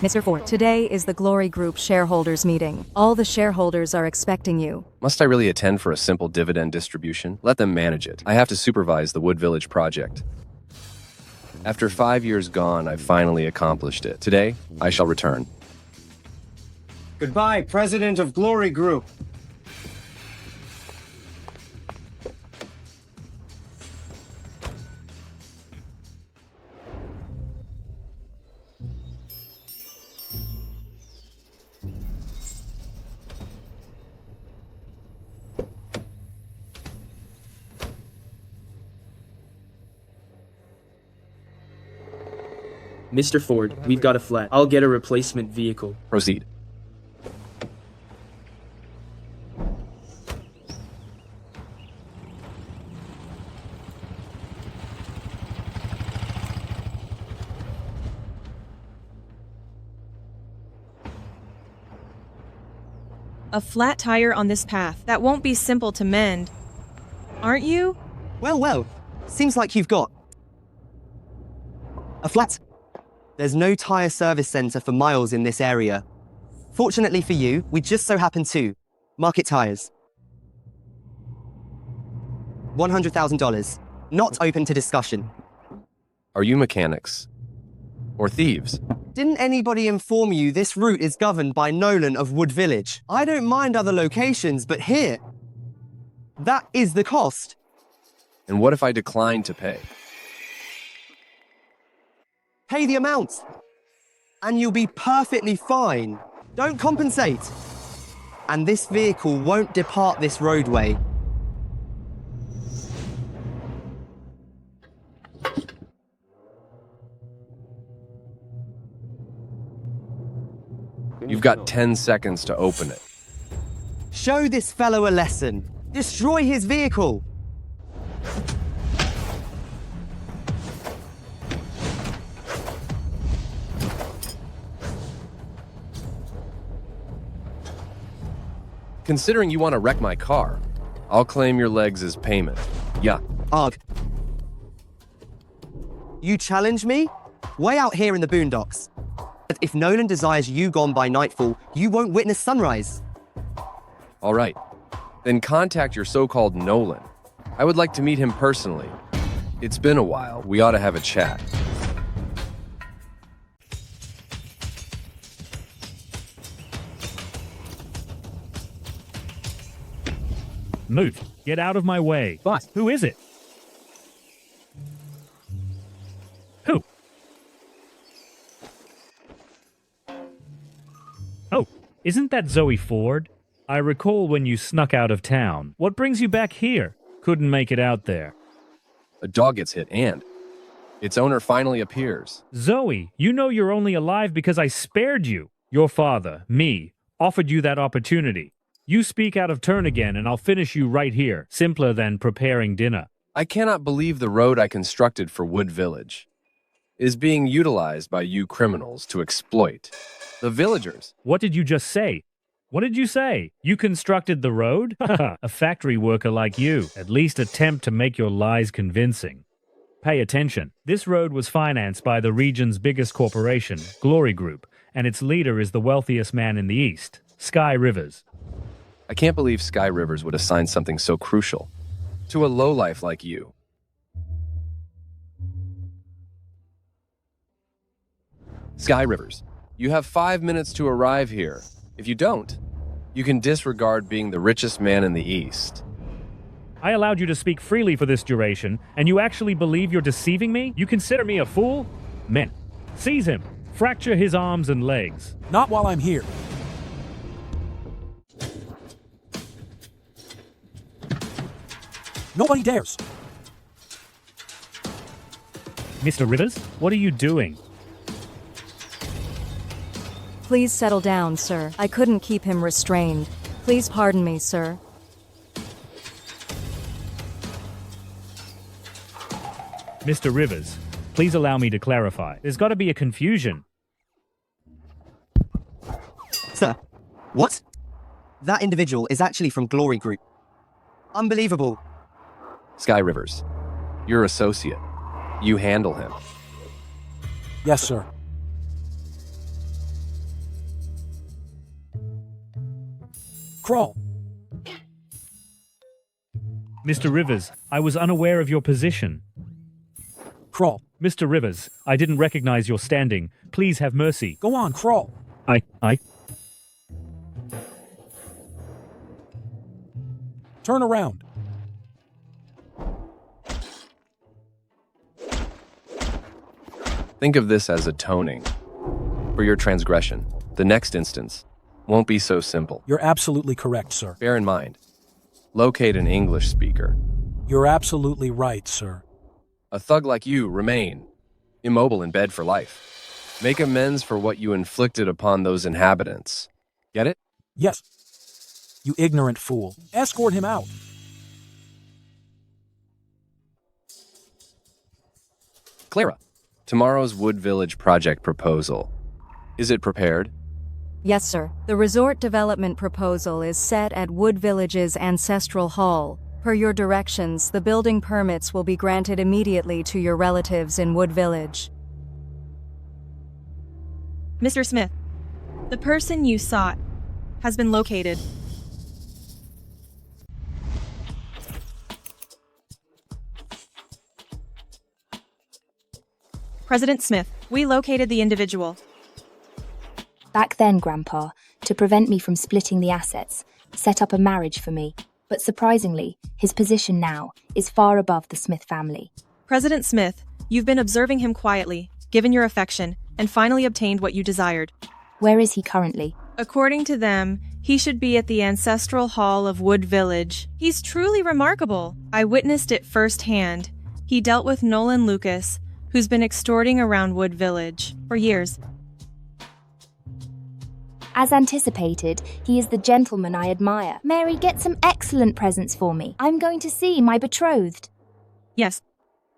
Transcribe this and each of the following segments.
Mr. Ford, today is the Glory Group shareholders meeting. All the shareholders are expecting you. Must I really attend for a simple dividend distribution? Let them manage it. I have to supervise the Wood Village project. After 5 years gone, I finally accomplished it. Today, I shall return. Goodbye, President of Glory Group. Mr. Ford, we've got a flat. I'll get a replacement vehicle. Proceed. A flat tire on this path. That won't be simple to mend. Aren't you? Well, seems like you've got a flat. There's no tyre service centre for miles in this area. Fortunately for you, we just so happen to market tyres. $100,000. Not open to discussion. Are you mechanics? Or thieves? Didn't anybody inform you this route is governed by Nolan of Wood Village? I don't mind other locations, but here, that is the cost. And what if I decline to pay? Pay the amount, and you'll be perfectly fine. Don't compensate. And this vehicle won't depart this roadway. You've got 10 seconds to open it. Show this fellow a lesson. Destroy his vehicle. Considering you want to wreck my car, I'll claim your legs as payment. Yeah. Arg. You challenge me? Way out here in the boondocks. If Nolan desires you gone by nightfall, you won't witness sunrise. All right. Then contact your so-called Nolan. I would like to meet him personally. It's been a while. We ought to have a chat. Move. Get out of my way. Boss. Who is it? Who? Oh, isn't that Zoe Ford? I recall when you snuck out of town. What brings you back here? Couldn't make it out there. A dog gets hit and its owner finally appears. Zoe, you know you're only alive because I spared you. Your father, me, offered you that opportunity. You speak out of turn again and I'll finish you right here. Simpler than preparing dinner. I cannot believe the road I constructed for Wood Village is being utilized by you criminals to exploit the villagers. What did you just say? What did you say? You constructed the road? A factory worker like you. At least attempt to make your lies convincing. Pay attention. This road was financed by the region's biggest corporation, Glory Group, and its leader is the wealthiest man in the East, Sky Rivers. I can't believe Sky Rivers would assign something so crucial to a lowlife like you. Sky Rivers, you have 5 minutes to arrive here. If you don't, you can disregard being the richest man in the East. I allowed you to speak freely for this duration, and you actually believe you're deceiving me? You consider me a fool? Men, seize him. Fracture his arms and legs. Not while I'm here. Nobody dares. Mr. Rivers, what are you doing? Please settle down, sir. I couldn't keep him restrained. Please pardon me, sir. Mr. Rivers, please allow me to clarify. There's got to be a confusion. Sir, what? That individual is actually from Glory Group. Unbelievable. Sky Rivers, your associate. You handle him. Yes, sir. Crawl. Mr. Rivers, I was unaware of your position. Crawl. Mr. Rivers, I didn't recognize your standing. Please have mercy. Go on, crawl. I. Turn around. Think of this as atoning for your transgression. The next instance won't be so simple. You're absolutely correct, sir. Bear in mind, locate an English speaker. You're absolutely right, sir. A thug like you remain immobile in bed for life. Make amends for what you inflicted upon those inhabitants. Get it? Yes. You ignorant fool. Escort him out. Clara, tomorrow's Wood Village project proposal. Is it prepared? Yes, sir. The resort development proposal is set at Wood Village's ancestral hall. Per your directions, the building permits will be granted immediately to your relatives in Wood Village. Mr. Smith, the person you sought has been located. President Smith, we located the individual. Back then, Grandpa, to prevent me from splitting the assets, set up a marriage for me. But surprisingly, his position now is far above the Smith family. President Smith, you've been observing him quietly, given your affection, and finally obtained what you desired. Where is he currently? According to them, he should be at the ancestral hall of Wood Village. He's truly remarkable. I witnessed it firsthand. He dealt with Nolan Lucas, who's been extorting around Wood Village for years. As anticipated, he is the gentleman I admire. Mary, get some excellent presents for me. I'm going to see my betrothed. Yes.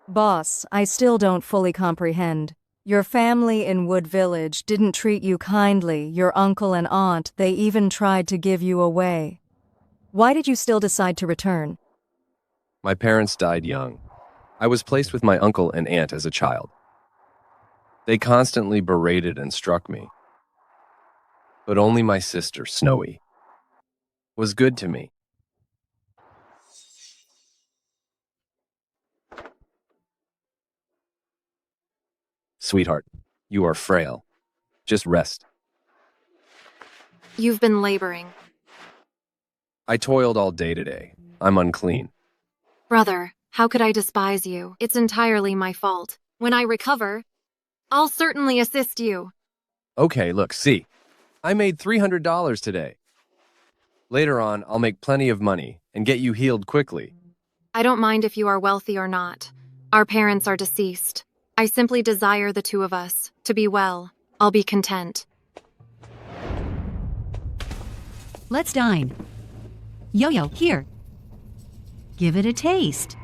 Boss, I still don't fully comprehend. Your family in Wood Village didn't treat you kindly. Your uncle and aunt, they even tried to give you away. Why did you still decide to return? My parents died young. I was placed with my uncle and aunt as a child. They constantly berated and struck me. But only my sister, Snowy, was good to me. Sweetheart, you are frail. Just rest. You've been laboring. I toiled all day today. I'm unclean. Brother, how could I despise you? It's entirely my fault. When I recover, I'll certainly assist you. Okay, look, see. I made $300 today. Later on, I'll make plenty of money and get you healed quickly. I don't mind if you are wealthy or not. Our parents are deceased. I simply desire the two of us to be well. I'll be content. Let's dine. Yo-yo, here. Give it a taste.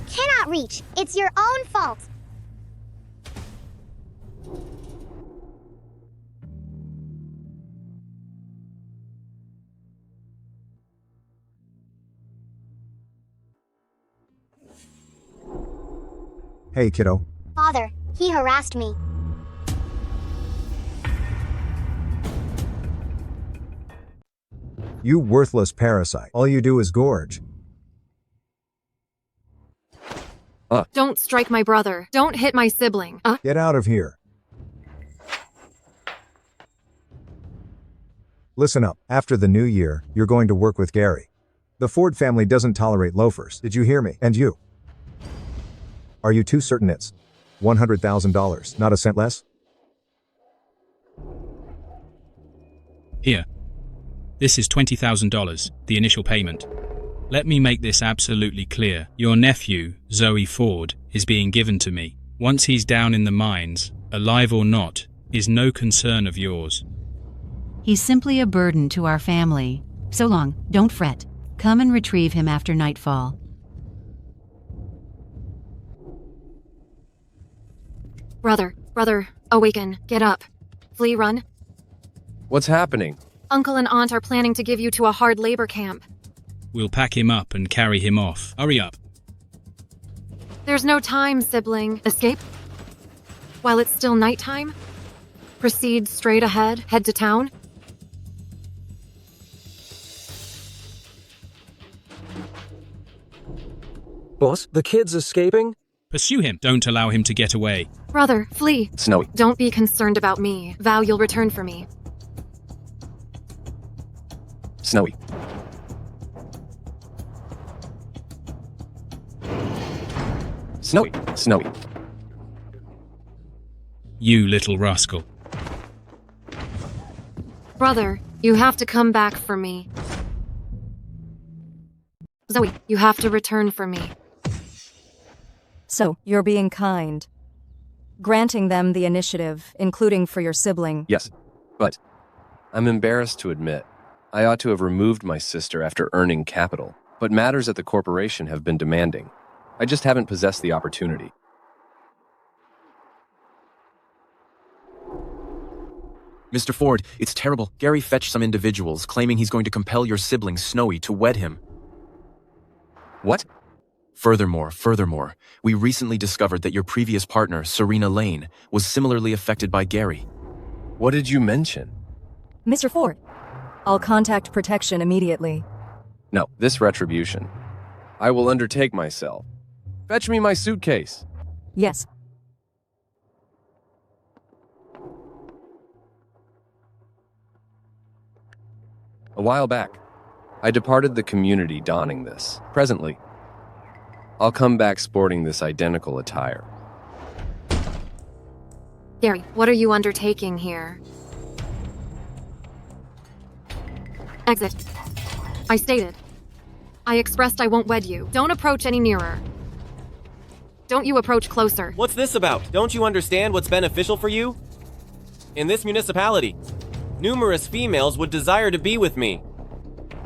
Cannot reach. It's your own fault. Hey, kiddo. Father, he harassed me. You worthless parasite. All you do is gorge. Don't strike my brother. Don't hit my sibling. Get out of here. Listen up. After the new year, you're going to work with Gary. The Ford family doesn't tolerate loafers. Did you hear me? And you? Are you too certain it's $100,000, not a cent less? Here. This is $20,000, the initial payment. Let me make this absolutely clear. Your nephew, Zoe Ford, is being given to me. Once he's down in the mines, alive or not, is no concern of yours. He's simply a burden to our family. So long, don't fret. Come and retrieve him after nightfall. Brother, awaken, get up. Flee, run. What's happening? Uncle and aunt are planning to give you to a hard labor camp. We'll pack him up and carry him off. Hurry up. There's no time, sibling. Escape? while it's still nighttime? Proceed straight ahead, head to town? Boss, the kid's escaping? Pursue him. Don't allow him to get away. Brother, flee. Snowy. Don't be concerned about me. Vow you'll return for me. Snowy. Snowy. Snowy. You little rascal. Brother, you have to come back for me. Zoe, you have to return for me. So, you're being kind. Granting them the initiative, including for your sibling. Yes, but I'm embarrassed to admit I ought to have removed my sister after earning capital, but matters at the corporation have been demanding. I just haven't possessed the opportunity. Mr. Ford, it's terrible. Gary fetched some individuals claiming he's going to compel your sibling, Snowy, to wed him. What? Furthermore, we recently discovered that your previous partner, Serena Lane, was similarly affected by Gary. What did you mention? Mr. Ford, I'll contact protection immediately. No, this Retribution. I will undertake myself. Fetch me my suitcase. Yes. A while back, I departed the community donning this. Presently, I'll come back sporting this identical attire. Gary, what are you undertaking here? Exit. I stated. I expressed I won't wed you. Don't approach any nearer. Don't you approach closer. What's this about? Don't you understand what's beneficial for you? In this municipality, numerous females would desire to be with me.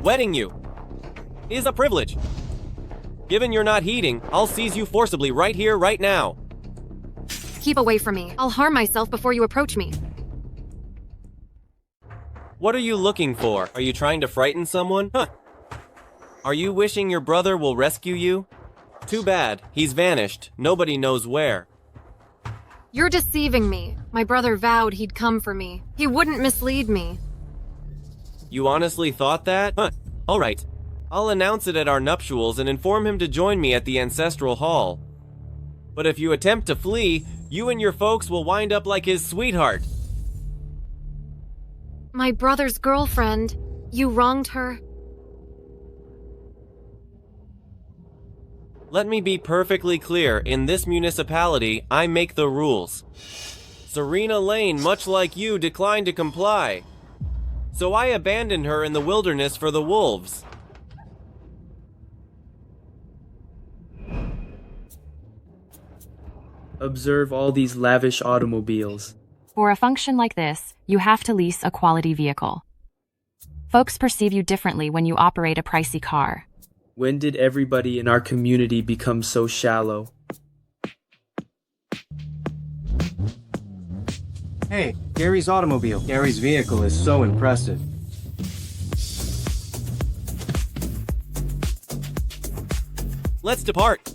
Wedding you is a privilege. Given you're not heeding, I'll seize you forcibly right here, right now. Keep away from me. I'll harm myself before you approach me. What are you looking for? Are you trying to frighten someone? Huh. Are you wishing your brother will rescue you? Too bad. He's vanished. Nobody knows where. You're deceiving me. My brother vowed he'd come for me. He wouldn't mislead me. You honestly thought that? Huh. All right. I'll announce it at our nuptials and inform him to join me at the ancestral hall. But if you attempt to flee, you and your folks will wind up like his sweetheart. My brother's girlfriend. You wronged her. Let me be perfectly clear. In this municipality, I make the rules. Serena Lane, much like you, declined to comply. So I abandoned her in the wilderness for the wolves. Observe all these lavish automobiles. For a function like this, you have to lease a quality vehicle. Folks perceive you differently when you operate a pricey car. When did everybody in our community become so shallow? Hey, Gary's automobile. Gary's vehicle is so impressive. Let's depart.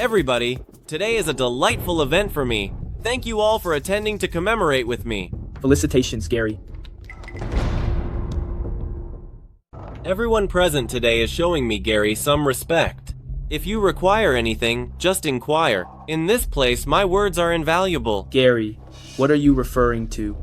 Everybody, today is a delightful event for me. Thank you all for attending to commemorate with me. Felicitations, Gary. Everyone present today is showing me, Gary, some respect. If you require anything, just inquire. In this place, my words are invaluable. Gary, what are you referring to?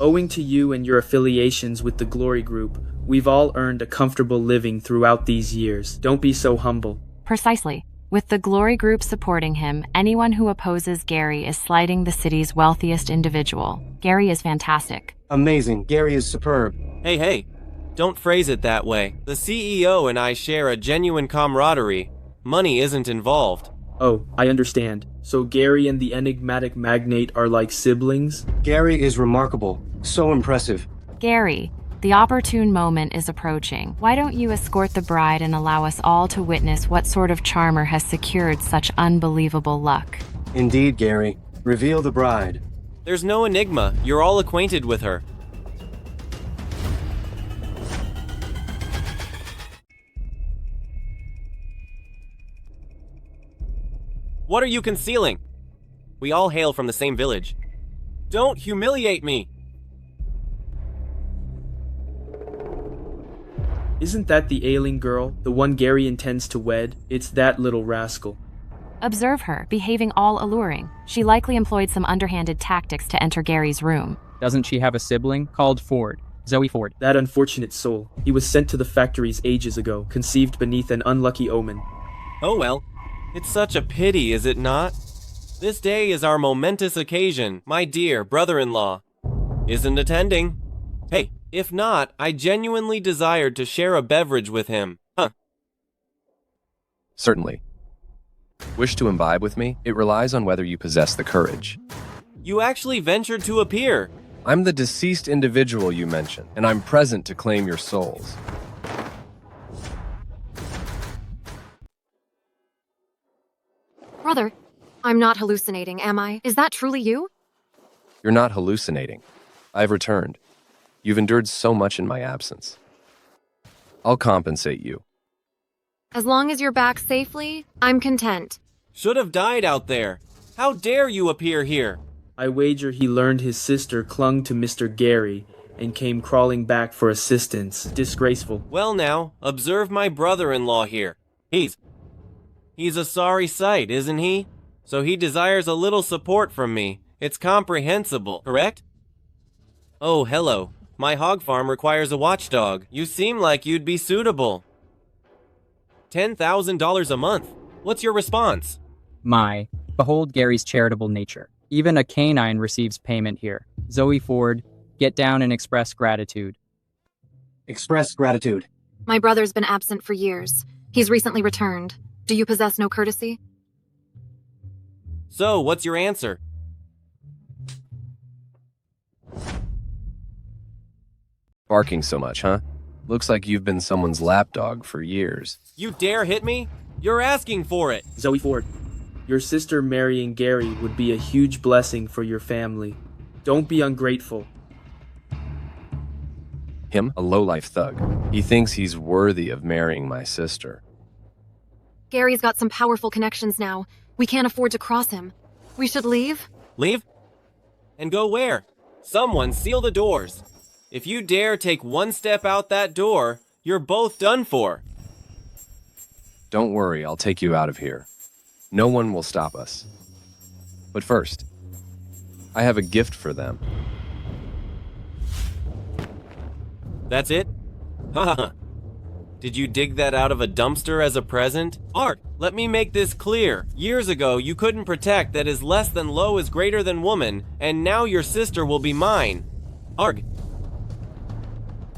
Owing to you and your affiliations with the Glory Group, we've all earned a comfortable living throughout these years. Don't be so humble. Precisely. With the Glory Group supporting him, anyone who opposes Gary is slighting the city's wealthiest individual. Gary is fantastic. Amazing. Gary is superb. Hey, don't phrase it that way. The CEO and I share a genuine camaraderie. Money isn't involved. Oh, I understand. So Gary and the enigmatic magnate are like siblings? Gary is remarkable. So impressive. Gary, the opportune moment is approaching. Why don't you escort the bride and allow us all to witness what sort of charmer has secured such unbelievable luck? Indeed, Gary. Reveal the bride. There's no enigma. You're all acquainted with her. What are you concealing? We all hail from the same village. Don't humiliate me! Isn't that the ailing girl, the one Gary intends to wed? It's that little rascal. Observe her, behaving all alluring. She likely employed some underhanded tactics to enter Gary's room. Doesn't she have a sibling called Ford? Zoe Ford. That unfortunate soul. He was sent to the factories ages ago, conceived beneath an unlucky omen. Oh well, it's such a pity, is it not? This day is our momentous occasion, my dear brother-in-law. Isn't attending? Hey, if not, I genuinely desired to share a beverage with him. Huh. Certainly. Wish to imbibe with me? It relies on whether you possess the courage. You actually ventured to appear. I'm the deceased individual you mentioned, and I'm present to claim your souls. Brother, I'm not hallucinating, am I? Is that truly you? You're not hallucinating. I've returned. You've endured so much in my absence. I'll compensate you. As long as you're back safely, I'm content. Should have died out there. How dare you appear here? I wager he learned his sister clung to Mr. Gary and came crawling back for assistance. Disgraceful. Well now, observe my brother-in-law here. He's a sorry sight, isn't he? So he desires a little support from me. It's comprehensible, correct? Oh, hello. My hog farm requires a watchdog. You seem like you'd be suitable. $10,000 a month. What's your response? Behold Gary's charitable nature. Even a canine receives payment here. Zoe Ford, get down and express gratitude. Express gratitude. My brother's been absent for years. He's recently returned. Do you possess no courtesy? So, what's your answer? Barking so much, huh? Looks like you've been someone's lapdog for years. You dare hit me? You're asking for it. Zoe Ford, your sister marrying Gary would be a huge blessing for your family. Don't be ungrateful. Him, a lowlife thug. He thinks he's worthy of marrying my sister. Gary's got some powerful connections now. We can't afford to cross him. We should leave? Leave? And go where? Someone seal the doors. If you dare take one step out that door, you're both done for. Don't worry, I'll take you out of here. No one will stop us. But first, I have a gift for them. That's it? Haha. Did you dig that out of a dumpster as a present? Art, let me make this clear. Years ago, you couldn't protect that is less than low is greater than woman, and now your sister will be mine. Arg.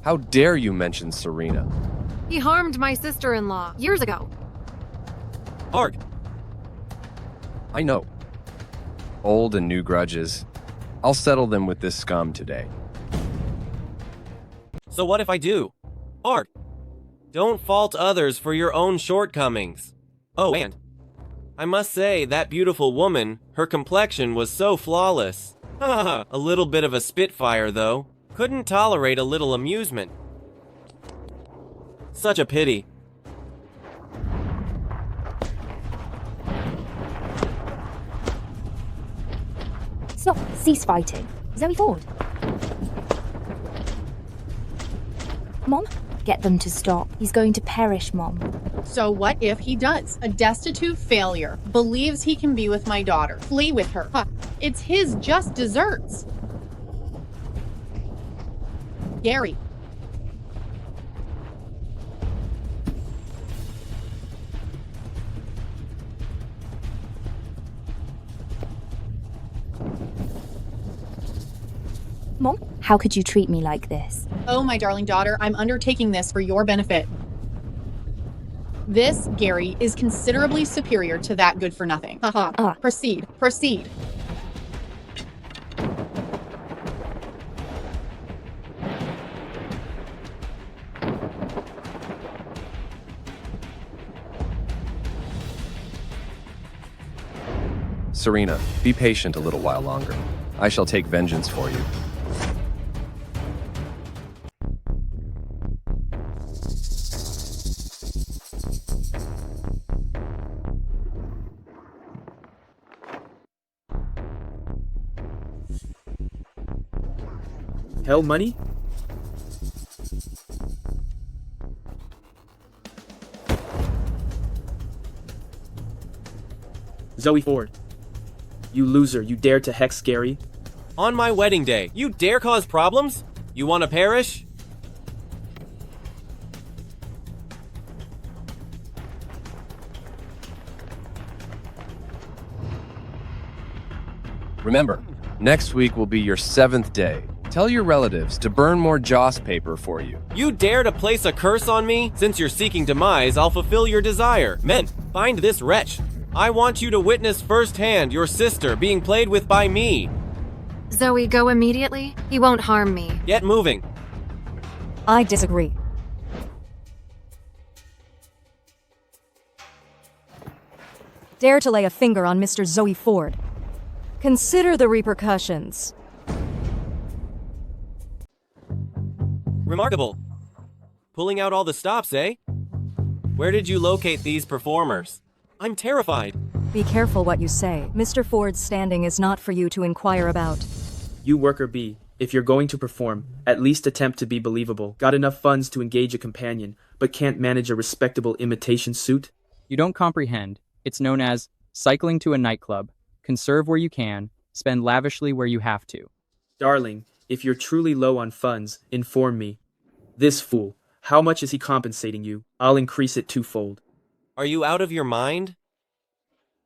How dare you mention Serena? He harmed my sister-in-law years ago. Arg. I know. Old and new grudges. I'll settle them with this scum today. So what if I do? Art. Don't fault others for your own shortcomings. Oh, and I must say, that beautiful woman, her complexion was so flawless. A little bit of a spitfire, though. Couldn't tolerate a little amusement. Such a pity. Stop. Cease fighting. Zoe Ford. Mom? Get them to stop. He's going to perish, Mom. So what if he does? A destitute failure. Believes he can be with my daughter. Flee with her. Huh. It's his just desserts. Gary. Mom, how could you treat me like this? Oh, my darling daughter, I'm undertaking this for your benefit. This, Gary, is considerably superior to that good for nothing. Haha. Proceed. Proceed. Serena, be patient a little while longer. I shall take vengeance for you. Hell money? Zoe Ford. You loser, you dare to hex Gary? On my wedding day, you dare cause problems? You want to perish? Remember, next week will be your 7th day. Tell your relatives to burn more joss paper for you. You dare to place a curse on me? Since you're seeking demise, I'll fulfill your desire. Men, find this wretch. I want you to witness firsthand your sister being played with by me. Zoe, go immediately. He won't harm me. Get moving. I disagree. Dare to lay a finger on Mr. Zoe Ford. Consider the repercussions. Remarkable. Pulling out all the stops, eh? Where did you locate these performers? I'm terrified. Be careful what you say. Mr. Ford's standing is not for you to inquire about. You worker B, if you're going to perform, at least attempt to be believable. Got enough funds to engage a companion, but can't manage a respectable imitation suit? You don't comprehend. It's known as cycling to a nightclub. Conserve where you can, spend lavishly where you have to. Darling, if you're truly low on funds, inform me. This fool, how much is he compensating you? I'll increase it twofold. Are you out of your mind?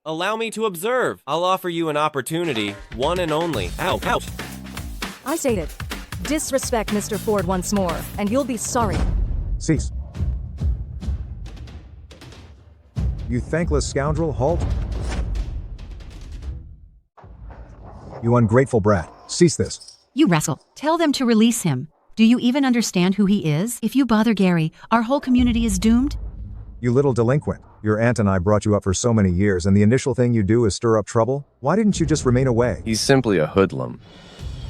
Allow me to observe. I'll offer you an opportunity, one and only. Ow, ouch. I stated, disrespect Mr. Ford once more, and you'll be sorry. Cease. You thankless scoundrel, halt. You ungrateful brat, cease this. You rascal, tell them to release him. Do you even understand who he is? If you bother Gary, our whole community is doomed. You little delinquent. Your aunt and I brought you up for so many years, and the initial thing you do is stir up trouble? Why didn't you just remain away? He's simply a hoodlum.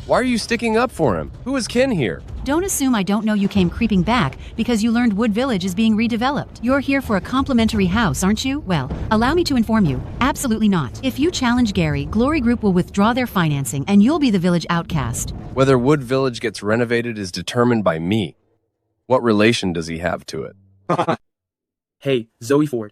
Why are you sticking up for him? Who is kin here? Don't assume I don't know you came creeping back because you learned Wood Village is being redeveloped. You're here for a complimentary house, aren't you? Well, allow me to inform you, absolutely not. If you challenge Gary, Glory Group will withdraw their financing and you'll be the village outcast. Whether Wood Village gets renovated is determined by me. What relation does he have to it? Hey, Zoe Ford.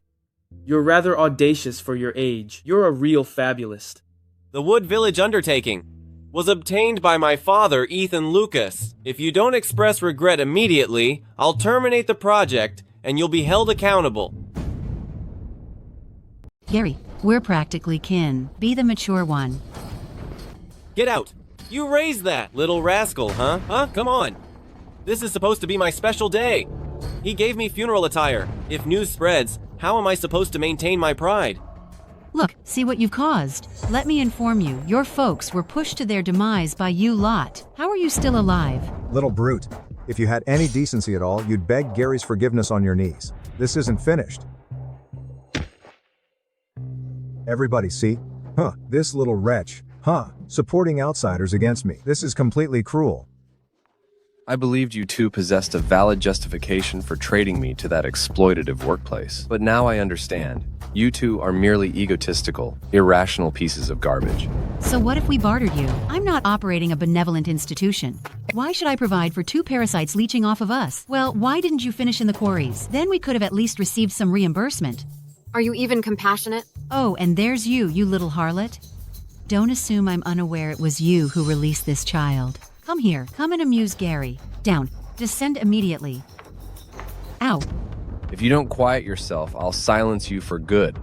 You're rather audacious for your age. You're a real fabulist. The Wood Village undertaking was obtained by my father, Ethan Lucas. If you don't express regret immediately, I'll terminate the project and you'll be held accountable. Gary, we're practically kin. Be the mature one. Get out! You raised that, little rascal, huh? Huh? Come on! This is supposed to be my special day. He gave me funeral attire. If news spreads, how am I supposed to maintain my pride? Look, see what you've caused. Let me inform you, your folks were pushed to their demise by you lot. How are you still alive? Little brute. If you had any decency at all, you'd beg Gary's forgiveness on your knees. This isn't finished. Everybody see? Huh, this little wretch. Huh, supporting outsiders against me. This is completely cruel. I believed you two possessed a valid justification for trading me to that exploitative workplace. But now I understand. You two are merely egotistical, irrational pieces of garbage. So what if we bartered you? I'm not operating a benevolent institution. Why should I provide for two parasites leeching off of us? Well, why didn't you finish in the quarries? Then we could have at least received some reimbursement. Are you even compassionate? Oh, and there's you little harlot. Don't assume I'm unaware it was you who released this child. Come here, come and amuse Gary. Down, descend immediately. Ow. If you don't quiet yourself, I'll silence you for good.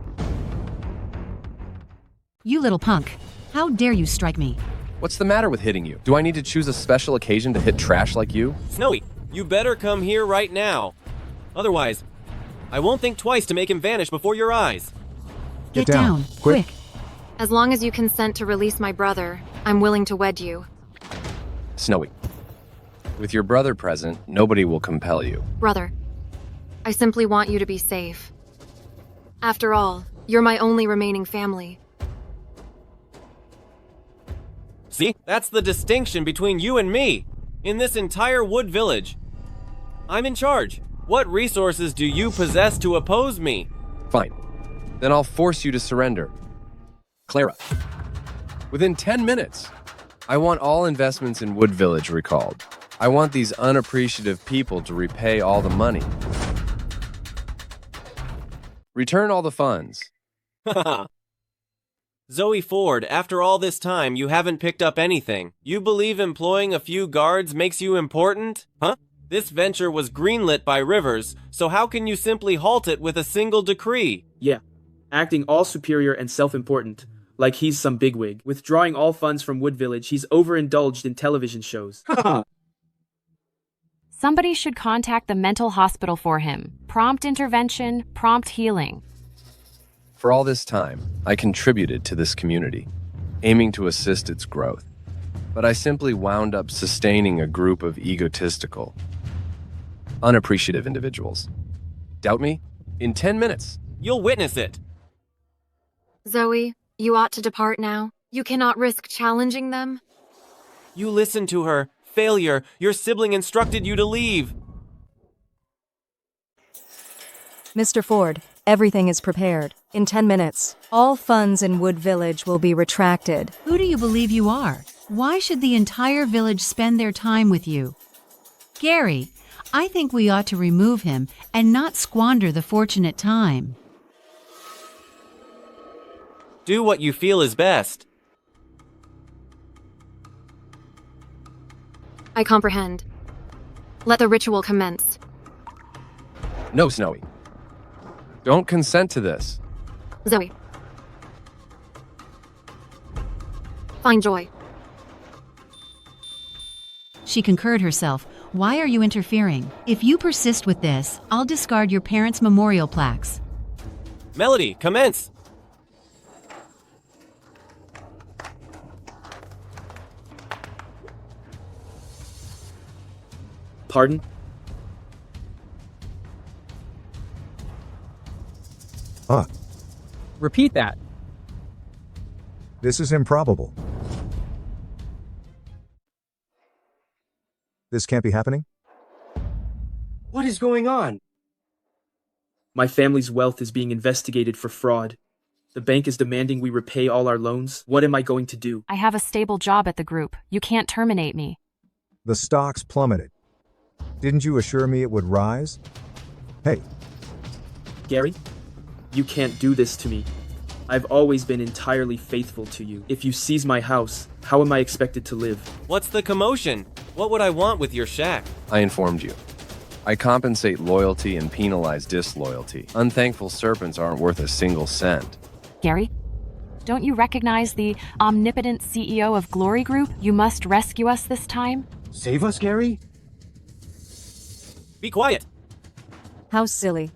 You little punk. How dare you strike me? What's the matter with hitting you? Do I need to choose a special occasion to hit trash like you? Snowy, you better come here right now. Otherwise, I won't think twice to make him vanish before your eyes. Get down, quick. As long as you consent to release my brother, I'm willing to wed you. Snowy, with your brother present, nobody will compel you. Brother, I simply want you to be safe. After all, you're my only remaining family. See, that's the distinction between you and me. In this entire Wood Village, I'm in charge. What resources do you possess to oppose me? Fine. Then I'll force you to surrender. Clara. Within 10 minutes. I want all investments in Wood Village recalled. I want these unappreciative people to repay all the money. Return all the funds. Zoe Ford, after all this time, you haven't picked up anything. You believe employing a few guards makes you important? Huh? This venture was greenlit by Rivers, so how can you simply halt it with a single decree? Yeah, acting all superior and self-important, like he's some bigwig. Withdrawing all funds from Wood Village, he's overindulged in television shows. Somebody should contact the mental hospital for him. Prompt intervention, prompt healing. For all this time, I contributed to this community, aiming to assist its growth. But I simply wound up sustaining a group of egotistical, unappreciative individuals. Doubt me? In 10 minutes. You'll witness it. Zoe, you ought to depart now. You cannot risk challenging them. You listened to her. Failure. Your sibling instructed you to leave. Mr. Ford, everything is prepared. In 10 minutes, all funds in Wood Village will be retracted. Who do you believe you are? Why should the entire village spend their time with you? Gary, I think we ought to remove him and not squander the fortunate time. Do what you feel is best. I comprehend. Let the ritual commence. No, Snowy. Don't consent to this. Zoe. Find joy. She concurred herself. Why are you interfering? If you persist with this, I'll discard your parents' memorial plaques. Melody, commence! Pardon? Repeat that. This is improbable. This can't be happening? What is going on? My family's wealth is being investigated for fraud. The bank is demanding we repay all our loans. What am I going to do? I have a stable job at the group. You can't terminate me. The stocks plummeted. Didn't you assure me it would rise? Hey. Gary, you can't do this to me. I've always been entirely faithful to you. If you seize my house, how am I expected to live? What's the commotion? What would I want with your shack? I informed you. I compensate loyalty and penalize disloyalty. Unthankful serpents aren't worth a single cent. Gary, don't you recognize the omnipotent CEO of Glory Group? You must rescue us this time. Save us, Gary? Be quiet. How silly.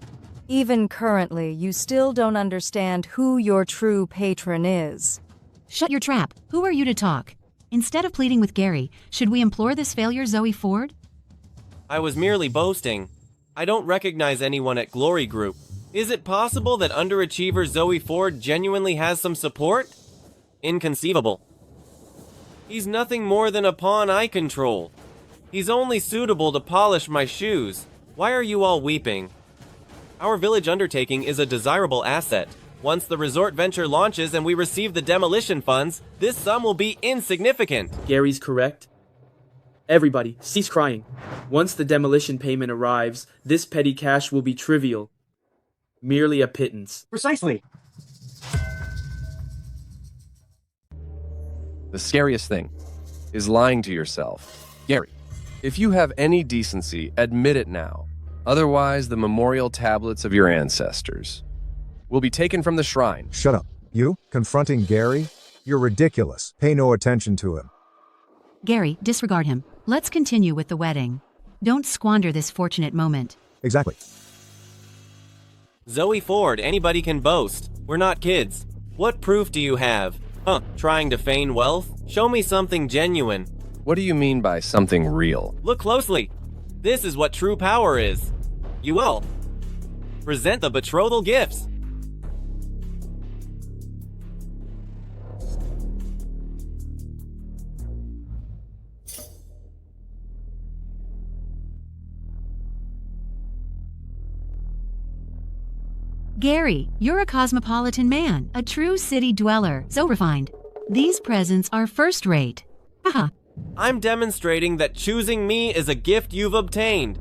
Even currently, you still don't understand who your true patron is. Shut your trap. Who are you to talk? Instead of pleading with Gary, should we implore this failure, Zoe Ford? I was merely boasting. I don't recognize anyone at Glory Group. Is it possible that underachiever Zoe Ford genuinely has some support? Inconceivable. He's nothing more than a pawn I control. He's only suitable to polish my shoes. Why are you all weeping? Our village undertaking is a desirable asset. Once the resort venture launches and we receive the demolition funds, this sum will be insignificant. Gary's correct. Everybody, cease crying. Once the demolition payment arrives, this petty cash will be trivial. Merely a pittance. Precisely. The scariest thing is lying to yourself. Gary, if you have any decency, admit it now. Otherwise, the memorial tablets of your ancestors will be taken from the shrine. Shut up. You? Confronting Gary? You're ridiculous. Pay no attention to him. Gary, disregard him. Let's continue with the wedding. Don't squander this fortunate moment. Exactly. Zoe Ford, anybody can boast. We're not kids. What proof do you have? Trying to feign wealth? Show me something genuine. What do you mean by something real? Look closely. This is what true power is. You will. Present the betrothal gifts. Gary, you're a cosmopolitan man, a true city dweller, so refined. These presents are first-rate. Haha. I'm demonstrating that choosing me is a gift you've obtained.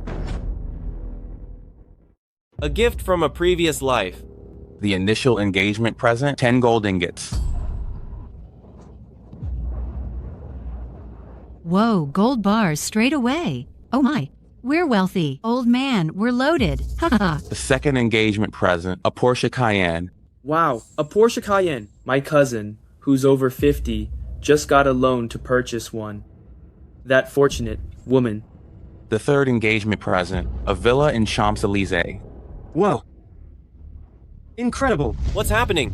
A gift from a previous life. The initial engagement present, 10 gold ingots. Whoa, gold bars straight away. Oh my. We're wealthy. Old man, we're loaded. Haha. The second engagement present, a Porsche Cayenne. Wow, a Porsche Cayenne. My cousin, who's over 50, just got a loan to purchase one. That fortunate woman. The third engagement present, a villa in Champs-Élysées. Whoa. Incredible. What's happening?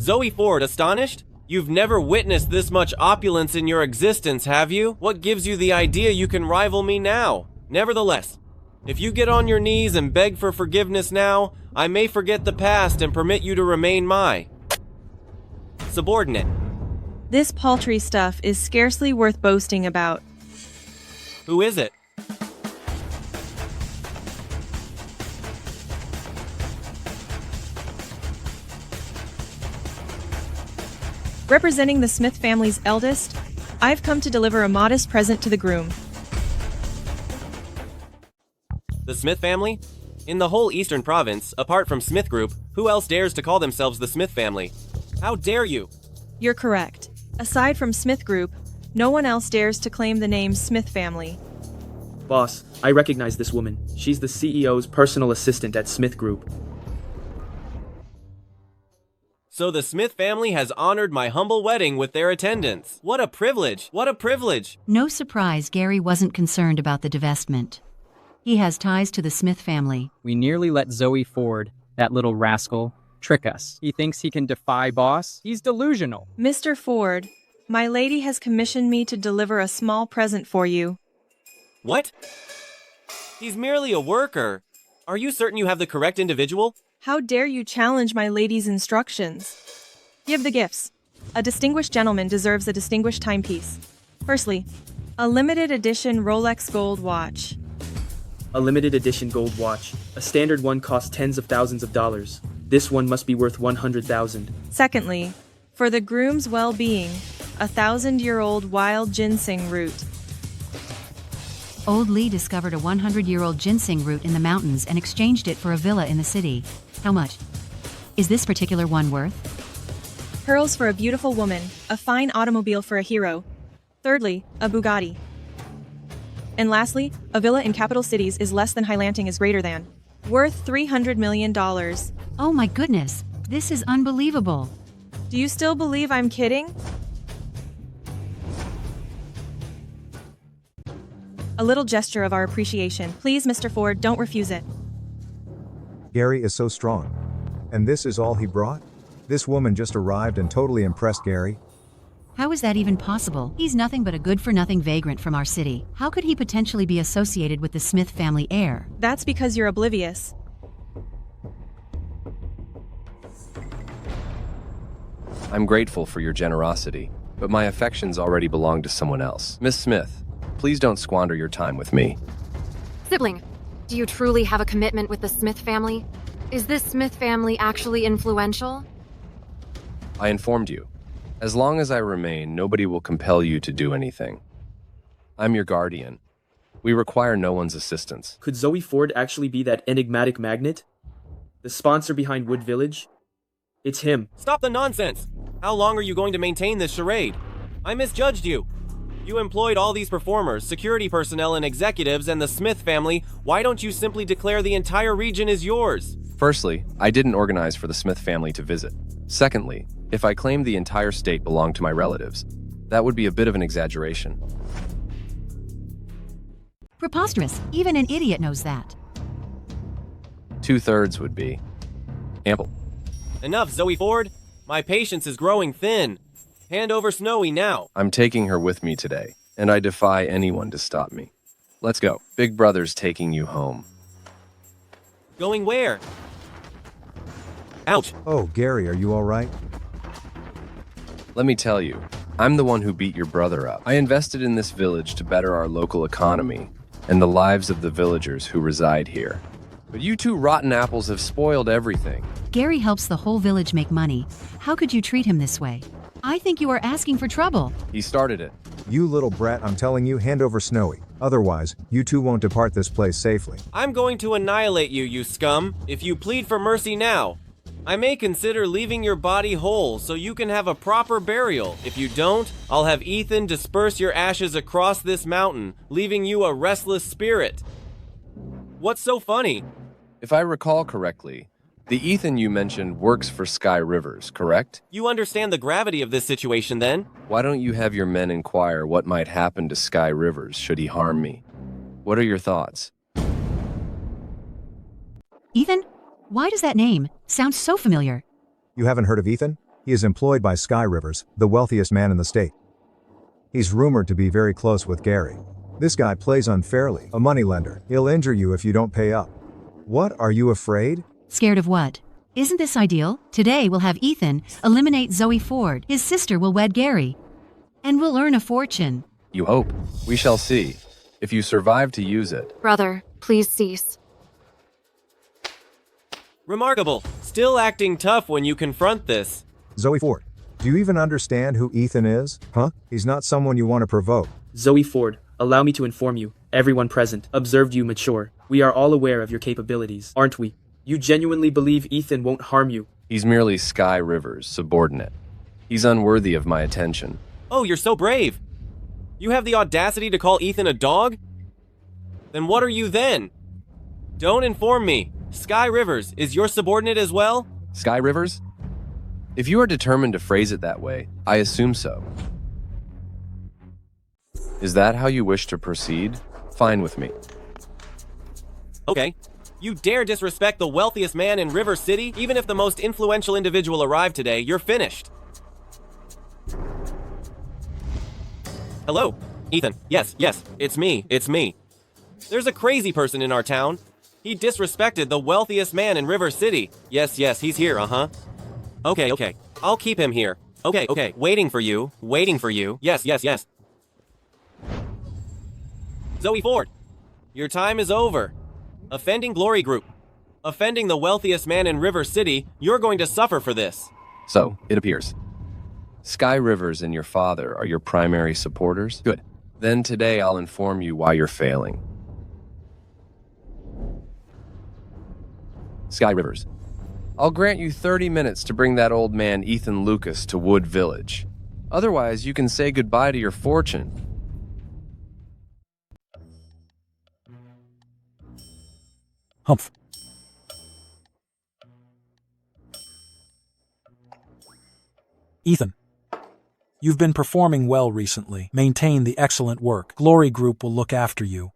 Zoe Ford, astonished? You've never witnessed this much opulence in your existence, have you? What gives you the idea you can rival me now? Nevertheless, if you get on your knees and beg for forgiveness now, I may forget the past and permit you to remain my subordinate. This paltry stuff is scarcely worth boasting about. Who is it? Representing the Smith family's eldest, I've come to deliver a modest present to the groom. The Smith family? In the whole Eastern Province, apart from Smith Group, who else dares to call themselves the Smith family? How dare you? You're correct. Aside from Smith Group, no one else dares to claim the name Smith family. Boss, I recognize this woman. She's the CEO's personal assistant at Smith Group. So the Smith family has honored my humble wedding with their attendance. What a privilege! What a privilege! No surprise Gary wasn't concerned about the divestment. He has ties to the Smith family. We nearly let Zoe Ford, that little rascal, trick us. He thinks he can defy boss? He's delusional. Mr. Ford, my lady has commissioned me to deliver a small present for you. What? He's merely a worker. Are you certain you have the correct individual? How dare you challenge my lady's instructions? Give the gifts. A distinguished gentleman deserves a distinguished timepiece. Firstly, a limited edition Rolex gold watch. A limited edition gold watch. A standard one costs tens of thousands of dollars. This one must be worth 100,000. Secondly, for the groom's well-being, a 1,000-year-old wild ginseng root. Old Lee discovered a 100-year-old ginseng root in the mountains and exchanged it for a villa in the city. How much? Is this particular one worth? Pearls for a beautiful woman, a fine automobile for a hero. Thirdly, a Bugatti. And lastly, a villa in capital cities is less than Highlanting is greater than. Worth $300 million. Oh my goodness, this is unbelievable. Do you still believe I'm kidding? A little gesture of our appreciation. Please, Mr. Ford, don't refuse it. Gary is so strong. And this is all he brought? This woman just arrived and totally impressed Gary. How is that even possible? He's nothing but a good-for-nothing vagrant from our city. How could he potentially be associated with the Smith family heir? That's because you're oblivious. I'm grateful for your generosity, but my affections already belong to someone else. Miss Smith, please don't squander your time with me. Sibling, do you truly have a commitment with the Smith family? Is this Smith family actually influential? I informed you. As long as I remain, nobody will compel you to do anything. I'm your guardian. We require no one's assistance. Could Zoe Ford actually be that enigmatic magnate? The sponsor behind Wood Village? It's him. Stop the nonsense! How long are you going to maintain this charade? I misjudged you. You employed all these performers, security personnel and executives, and the Smith family. Why don't you simply declare the entire region is yours? Firstly, I didn't organize for the Smith family to visit. Secondly, if I claimed the entire state belonged to my relatives, that would be a bit of an exaggeration. Preposterous. Even an idiot knows that. 2/3 would be ample. Enough, Zoe Ford. My patience is growing thin. Hand over Snowy now. I'm taking her with me today, and I defy anyone to stop me. Let's go. Big Brother's taking you home. Going where? Ouch. Oh, Gary, are you all right? Let me tell you, I'm the one who beat your brother up. I invested in this village to better our local economy and the lives of the villagers who reside here. But you two rotten apples have spoiled everything. Gary helps the whole village make money. How could you treat him this way? I think you are asking for trouble. He started it. You little brat, I'm telling you, hand over Snowy. Otherwise, you two won't depart this place safely. I'm going to annihilate you, you scum, if you plead for mercy now. I may consider leaving your body whole so you can have a proper burial. If you don't, I'll have Ethan disperse your ashes across this mountain, leaving you a restless spirit. What's so funny? If I recall correctly, the Ethan you mentioned works for Sky Rivers, correct? You understand the gravity of this situation then? Why don't you have your men inquire what might happen to Sky Rivers should he harm me? What are your thoughts? Ethan? Why does that name sound so familiar? You haven't heard of Ethan? He is employed by Sky Rivers, the wealthiest man in the state. He's rumored to be very close with Gary. This guy plays unfairly, a moneylender. He'll injure you if you don't pay up. What, are you afraid? Scared of what? Isn't this ideal? Today we'll have Ethan eliminate Zoe Ford. His sister will wed Gary. And we'll earn a fortune. You hope. We shall see. If you survive to use it. Brother, please cease. Remarkable. Still acting tough when you confront this. Zoe Ford, do you even understand who Ethan is? Huh? He's not someone you want to provoke. Zoe Ford, allow me to inform you. Everyone present observed you mature. We are all aware of your capabilities, aren't we? You genuinely believe Ethan won't harm you? He's merely Sky Rivers' subordinate. He's unworthy of my attention. Oh, you're so brave. You have the audacity to call Ethan a dog? Then what are you then? Don't inform me. Sky Rivers is your subordinate as well? Sky Rivers? If you are determined to phrase it that way, I assume so. Is that how you wish to proceed? Fine with me. Okay. You dare disrespect the wealthiest man in River City? Even if the most influential individual arrived today, you're finished. Hello? Ethan. Yes, it's me. There's a crazy person in our town. He disrespected the wealthiest man in River City. Yes, he's here, Okay. I'll keep him here. Okay. Waiting for you. Yes. Zoe Ford, your time is over. Offending Glory Group. Offending the wealthiest man in River City, you're going to suffer for this. So, it appears. Sky Rivers and your father are your primary supporters? Good. Then today I'll inform you why you're failing. Sky Rivers, I'll grant you 30 minutes to bring that old man Ethan Lucas to Wood Village. Otherwise, you can say goodbye to your fortune. Humph. Ethan, you've been performing well recently. Maintain the excellent work. Glory Group will look after you.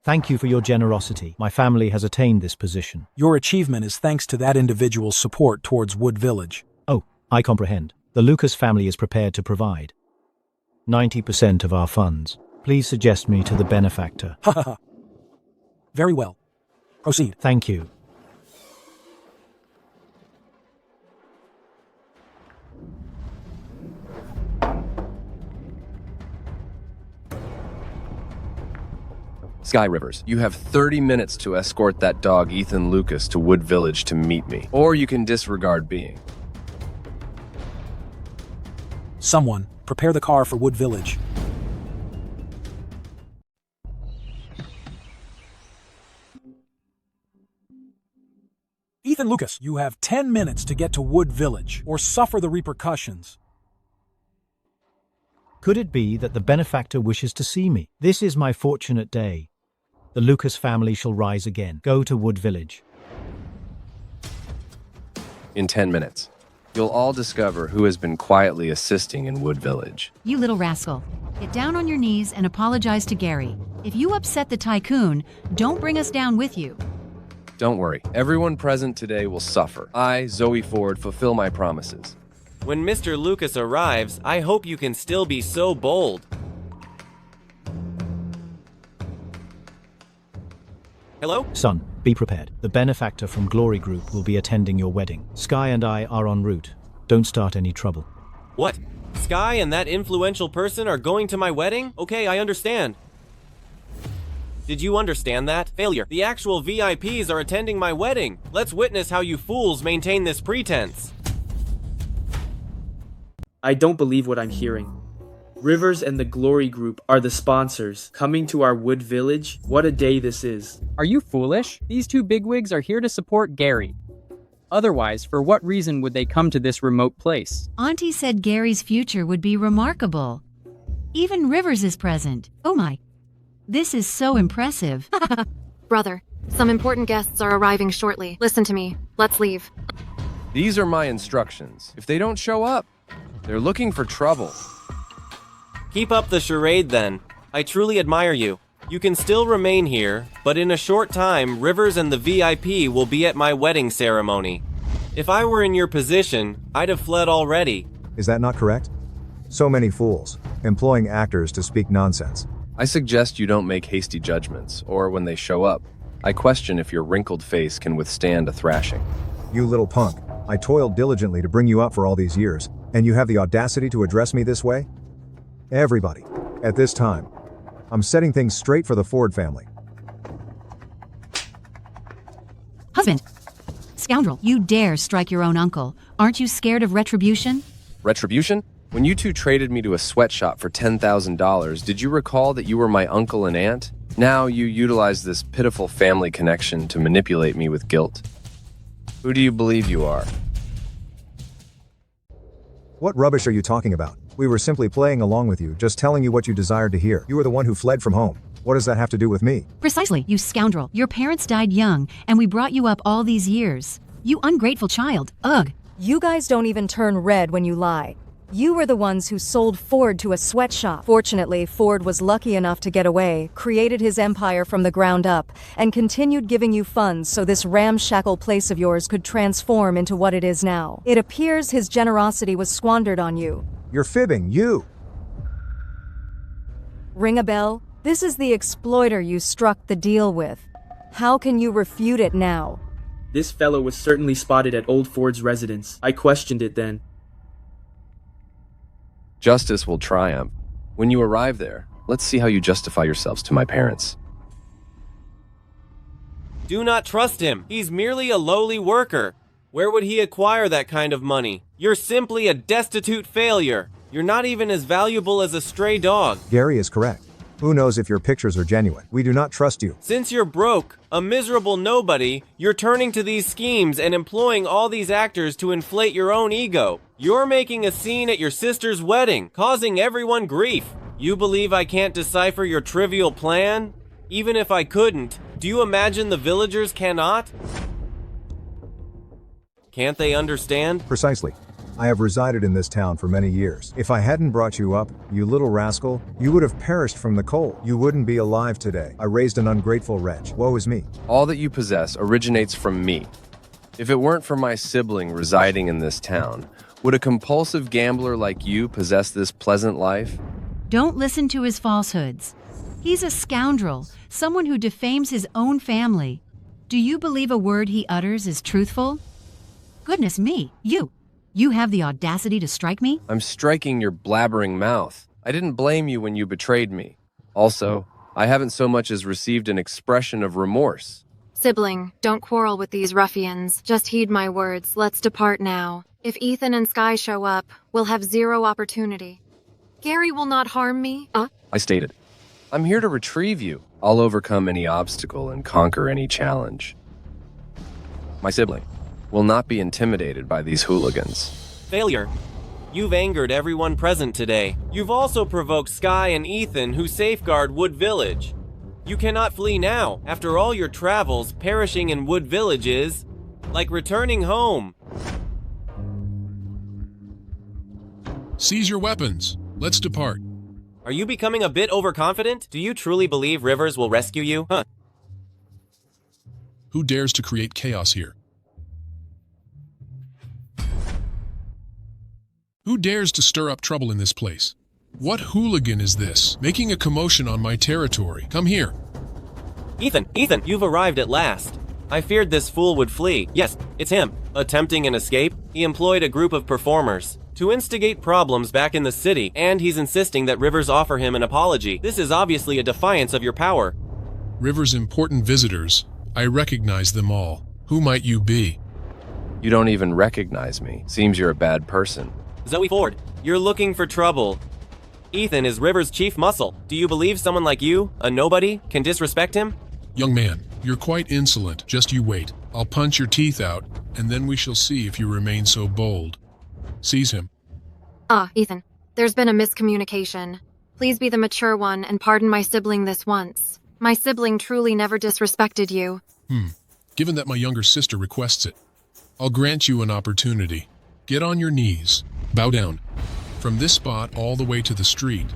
Thank you for your generosity. My family has attained this position. Your achievement is thanks to that individual's support towards Wood Village. Oh, I comprehend. The Lucas family is prepared to provide 90% of our funds. Please suggest me to the benefactor. Ha ha ha. Very well. Proceed. Thank you. Sky Rivers, you have 30 minutes to escort that dog Ethan Lucas to Wood Village to meet me. Or you can disregard being. Someone, prepare the car for Wood Village. Ethan Lucas, you have 10 minutes to get to Wood Village, or suffer the repercussions. Could it be that the benefactor wishes to see me? This is my fortunate day. The Lucas family shall rise again. Go to Wood Village. In 10 minutes, you'll all discover who has been quietly assisting in Wood Village. You little rascal. Get down on your knees and apologize to Gary. If you upset the tycoon, don't bring us down with you. Don't worry, everyone present today will suffer. I, Zoe Ford, fulfill my promises. When Mr. Lucas arrives, I hope you can still be so bold. Hello? Son, be prepared. The benefactor from Glory Group will be attending your wedding. Sky and I are en route. Don't start any trouble. What? Sky and that influential person are going to my wedding? Okay, I understand. Did you understand that? Failure. The actual VIPs are attending my wedding. Let's witness how you fools maintain this pretense. I don't believe what I'm hearing. Rivers and the Glory Group are the sponsors. Coming to our Wood Village? What a day this is. Are you foolish? These two bigwigs are here to support Gary. Otherwise, for what reason would they come to this remote place? Auntie said Gary's future would be remarkable. Even Rivers is present. Oh my. This is so impressive. Brother, some important guests are arriving shortly. Listen to me. Let's leave. These are my instructions. If they don't show up, they're looking for trouble. Keep up the charade then. I truly admire you. You can still remain here, but in a short time, Rivers and the VIP will be at my wedding ceremony. If I were in your position, I'd have fled already. Is that not correct? So many fools, employing actors to speak nonsense. I suggest you don't make hasty judgments, or when they show up, I question if your wrinkled face can withstand a thrashing. You little punk, I toiled diligently to bring you up for all these years, and you have the audacity to address me this way? Everybody, at this time, I'm setting things straight for the Ford family. Husband! Scoundrel, you dare strike your own uncle. Aren't you scared of retribution? Retribution? When you two traded me to a sweatshop for $10,000, did you recall that you were my uncle and aunt? Now you utilize this pitiful family connection to manipulate me with guilt. Who do you believe you are? What rubbish are you talking about? We were simply playing along with you, just telling you what you desired to hear. You were the one who fled from home. What does that have to do with me? Precisely, you scoundrel. Your parents died young, and we brought you up all these years. You ungrateful child. Ugh. You guys don't even turn red when you lie. You were the ones who sold Ford to a sweatshop. Fortunately, Ford was lucky enough to get away, created his empire from the ground up, and continued giving you funds so this ramshackle place of yours could transform into what it is now. It appears his generosity was squandered on you. You're fibbing, you! Ring a bell? This is the exploiter you struck the deal with. How can you refute it now? This fellow was certainly spotted at Old Ford's residence. I questioned it then. Justice will triumph. When you arrive there, let's see how you justify yourselves to my parents. Do not trust him. He's merely a lowly worker. Where would he acquire that kind of money? You're simply a destitute failure. You're not even as valuable as a stray dog. Gary is correct. Who knows if your pictures are genuine? We do not trust you. Since you're broke, a miserable nobody, you're turning to these schemes and employing all these actors to inflate your own ego. You're making a scene at your sister's wedding, causing everyone grief. You believe I can't decipher your trivial plan? Even if I couldn't, do you imagine the villagers cannot? Can't they understand? Precisely. I have resided in this town for many years. If I hadn't brought you up, you little rascal, you would have perished from the cold. You wouldn't be alive today. I raised an ungrateful wretch. Woe is me. All that you possess originates from me. If it weren't for my sibling residing in this town, would a compulsive gambler like you possess this pleasant life? Don't listen to his falsehoods. He's a scoundrel, someone who defames his own family. Do you believe a word he utters is truthful? Goodness me, you have the audacity to strike me? I'm striking your blabbering mouth. I didn't blame you when you betrayed me. Also, I haven't so much as received an expression of remorse. Sibling, don't quarrel with these ruffians. Just heed my words. Let's depart now. If Ethan and Sky show up, we'll have zero opportunity. Gary will not harm me. I stated, I'm here to retrieve you. I'll overcome any obstacle and conquer any challenge. My sibling will not be intimidated by these hooligans. Failure. You've angered everyone present today. You've also provoked Sky and Ethan, who safeguard Wood Village. You cannot flee now. After all your travels, perishing in Wood Village is like returning home. Seize your weapons. Let's depart. Are you becoming a bit overconfident? Do you truly believe Rivers will rescue you? Who dares to create chaos here? Who dares to stir up trouble in this place? What hooligan is this, making a commotion on my territory? Come here. Ethan, you've arrived at last. I feared this fool would flee. Yes, it's him. Attempting an escape, he employed a group of performers to instigate problems back in the city, and he's insisting that Rivers offer him an apology. This is obviously a defiance of your power. Rivers' important visitors. I recognize them all. Who might you be? You don't even recognize me. Seems you're a bad person. Zoe Ford, you're looking for trouble. Ethan is Rivers' chief muscle. Do you believe someone like you, a nobody, can disrespect him? Young man, you're quite insolent. Just you wait. I'll punch your teeth out, and then we shall see if you remain so bold. Seize him. Ethan, there's been a miscommunication. Please be the mature one and pardon my sibling this once. My sibling truly never disrespected you. Given that my younger sister requests it, I'll grant you an opportunity. Get on your knees. Bow down. From this spot all the way to the street.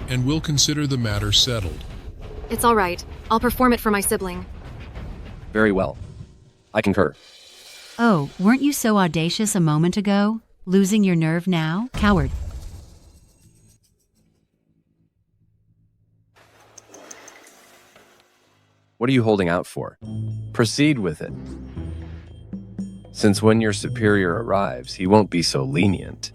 And we'll consider the matter settled. It's all right. I'll perform it for my sibling. Very well. I concur. Oh, weren't you so audacious a moment ago? Losing your nerve now? Coward. What are you holding out for? Proceed with it. Since when your superior arrives, he won't be so lenient.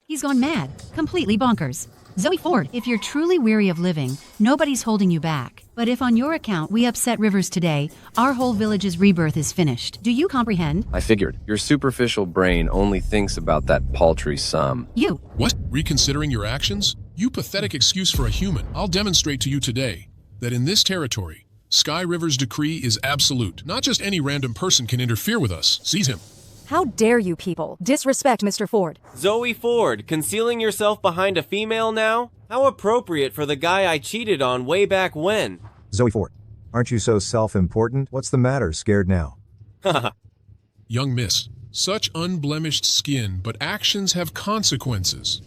He's gone mad. Completely bonkers. Zoe Ford, if you're truly weary of living, nobody's holding you back. But if on your account we upset Rivers today, our whole village's rebirth is finished. Do you comprehend? I figured. Your superficial brain only thinks about that paltry sum. You. What? Reconsidering your actions? You pathetic excuse for a human. I'll demonstrate to you today that in this territory, Sky River's decree is absolute. Not just any random person can interfere with us. Seize him. How dare you people disrespect Mr. Ford? Zoe Ford, concealing yourself behind a female now? How appropriate for the guy I cheated on way back when. Zoe Ford, aren't you so self-important? What's the matter? Scared now? Young miss, such unblemished skin, but actions have consequences.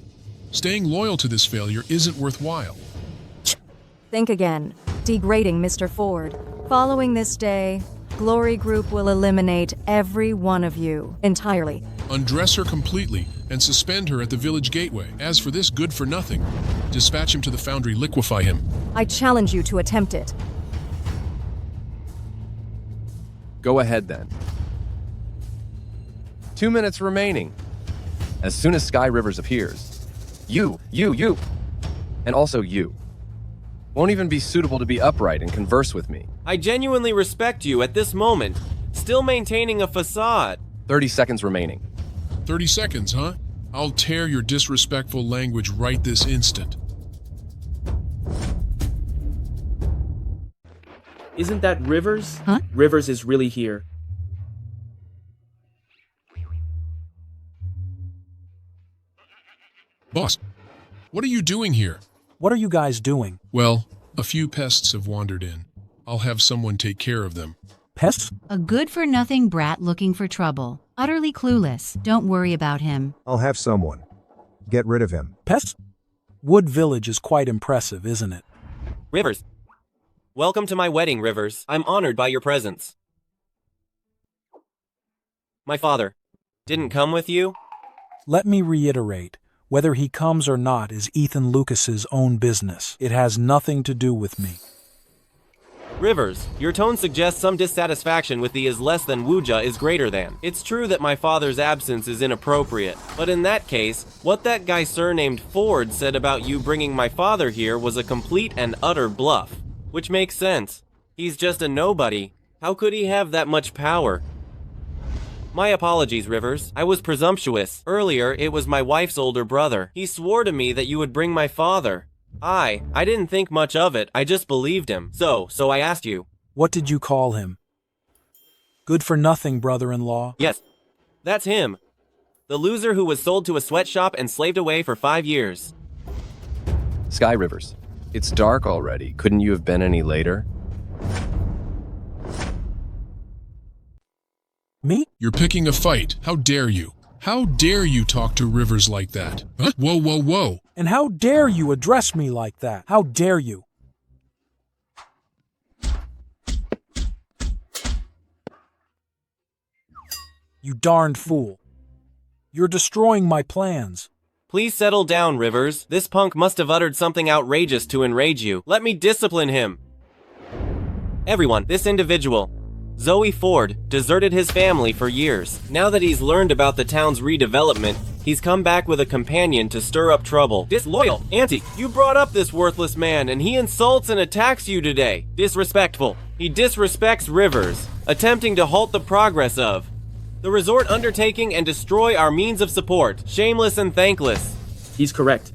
Staying loyal to this failure isn't worthwhile. Think again. Degrading Mr. Ford. Following this day, Glory Group will eliminate every one of you entirely. Undress her completely and suspend her at the village gateway. As for this good-for-nothing, dispatch him to the foundry, liquefy him. I challenge you to attempt it. Go ahead then. 2 minutes remaining. As soon as Sky Rivers appears, you, and also you, won't even be suitable to be upright and converse with me. I genuinely respect you at this moment, still maintaining a facade. 30 seconds remaining. 30 seconds, huh? I'll tear your disrespectful language right this instant. Isn't that Rivers? Huh? Rivers is really here. Boss, what are you doing here? What are you guys doing? Well, a few pests have wandered in. I'll have someone take care of them. Pests? A good-for-nothing brat looking for trouble. Utterly clueless. Don't worry about him. I'll have someone. Get rid of him. Pests? Wood Village is quite impressive, isn't it? Rivers. Welcome to my wedding, Rivers. I'm honored by your presence. My father didn't come with you? Let me reiterate. Whether he comes or not is Ethan Lucas's own business. It has nothing to do with me. Rivers, your tone suggests some dissatisfaction with the is less than Wuja is greater than. It's true that my father's absence is inappropriate, but in that case, what that guy surnamed Ford said about you bringing my father here was a complete and utter bluff. Which makes sense. He's just a nobody. How could he have that much power? My apologies, Rivers. I was presumptuous. Earlier, it was my wife's older brother. He swore to me that you would bring my father. I didn't think much of it. I just believed him. So I asked you. What did you call him? Good-for-nothing brother-in-law? Yes, that's him. The loser who was sold to a sweatshop and slaved away for 5 years. Sky Rivers, it's dark already. Couldn't you have been any later? Me? You're picking a fight. How dare you? How dare you talk to Rivers like that? Huh? Whoa, whoa, whoa. And how dare you address me like that? How dare you? You darned fool. You're destroying my plans. Please settle down, Rivers. This punk must have uttered something outrageous to enrage you. Let me discipline him. Everyone, this individual, Zoe Ford, deserted his family for years. Now that he's learned about the town's redevelopment, he's come back with a companion to stir up trouble. Disloyal. Auntie, you brought up this worthless man and he insults and attacks you today. Disrespectful. He disrespects Rivers, attempting to halt the progress of the resort undertaking and destroy our means of support. Shameless and thankless. He's correct.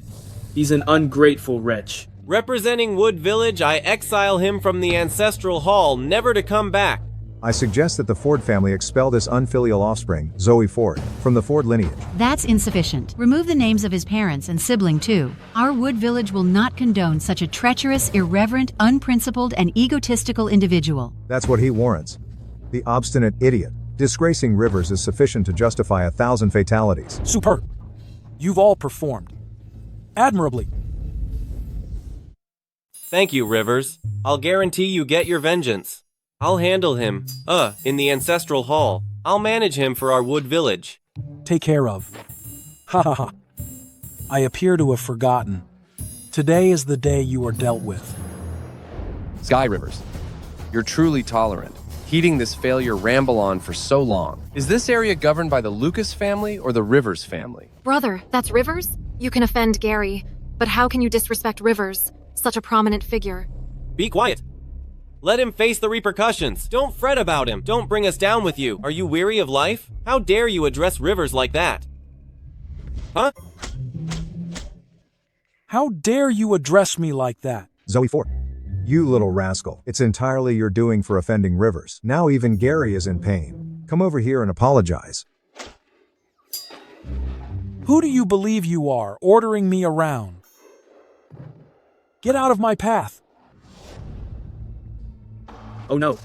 He's an ungrateful wretch. Representing Wood Village, I exile him from the ancestral hall, never to come back. I suggest that the Ford family expel this unfilial offspring, Zoe Ford, from the Ford lineage. That's insufficient. Remove the names of his parents and sibling, too. Our Wood Village will not condone such a treacherous, irreverent, unprincipled, and egotistical individual. That's what he warrants. The obstinate idiot. Disgracing Rivers is sufficient to justify 1,000 fatalities. Superb. You've all performed admirably. Thank you, Rivers. I'll guarantee you get your vengeance. I'll handle him, in the ancestral hall. I'll manage him for our Wood Village. Take care of. Ha ha ha. I appear to have forgotten. Today is the day you are dealt with. Sky Rivers, you're truly tolerant. Heeding this failure ramble on for so long. Is this area governed by the Lucas family or the Rivers family? Brother, that's Rivers? You can offend Gary, but how can you disrespect Rivers, such a prominent figure? Be quiet. Let him face the repercussions. Don't fret about him. Don't bring us down with you. Are you weary of life? How dare you address Rivers like that? Huh? How dare you address me like that? Zoe Ford. You little rascal. It's entirely your doing for offending Rivers. Now even Gary is in pain. Come over here and apologize. Who do you believe you are, ordering me around? Get out of my path. Oh no.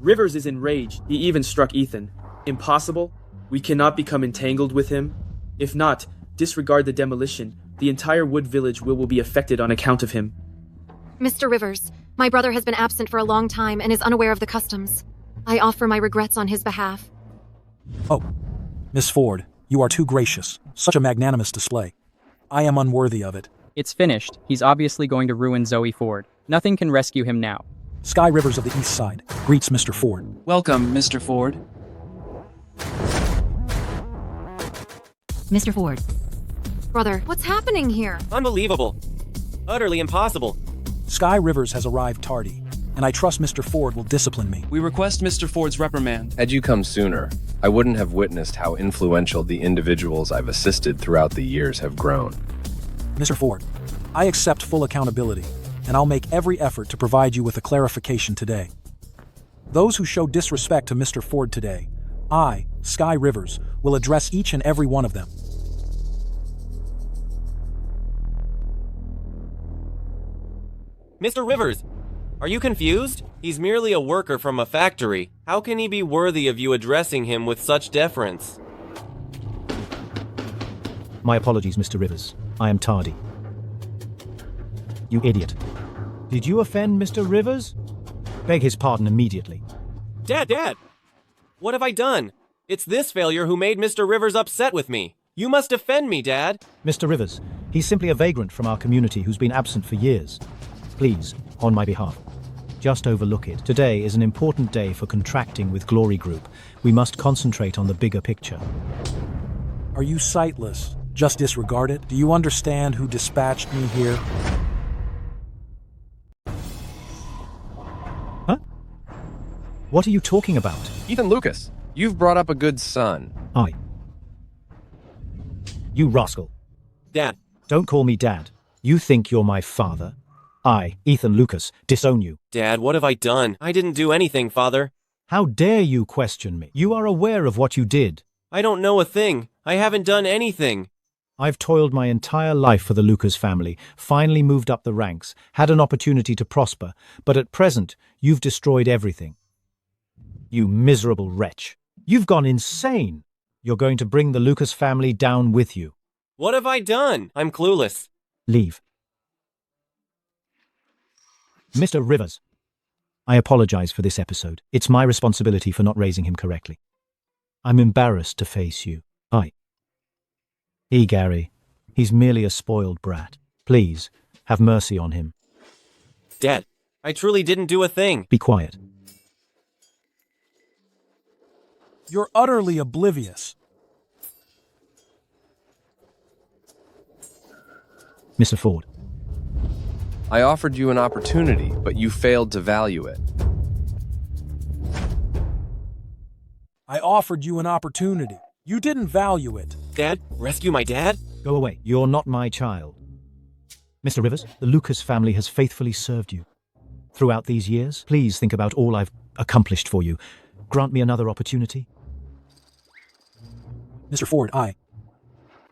Rivers is enraged. He even struck Ethan. Impossible? We cannot become entangled with him. If not, disregard the demolition. The entire Wood Village will be affected on account of him. Mr. Rivers, my brother has been absent for a long time and is unaware of the customs. I offer my regrets on his behalf. Oh, Miss Ford, you are too gracious. Such a magnanimous display. I am unworthy of it. It's finished. He's obviously going to ruin Zoe Ford. Nothing can rescue him now. Sky Rivers of the East Side greets Mr. Ford. Welcome, Mr. Ford. Mr. Ford. Brother, what's happening here? Unbelievable. Utterly impossible. Sky Rivers has arrived tardy, and I trust Mr. Ford will discipline me. We request Mr. Ford's reprimand. Had you come sooner, I wouldn't have witnessed how influential the individuals I've assisted throughout the years have grown. Mr. Ford, I accept full accountability, and I'll make every effort to provide you with a clarification today. Those who show disrespect to Mr. Ford today, I, Sky Rivers, will address each and every one of them. Mr. Rivers, are you confused? He's merely a worker from a factory. How can he be worthy of you addressing him with such deference? My apologies, Mr. Rivers. I am tardy. You idiot. Did you offend Mr. Rivers? Beg his pardon immediately. Dad! What have I done? It's this failure who made Mr. Rivers upset with me. You must defend me, Dad. Mr. Rivers, he's simply a vagrant from our community who's been absent for years. Please, on my behalf, just overlook it. Today is an important day for contracting with Glory Group. We must concentrate on the bigger picture. Are you sightless? Just disregard it? Do you understand who dispatched me here? Huh? What are you talking about? Ethan Lucas, you've brought up a good son. You rascal. Dad. Don't call me Dad. You think you're my father? I, Ethan Lucas, disown you. Dad, what have I done? I didn't do anything, Father. How dare you question me? You are aware of what you did. I don't know a thing. I haven't done anything. I've toiled my entire life for the Lucas family, finally moved up the ranks, had an opportunity to prosper, but at present, you've destroyed everything. You miserable wretch. You've gone insane. You're going to bring the Lucas family down with you. What have I done? I'm clueless. Leave. Mr. Rivers, I apologize for this episode. It's my responsibility for not raising him correctly. I'm embarrassed to face you. Gary. He's merely a spoiled brat. Please, have mercy on him. Dad, I truly didn't do a thing. Be quiet. You're utterly oblivious. Mr. Ford. I offered you an opportunity, but you failed to value it. I offered you an opportunity. You didn't value it. Dad, rescue my dad? Go away. You're not my child. Mr. Rivers, the Lucas family has faithfully served you. Throughout these years, please think about all I've accomplished for you. Grant me another opportunity. Mr. Ford,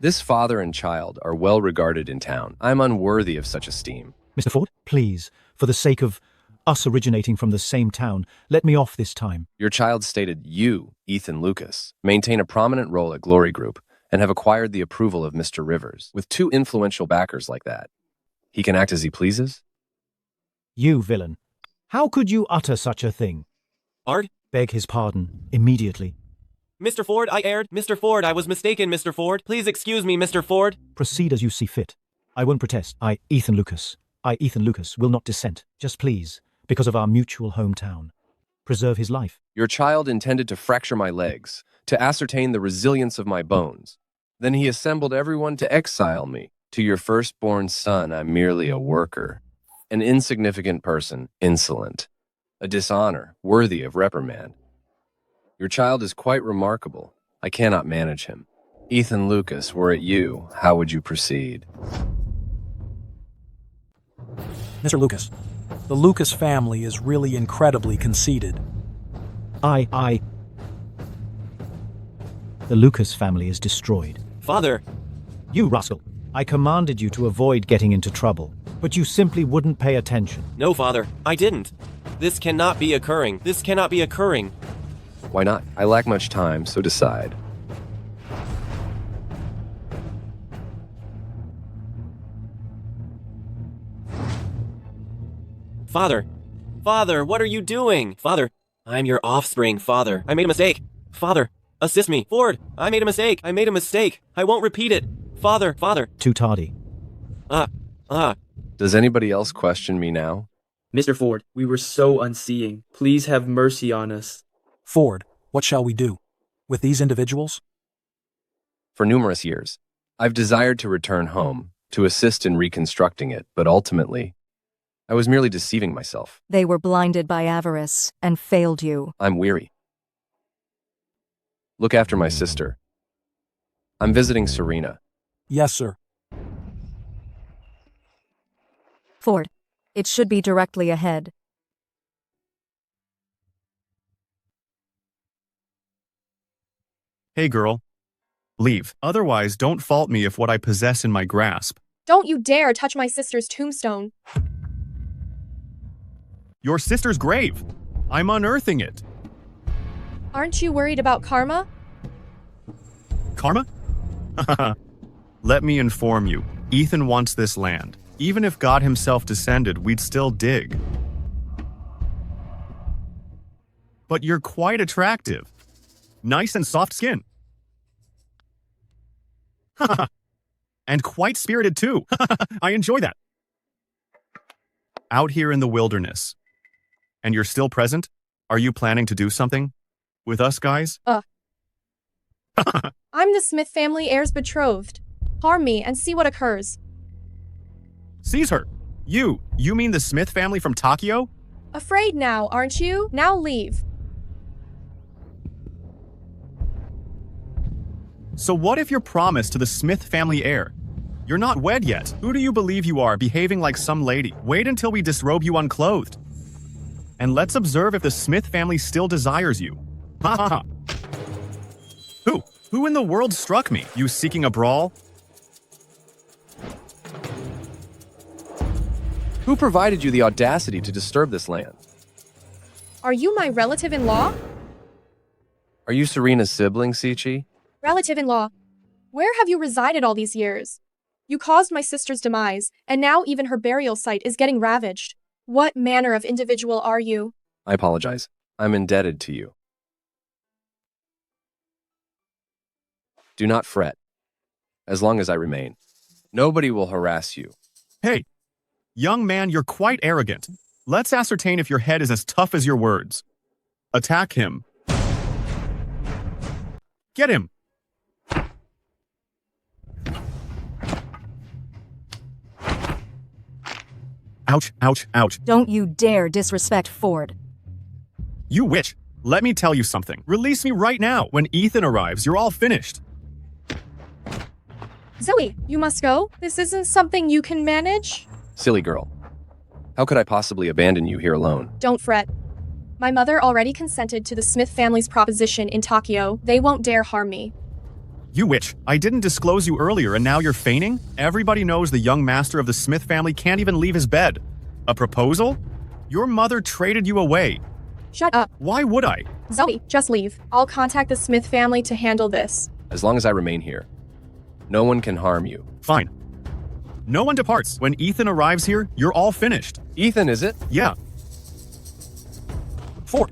This father and child are well regarded in town. I'm unworthy of such esteem. Mr. Ford, please, for the sake of us originating from the same town, let me off this time. Your child stated you, Ethan Lucas, maintain a prominent role at Glory Group and have acquired the approval of Mr. Rivers. With two influential backers like that, he can act as he pleases? You villain. How could you utter such a thing? Art? Beg his pardon, immediately. Mr. Ford, I erred. Mr. Ford, I was mistaken, Mr. Ford. Please excuse me, Mr. Ford. Proceed as you see fit. I won't protest. Ethan Lucas, will not dissent. Just please, because of our mutual hometown, preserve his life. Your child intended to fracture my legs, to ascertain the resilience of my bones. Then he assembled everyone to exile me. To your firstborn son, I'm merely a worker, an insignificant person, insolent, a dishonor worthy of reprimand. Your child is quite remarkable. I cannot manage him. Ethan Lucas, were it you, how would you proceed? Mr. Lucas, the Lucas family is really incredibly conceited. The Lucas family is destroyed. Father! You rascal! I commanded you to avoid getting into trouble, but you simply wouldn't pay attention. No, Father, I didn't. This cannot be occurring. This cannot be occurring. Why not? I lack much time, so decide. Father! Father, what are you doing? Father, I'm your offspring, Father. I made a mistake. Father, assist me. Ford, I made a mistake. I made a mistake. I won't repeat it. Father. Too tardy. Does anybody else question me now? Mr. Ford, we were so unseeing. Please have mercy on us. Ford, what shall we do? With these individuals? For numerous years, I've desired to return home, to assist in reconstructing it, but ultimately, I was merely deceiving myself. They were blinded by avarice and failed you. I'm weary. Look after my sister. I'm visiting Serena. Yes, sir. Ford, it should be directly ahead. Hey girl, leave. Otherwise, don't fault me if what I possess in my grasp. Don't you dare touch my sister's tombstone. Your sister's grave. I'm unearthing it. Aren't you worried about karma? Karma? Let me inform you, Ethan wants this land. Even if God himself descended, we'd still dig. But you're quite attractive. Nice and soft skin. And quite spirited too. I enjoy that. Out here in the wilderness. And you're still present? Are you planning to do something? With us guys? I'm the Smith family heir's betrothed. Harm me and see what occurs. Seize her. You mean the Smith family from Tokyo? Afraid now, aren't you? Now leave. So what if you're promised to the Smith family heir? You're not wed yet. Who do you believe you are, behaving like some lady? Wait until we disrobe you unclothed. And let's observe if the Smith family still desires you. Ha ha ha. Who in the world struck me? You seeking a brawl? Who provided you the audacity to disturb this land? Are you my relative-in-law? Are you Serena's sibling, Sichi? Relative-in-law. Where have you resided all these years? You caused my sister's demise, and now even her burial site is getting ravaged. What manner of individual are you? I apologize. I'm indebted to you. Do not fret. As long as I remain, nobody will harass you. Hey, young man, you're quite arrogant. Let's ascertain if your head is as tough as your words. Attack him. Get him. Ouch, ouch, ouch. Don't you dare disrespect Ford. You witch. Let me tell you something. Release me right now. When Ethan arrives, you're all finished. Zoe, you must go. This isn't something you can manage. Silly girl. How could I possibly abandon you here alone? Don't fret. My mother already consented to the Smith family's proposition in Tokyo. They won't dare harm me. You witch, I didn't disclose you earlier and now you're feigning? Everybody knows the young master of the Smith family can't even leave his bed. A proposal? Your mother traded you away. Shut up. Why would I? Zoe, just leave. I'll contact the Smith family to handle this. As long as I remain here, no one can harm you. Fine. No one departs. When Ethan arrives here, you're all finished. Ethan, is it? Yeah. Ford.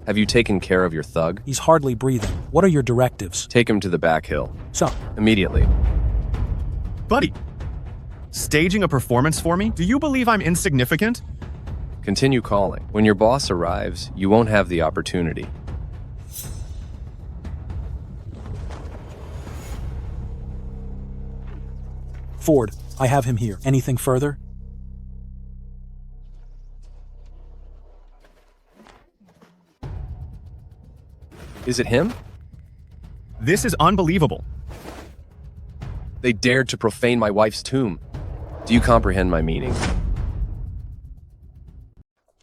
Have you taken care of your thug? He's hardly breathing. What are your directives? Take him to the back hill. So, Immediately. Buddy, staging a performance for me? Do you believe I'm insignificant? Continue calling. When your boss arrives, you won't have the opportunity. Ford, I have him here. Anything further? Is it him? This is unbelievable. They dared to profane my wife's tomb. Do you comprehend my meaning?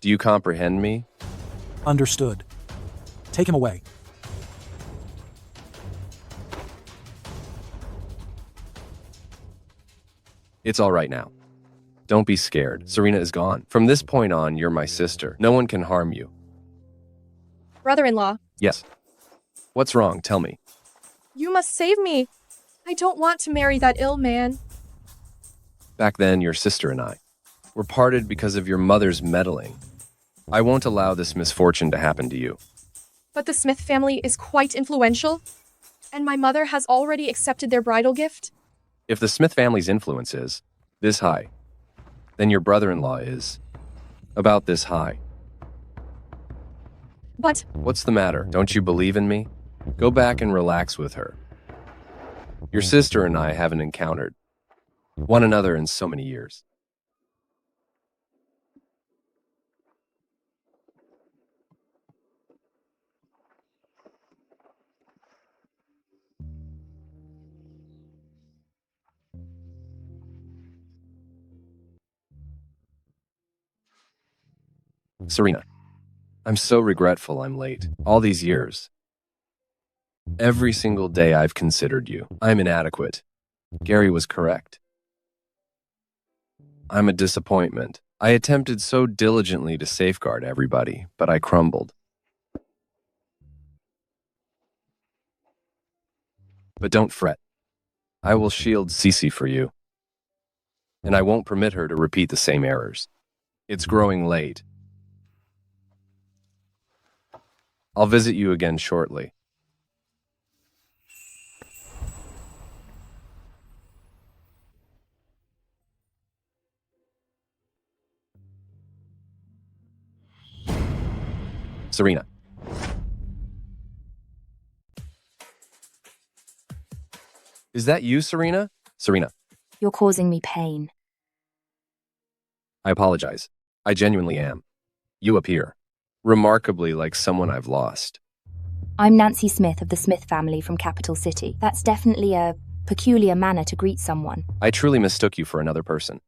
Do you comprehend me? Understood. Take him away. It's all right now. Don't be scared. Serena is gone. From this point on, you're my sister. No one can harm you. Brother-in-law, Yes. What's wrong? Tell me. you must save me. I don't want to marry that ill man. Back then, your sister and I were parted because of your mother's meddling. I won't allow this misfortune to happen to you. But the Smith family is quite influential, and my mother has already accepted their bridal gift. If the Smith family's influence is this high, then your brother-in-law is about this high. But What's the matter? Don't you believe in me? Go back and relax with her. Your sister and I haven't encountered one another in so many years. Serena, I'm so regretful I'm late. All these years. Every single day I've considered you. I'm inadequate. Gary was correct. I'm a disappointment. I attempted so diligently to safeguard everybody, but I crumbled. But don't fret. I will shield Cece for you. And I won't permit her to repeat the same errors. It's growing late. I'll visit you again shortly. Serena. Is that you, Serena? Serena, You're causing me pain. I apologize. I genuinely am. You appear remarkably like someone I've lost. I'm Nancy Smith of the Smith family from Capital City. That's definitely a peculiar manner to greet someone. I truly mistook you for another person.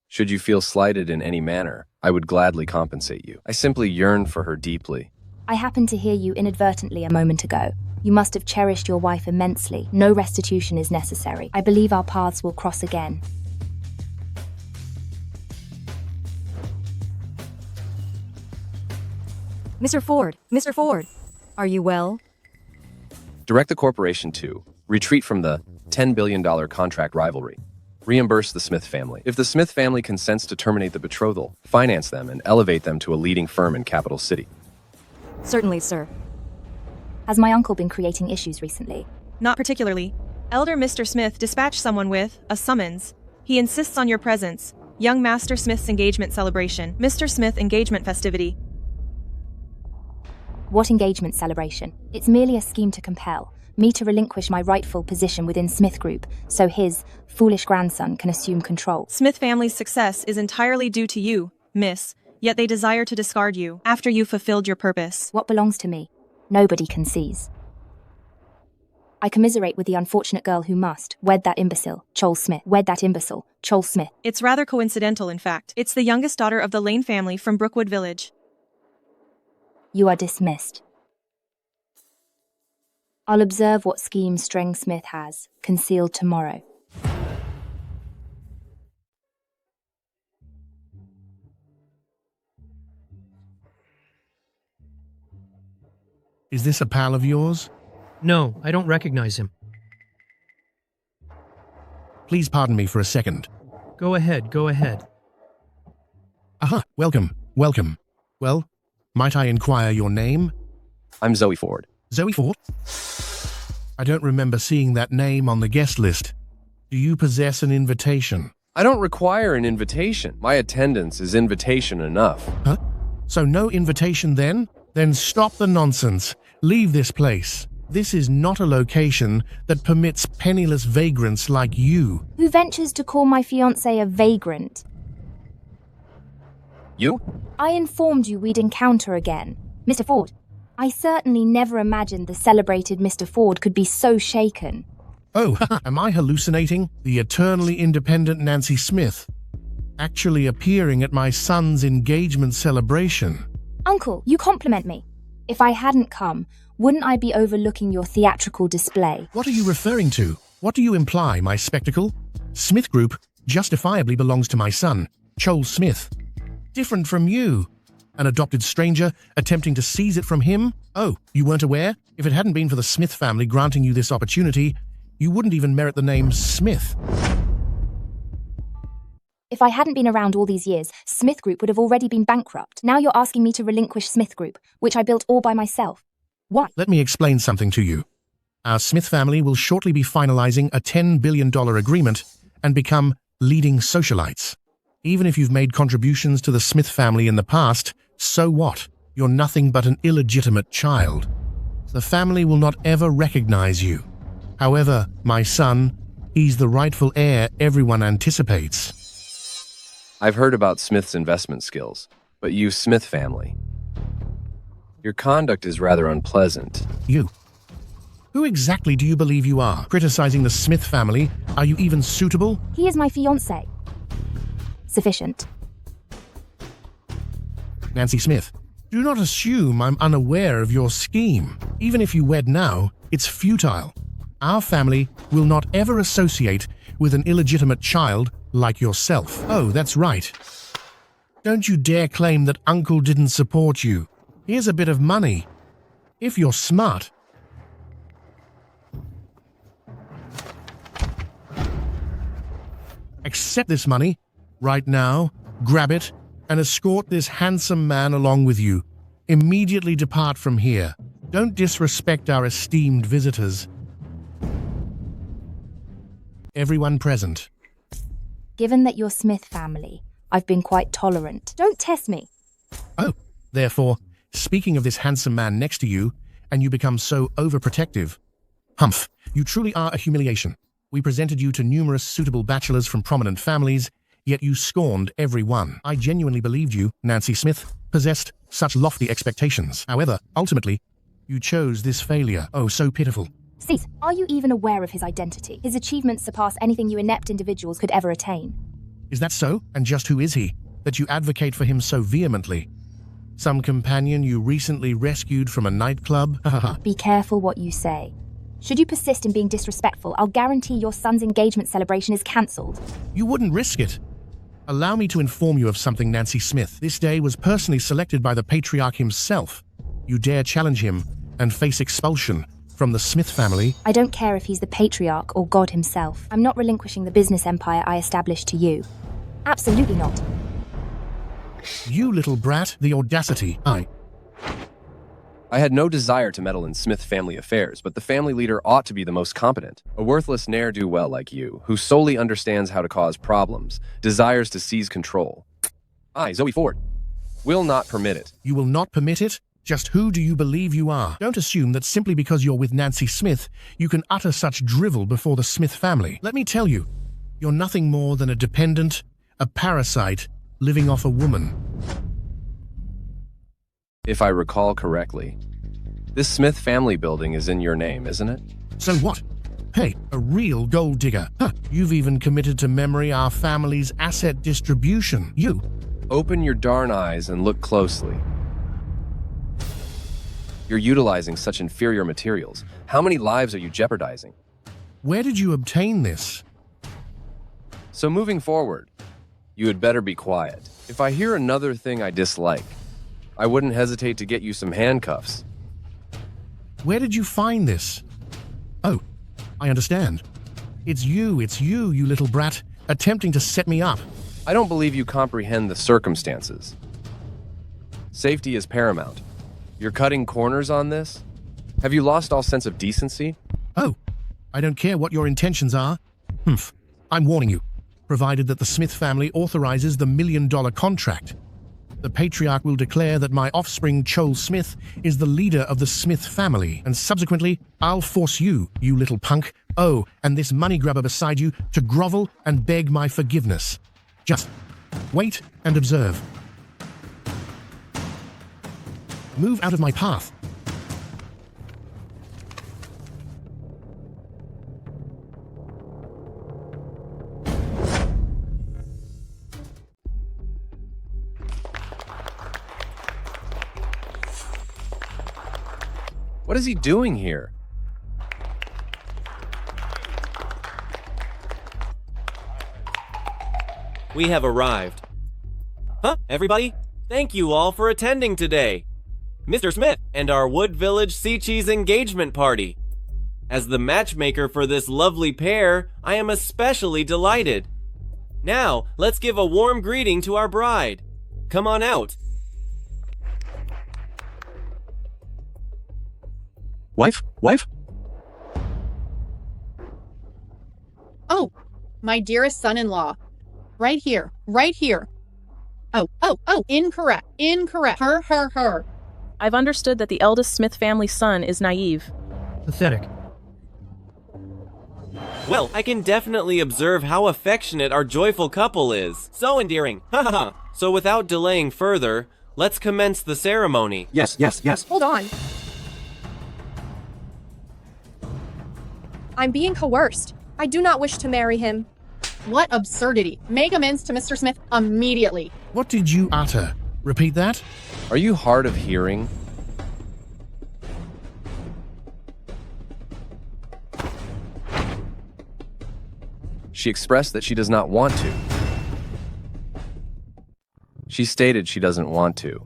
Should you feel slighted in any manner, I would gladly compensate you. I simply yearn for her deeply. I happened to hear you inadvertently a moment ago. You must have cherished your wife immensely. No restitution is necessary. I believe our paths will cross again. Mr. Ford, are you well? Direct the corporation to retreat from the $10 billion contract rivalry. Reimburse the Smith family. If the Smith family consents to terminate the betrothal, finance them and elevate them to a leading firm in Capital City. Certainly, sir. Has my uncle been creating issues recently? Not particularly. Elder Mr. Smith dispatched someone with a summons. He insists on your presence. Young Master Smith's engagement celebration. Mr. Smith engagement festivity. What engagement celebration? It's merely a scheme to compel me to relinquish my rightful position within Smith Group, so his foolish grandson can assume control. Smith family's success is entirely due to you, miss, yet they desire to discard you after you've fulfilled your purpose. What belongs to me, nobody can seize. I commiserate with the unfortunate girl who must wed that imbecile, Chol Smith. Wed that imbecile, Chol Smith. It's rather coincidental, in fact. It's the youngest daughter of the Lane family from Brookwood Village. You are dismissed. I'll observe what scheme Strang Smith has concealed tomorrow. Is this a pal of yours? No, I don't recognize him. Please pardon me for a second. Go ahead, go ahead. Aha, welcome. Well, might I inquire your name? I'm Zoe Ford. Zoe Ford? I don't remember seeing that name on the guest list. Do you possess an invitation? I don't require an invitation. My attendance is invitation enough. Huh? So no invitation then? Then stop the nonsense. Leave this place. This is not a location that permits penniless vagrants like you. Who ventures to call my fiancé a vagrant? You? I informed you we'd encounter again. Mr. Ford, I certainly never imagined the celebrated Mr. Ford could be so shaken. Oh, am I hallucinating? The eternally independent Nancy Smith, actually appearing at my son's engagement celebration. Uncle, you compliment me. If I hadn't come, wouldn't I be overlooking your theatrical display? What are you referring to? What do you imply, my spectacle? Smith Group justifiably belongs to my son, Chol Smith. Different from you. An adopted stranger attempting to seize it from him? Oh, you weren't aware? If it hadn't been for the Smith family granting you this opportunity, you wouldn't even merit the name Smith. If I hadn't been around all these years, Smith Group would have already been bankrupt. Now you're asking me to relinquish Smith Group, which I built all by myself. Why? Let me explain something to you. Our Smith family will shortly be finalizing a $10 billion agreement and become leading socialites. Even if you've made contributions to the Smith family in the past, so what? You're nothing but an illegitimate child. The family will not ever recognize you. However, my son, he's the rightful heir everyone anticipates. I've heard about Smith's investment skills, but you Smith family. Your conduct is rather unpleasant. You? Who exactly do you believe you are? Criticizing the Smith family? Are you even suitable? He is my fiancé. Sufficient. Nancy Smith, do not assume I'm unaware of your scheme. Even if you wed now, it's futile. Our family will not ever associate with an illegitimate child like yourself. Oh, that's right. Don't you dare claim that Uncle didn't support you. Here's a bit of money. If you're smart. Accept this money, right now, grab it, and escort this handsome man along with you. Immediately depart from here. Don't disrespect our esteemed visitors. Everyone present. Given that you're Smith family, I've been quite tolerant. Don't test me. Oh, therefore, speaking of this handsome man next to you, and you become so overprotective. Humph, you truly are a humiliation. We presented you to numerous suitable bachelors from prominent families, yet you scorned every one. I genuinely believed you, Nancy Smith, possessed such lofty expectations. However, ultimately, you chose this failure. Oh, so pitiful. Cease. Are you even aware of his identity? His achievements surpass anything you inept individuals could ever attain. Is that so? And just who is he, that you advocate for him so vehemently? Some companion you recently rescued from a nightclub? Be careful what you say. Should you persist in being disrespectful, I'll guarantee your son's engagement celebration is cancelled. You wouldn't risk it. Allow me to inform you of something, Nancy Smith. This day was personally selected by the patriarch himself. You dare challenge him and face expulsion from the Smith family? I don't care if he's the patriarch or God himself. I'm not relinquishing the business empire I established to you. Absolutely not. You little brat, the audacity. I had no desire to meddle in Smith family affairs, but the family leader ought to be the most competent. A worthless ne'er-do-well like you, who solely understands how to cause problems, desires to seize control. I, Zoe Ford, will not permit it. You will not permit it? Just who do you believe you are? Don't assume that simply because you're with Nancy Smith, you can utter such drivel before the Smith family. Let me tell you, you're nothing more than a dependent, a parasite, living off a woman. If I recall correctly, this Smith family building is in your name, isn't it? So what? Hey, a real gold digger. Huh. You've even committed to memory our family's asset distribution. You. Open your darn eyes and look closely. You're utilizing such inferior materials. How many lives are you jeopardizing? Where did you obtain this? So moving forward, you had better be quiet. If I hear another thing I dislike, I wouldn't hesitate to get you some handcuffs. Where did you find this? Oh, I understand. It's you, you little brat, attempting to set me up. I don't believe you comprehend the circumstances. Safety is paramount. You're cutting corners on this? Have you lost all sense of decency? Oh, I don't care what your intentions are. Humph, I'm warning you, provided that the Smith family authorizes the $1 million contract. The patriarch will declare that my offspring, Joel Smith, is the leader of the Smith family, and subsequently, I'll force you, you little punk, oh, and this money grabber beside you, to grovel and beg my forgiveness. Just wait and observe. Move out of my path. What is he doing here? We have arrived. Huh, everybody? Thank you all for attending today. Mr. Smith and our Wood Village Sea Cheese engagement party. As the matchmaker for this lovely pair, I am especially delighted. Now, let's give a warm greeting to our bride. Come on out. Wife? Oh, my dearest son-in-law. Right here. Oh, incorrect. Her. I've understood that the eldest Smith family son is naive. Pathetic. Well, I can definitely observe how affectionate our joyful couple is. So endearing. So without delaying further, let's commence the ceremony. Yes. Hold on. I'm being coerced. I do not wish to marry him. What absurdity. Make amends to Mr. Smith immediately. What did you utter? Repeat that? Are you hard of hearing? She expressed that she does not want to. She stated she doesn't want to.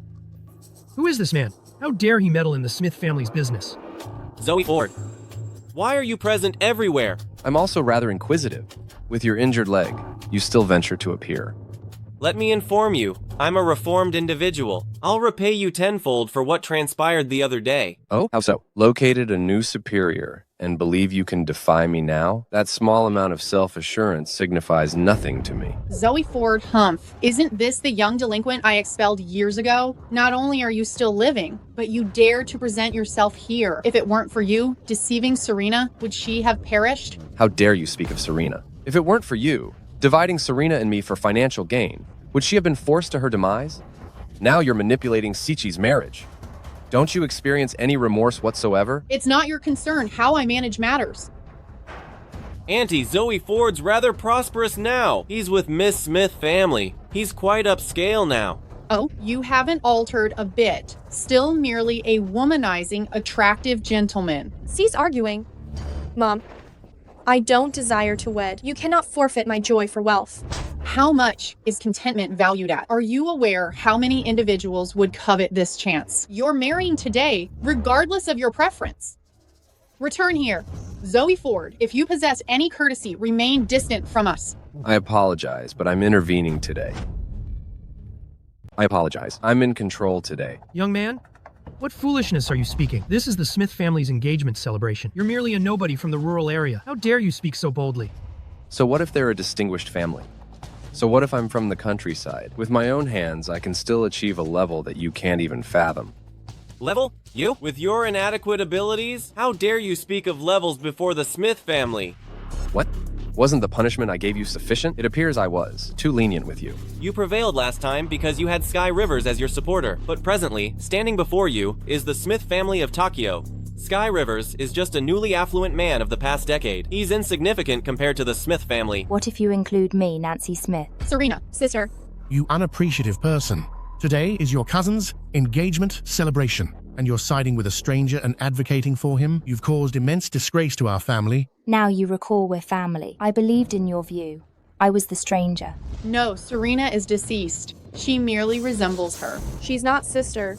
Who is this man? How dare he meddle in the Smith family's business? Zoe Ford, why are you present everywhere? I'm also rather inquisitive. With your injured leg, you still venture to appear. Let me inform you, I'm a reformed individual. I'll repay you tenfold for what transpired the other day. Oh, how so? Located a new superior and believe you can defy me now? That small amount of self-assurance signifies nothing to me. Zoe Ford Humph, isn't this the young delinquent I expelled years ago? Not only are you still living, but you dare to present yourself here. If it weren't for you deceiving Serena, would she have perished? How dare you speak of Serena? If it weren't for you, dividing Serena and me for financial gain, would she have been forced to her demise? Now you're manipulating Sichi's marriage. Don't you experience any remorse whatsoever? It's not your concern how I manage matters. Auntie, Zoe Ford's rather prosperous now. He's with Miss Smith family. He's quite upscale now. Oh, you haven't altered a bit. Still merely a womanizing, attractive gentleman. Cease arguing. Mom, I don't desire to wed. You cannot forfeit my joy for wealth. How much is contentment valued at? Are you aware how many individuals would covet this chance? You're marrying today, regardless of your preference. Return here. Zoe Ford, if you possess any courtesy, remain distant from us. I apologize, but I'm intervening today. I apologize. I'm in control today. Young man, what foolishness are you speaking? This is the Smith family's engagement celebration. You're merely a nobody from the rural area. How dare you speak so boldly? So what if they're a distinguished family? So what if I'm from the countryside? With my own hands, I can still achieve a level that you can't even fathom. Level? You? With your inadequate abilities? How dare you speak of levels before the Smith family? What? Wasn't the punishment I gave you sufficient? It appears I was. Too lenient with you. You prevailed last time because you had Sky Rivers as your supporter, but presently, standing before you, is the Smith family of Tokyo. Sky Rivers is just a newly affluent man of the past decade. He's insignificant compared to the Smith family. What if you include me, Nancy Smith? Serena, sister. You unappreciative person. Today is your cousin's engagement celebration, and you're siding with a stranger and advocating for him? You've caused immense disgrace to our family. Now you recall we're family. I believed in your view. I was the stranger. No, Serena is deceased. She merely resembles her. She's not sister.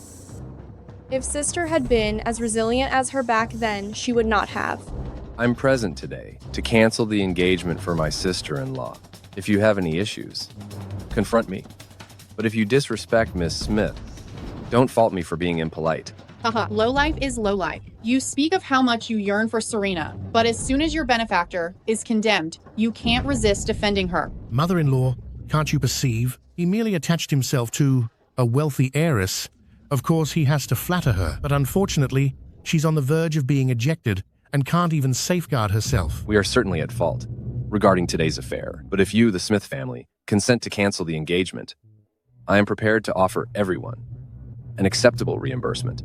If sister had been as resilient as her back then, she would not have. I'm present today to cancel the engagement for my sister-in-law. If you have any issues, confront me. But if you disrespect Miss Smith, don't fault me for being impolite. Haha, lowlife is lowlife. You speak of how much you yearn for Serena, but as soon as your benefactor is condemned, you can't resist defending her. Mother-in-law, can't you perceive? He merely attached himself to a wealthy heiress. Of course, he has to flatter her, but unfortunately, she's on the verge of being ejected and can't even safeguard herself. We are certainly at fault regarding today's affair, but if you, the Smith family, consent to cancel the engagement, I am prepared to offer everyone an acceptable reimbursement.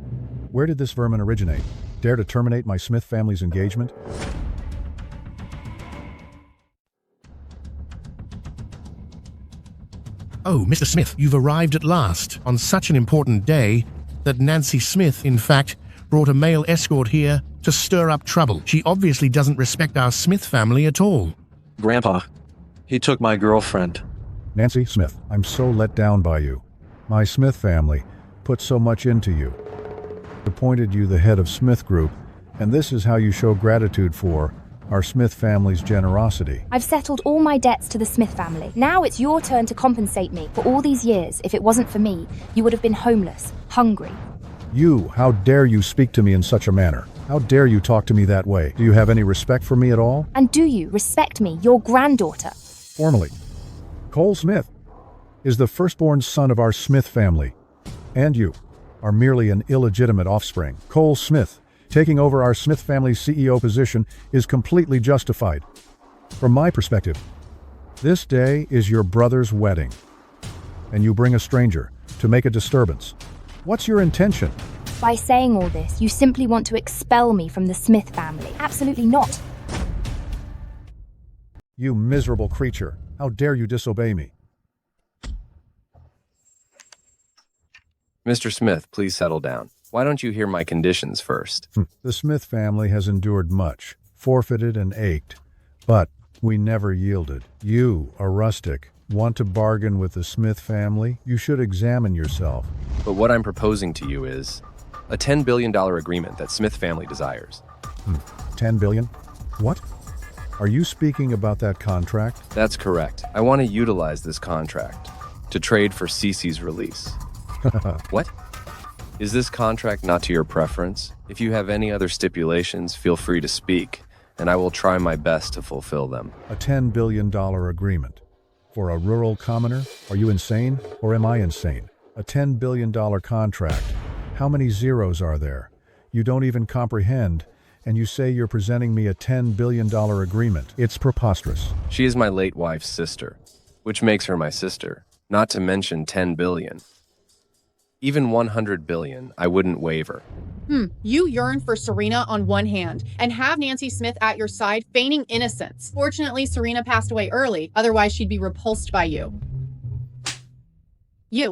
Where did this vermin originate? Dare to terminate my Smith family's engagement? Oh, Mr. Smith, you've arrived at last on such an important day that Nancy Smith, in fact, brought a male escort here to stir up trouble. She obviously doesn't respect our Smith family at all. Grandpa, he took my girlfriend. Nancy Smith, I'm so let down by you. My Smith family put so much into you. Appointed you the head of Smith Group, and this is how you show gratitude for our Smith family's generosity. I've settled all my debts to the Smith family. Now it's your turn to compensate me. For all these years, if it wasn't for me, you would have been homeless, hungry. You, how dare you speak to me in such a manner? How dare you talk to me that way? Do you have any respect for me at all? And do you respect me, your granddaughter? Formally, Cole Smith is the firstborn son of our Smith family, and you are merely an illegitimate offspring. Cole Smith, taking over our Smith family's CEO position, is completely justified. From my perspective, this day is your brother's wedding, and you bring a stranger to make a disturbance. What's your intention? By saying all this, you simply want to expel me from the Smith family. Absolutely not. You miserable creature. How dare you disobey me? Mr. Smith, please settle down. Why don't you hear my conditions first? The Smith family has endured much, forfeited and ached, but we never yielded. You, a rustic, want to bargain with the Smith family? You should examine yourself. But what I'm proposing to you is a $10 billion agreement that Smith family desires. $10 billion? What? Are you speaking about that contract? That's correct. I want to utilize this contract to trade for Cece's release. What? Is this contract not to your preference? If you have any other stipulations, feel free to speak, and I will try my best to fulfill them. A $10 billion agreement. For a rural commoner? Are you insane, or am I insane? A $10 billion contract. How many zeros are there? You don't even comprehend, and you say you're presenting me a $10 billion agreement. It's preposterous. She is my late wife's sister, which makes her my sister, not to mention 10 billion. Even 100 billion, I wouldn't waver. You yearn for Serena on one hand and have Nancy Smith at your side feigning innocence. Fortunately, Serena passed away early, otherwise she'd be repulsed by you.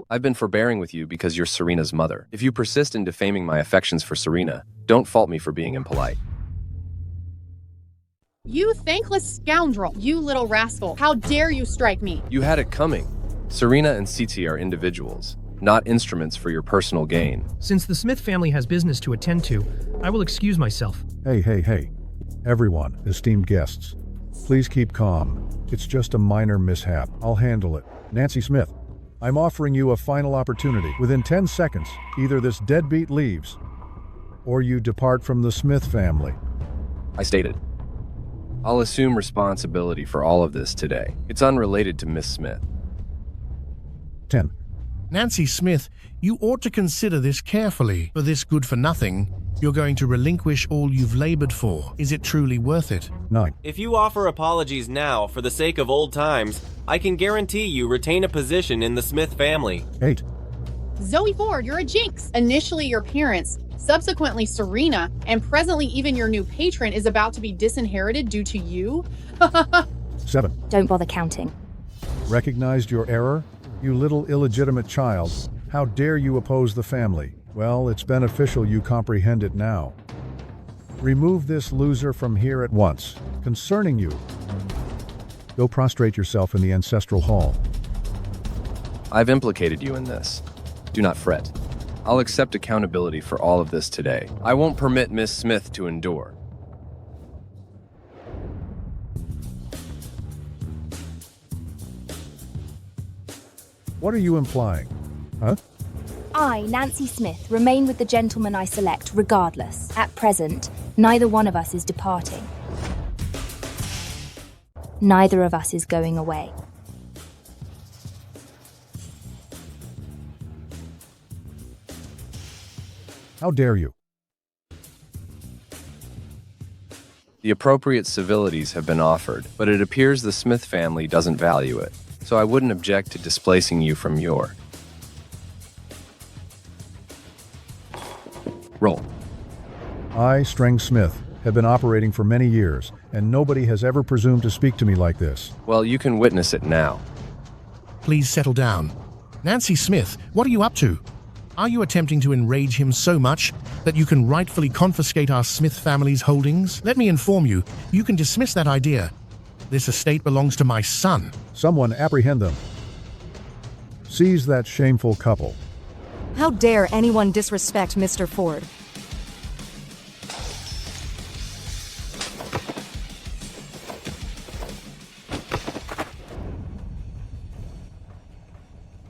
I've been forbearing with you because you're Serena's mother. If you persist in defaming my affections for Serena, don't fault me for being impolite. You thankless scoundrel! You little rascal! How dare you strike me! You had it coming. Serena and Cece are individuals, not instruments for your personal gain. Since the Smith family has business to attend to, I will excuse myself. Hey. Everyone, esteemed guests, please keep calm. It's just a minor mishap. I'll handle it. Nancy Smith, I'm offering you a final opportunity. Within 10 seconds, either this deadbeat leaves, or you depart from the Smith family. I stated, I'll assume responsibility for all of this today. It's unrelated to Miss Smith. 10. Nancy Smith, you ought to consider this carefully. For this good-for-nothing, you're going to relinquish all you've labored for. Is it truly worth it? 9. If you offer apologies now for the sake of old times, I can guarantee you retain a position in the Smith family. 8. Zoe Ford, you're a jinx! Initially, your parents Subsequently, Serena, and presently even your new patron is about to be disinherited due to you? 7. Don't bother counting. Recognized your error? You little illegitimate child. How dare you oppose the family? Well, it's beneficial you comprehend it now. Remove this loser from here at once. Concerning you, go prostrate yourself in the ancestral hall. I've implicated you in this. Do not fret. I'll accept accountability for all of this today. I won't permit Miss Smith to endure. What are you implying? Huh? I, Nancy Smith, remain with the gentleman I select, regardless. At present, neither one of us is departing. Neither of us is going away. How dare you? The appropriate civilities have been offered, but it appears the Smith family doesn't value it, so I wouldn't object to displacing you from your role. I, Strang Smith, have been operating for many years, and nobody has ever presumed to speak to me like this. Well, you can witness it now. Please settle down. Nancy Smith, what are you up to? Are you attempting to enrage him so much that you can rightfully confiscate our Smith family's holdings? Let me inform you, you can dismiss that idea. This estate belongs to my son. Someone apprehend them. Seize that shameful couple. How dare anyone disrespect Mr. Ford?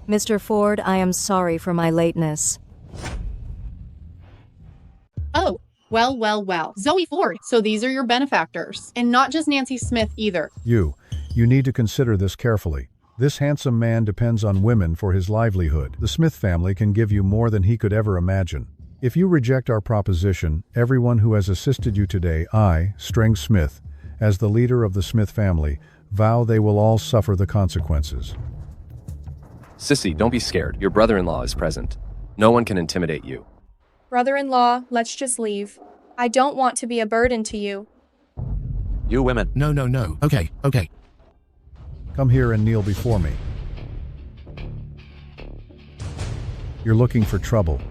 Mr. Ford, I am sorry for my lateness. Oh, well. Zoe Ford, so these are your benefactors. And not just Nancy Smith either. You need to consider this carefully. This handsome man depends on women for his livelihood. The Smith family can give you more than he could ever imagine. If you reject our proposition, everyone who has assisted you today, I, Strang Smith, as the leader of the Smith family, vow they will all suffer the consequences. Sissy, don't be scared. Your brother-in-law is present. No one can intimidate you. Brother-in-law, let's just leave. I don't want to be a burden to you. You women. No. Okay. Come here and kneel before me. You're looking for trouble.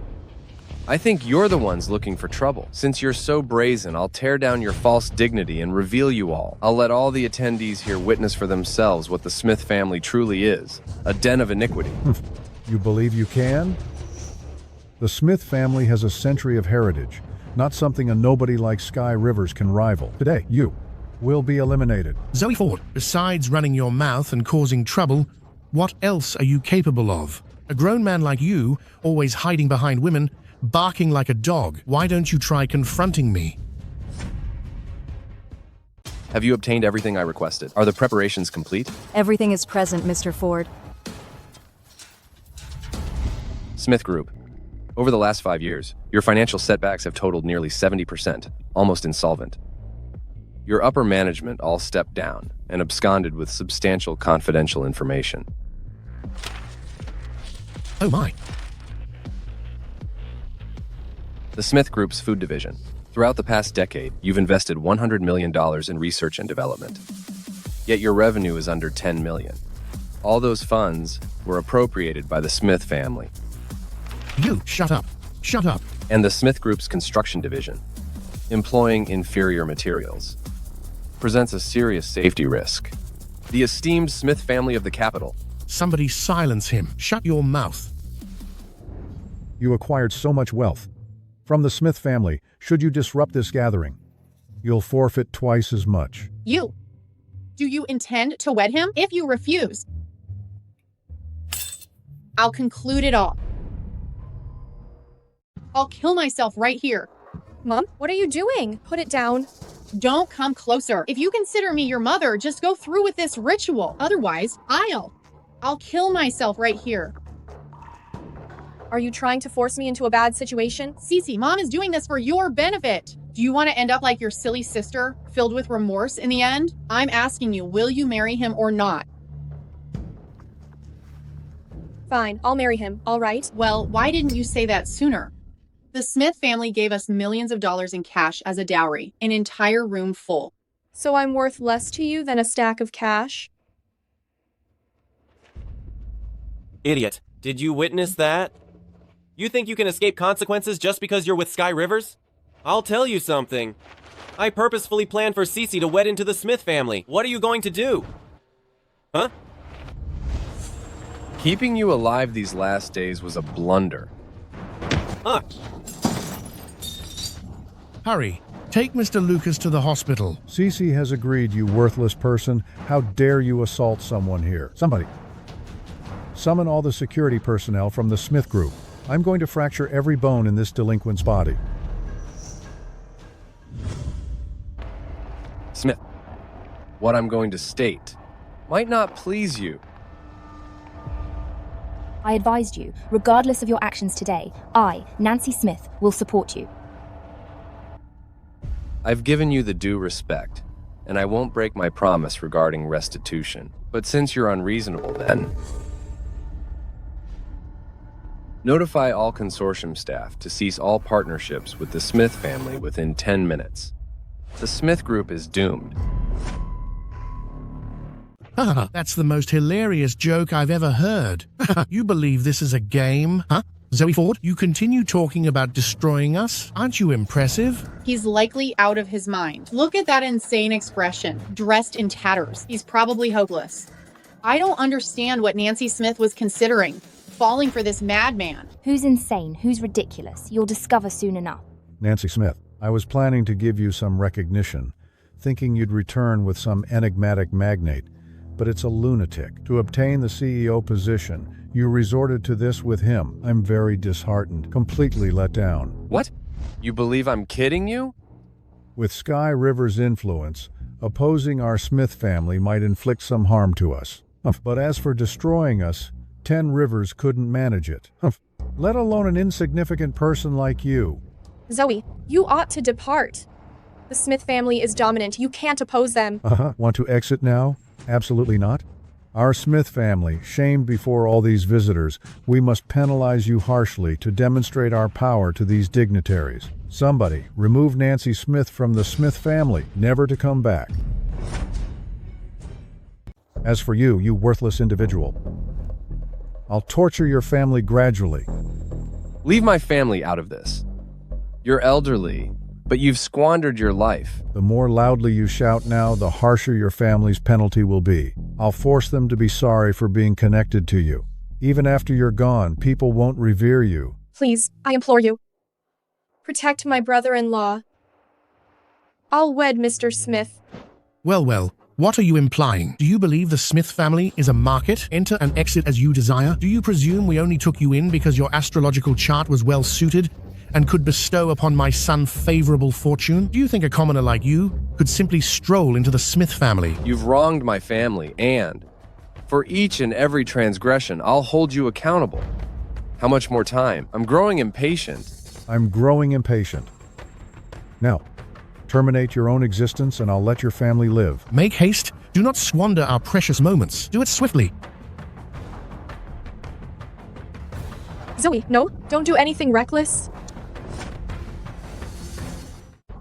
I think you're the ones looking for trouble. Since you're so brazen, I'll tear down your false dignity and reveal you all. I'll let all the attendees here witness for themselves what the Smith family truly is, a den of iniquity. You believe you can? The Smith family has a century of heritage, not something a nobody like Sky Rivers can rival. Today, you will be eliminated. Zoe Ford, besides running your mouth and causing trouble, what else are you capable of? A grown man like you, always hiding behind women, barking like a dog. Why don't you try confronting me? Have you obtained everything I requested? Are the preparations complete? Everything is present, Mr. Ford. Smith Group. Over the last 5 years, your financial setbacks have totaled nearly 70%, almost insolvent. Your upper management all stepped down and absconded with substantial confidential information. Oh my. The Smith Group's food division. Throughout the past decade, you've invested $100 million in research and development. Yet your revenue is under $10 million. All those funds were appropriated by the Smith family. You, shut up. And the Smith Group's construction division, employing inferior materials, presents a serious safety risk. The esteemed Smith family of the capital. Somebody silence him. Shut your mouth. You acquired so much wealth from the Smith family. Should you disrupt this gathering, you'll forfeit twice as much. You. Do you intend to wed him? If you refuse, I'll conclude it all. I'll kill myself right here. Mom, what are you doing? Put it down. Don't come closer. If you consider me your mother, just go through with this ritual. Otherwise, I'll kill myself right here. Are you trying to force me into a bad situation? Cece, Mom is doing this for your benefit. Do you want to end up like your silly sister, filled with remorse in the end? I'm asking you, will you marry him or not? Fine, I'll marry him, all right? Well, why didn't you say that sooner? The Smith family gave us millions of dollars in cash as a dowry, an entire room full. So I'm worth less to you than a stack of cash? Idiot. Did you witness that? You think you can escape consequences just because you're with Sky Rivers? I'll tell you something. I purposefully planned for Cece to wed into the Smith family. What are you going to do? Huh? Keeping you alive these last days was a blunder. Huh. Hurry. Take Mr. Lucas to the hospital. Cece has agreed, you worthless person. How dare you assault someone here? Somebody. Summon all the security personnel from the Smith Group. I'm going to fracture every bone in this delinquent's body. Smith, what I'm going to state might not please you. I advised you, regardless of your actions today, I, Nancy Smith, will support you. I've given you the due respect, and I won't break my promise regarding restitution. But since you're unreasonable then, notify all consortium staff to cease all partnerships with the Smith family within 10 minutes. The Smith Group is doomed. That's the most hilarious joke I've ever heard. You believe this is a game, huh? Zoe Ford, you continue talking about destroying us? Aren't you impressive? He's likely out of his mind. Look at that insane expression, dressed in tatters. He's probably hopeless. I don't understand what Nancy Smith was considering, falling for this madman. Who's insane? Who's ridiculous? You'll discover soon enough. Nancy Smith, I was planning to give you some recognition, thinking you'd return with some enigmatic magnate, but it's a lunatic. To obtain the CEO position, you resorted to this with him. I'm very disheartened, completely let down. What? You believe I'm kidding you? With Sky River's influence, opposing our Smith family might inflict some harm to us. But as for destroying us, 10 Rivers couldn't manage it. Let alone an insignificant person like you. Zoe, you ought to depart. The Smith family is dominant. You can't oppose them. Want to exit now? Absolutely not. Our Smith family, shamed before all these visitors, we must penalize you harshly to demonstrate our power to these dignitaries. Somebody, remove Nancy Smith from the Smith family, never to come back. As for you, you worthless individual, I'll torture your family gradually. Leave my family out of this. You're elderly, but you've squandered your life. The more loudly you shout now, the harsher your family's penalty will be. I'll force them to be sorry for being connected to you. Even after you're gone, people won't revere you. Please, I implore you. Protect my brother-in-law. I'll wed Mr. Smith. Well, what are you implying? Do you believe the Smith family is a market? Enter and exit as you desire? Do you presume we only took you in because your astrological chart was well suited and could bestow upon my son favorable fortune? Do you think a commoner like you could simply stroll into the Smith family? You've wronged my family, and for each and every transgression, I'll hold you accountable. How much more time? I'm growing impatient. I'm growing impatient. Now, terminate your own existence and I'll let your family live. Make haste. Do not squander our precious moments. Do it swiftly. Zoe, no, don't do anything reckless.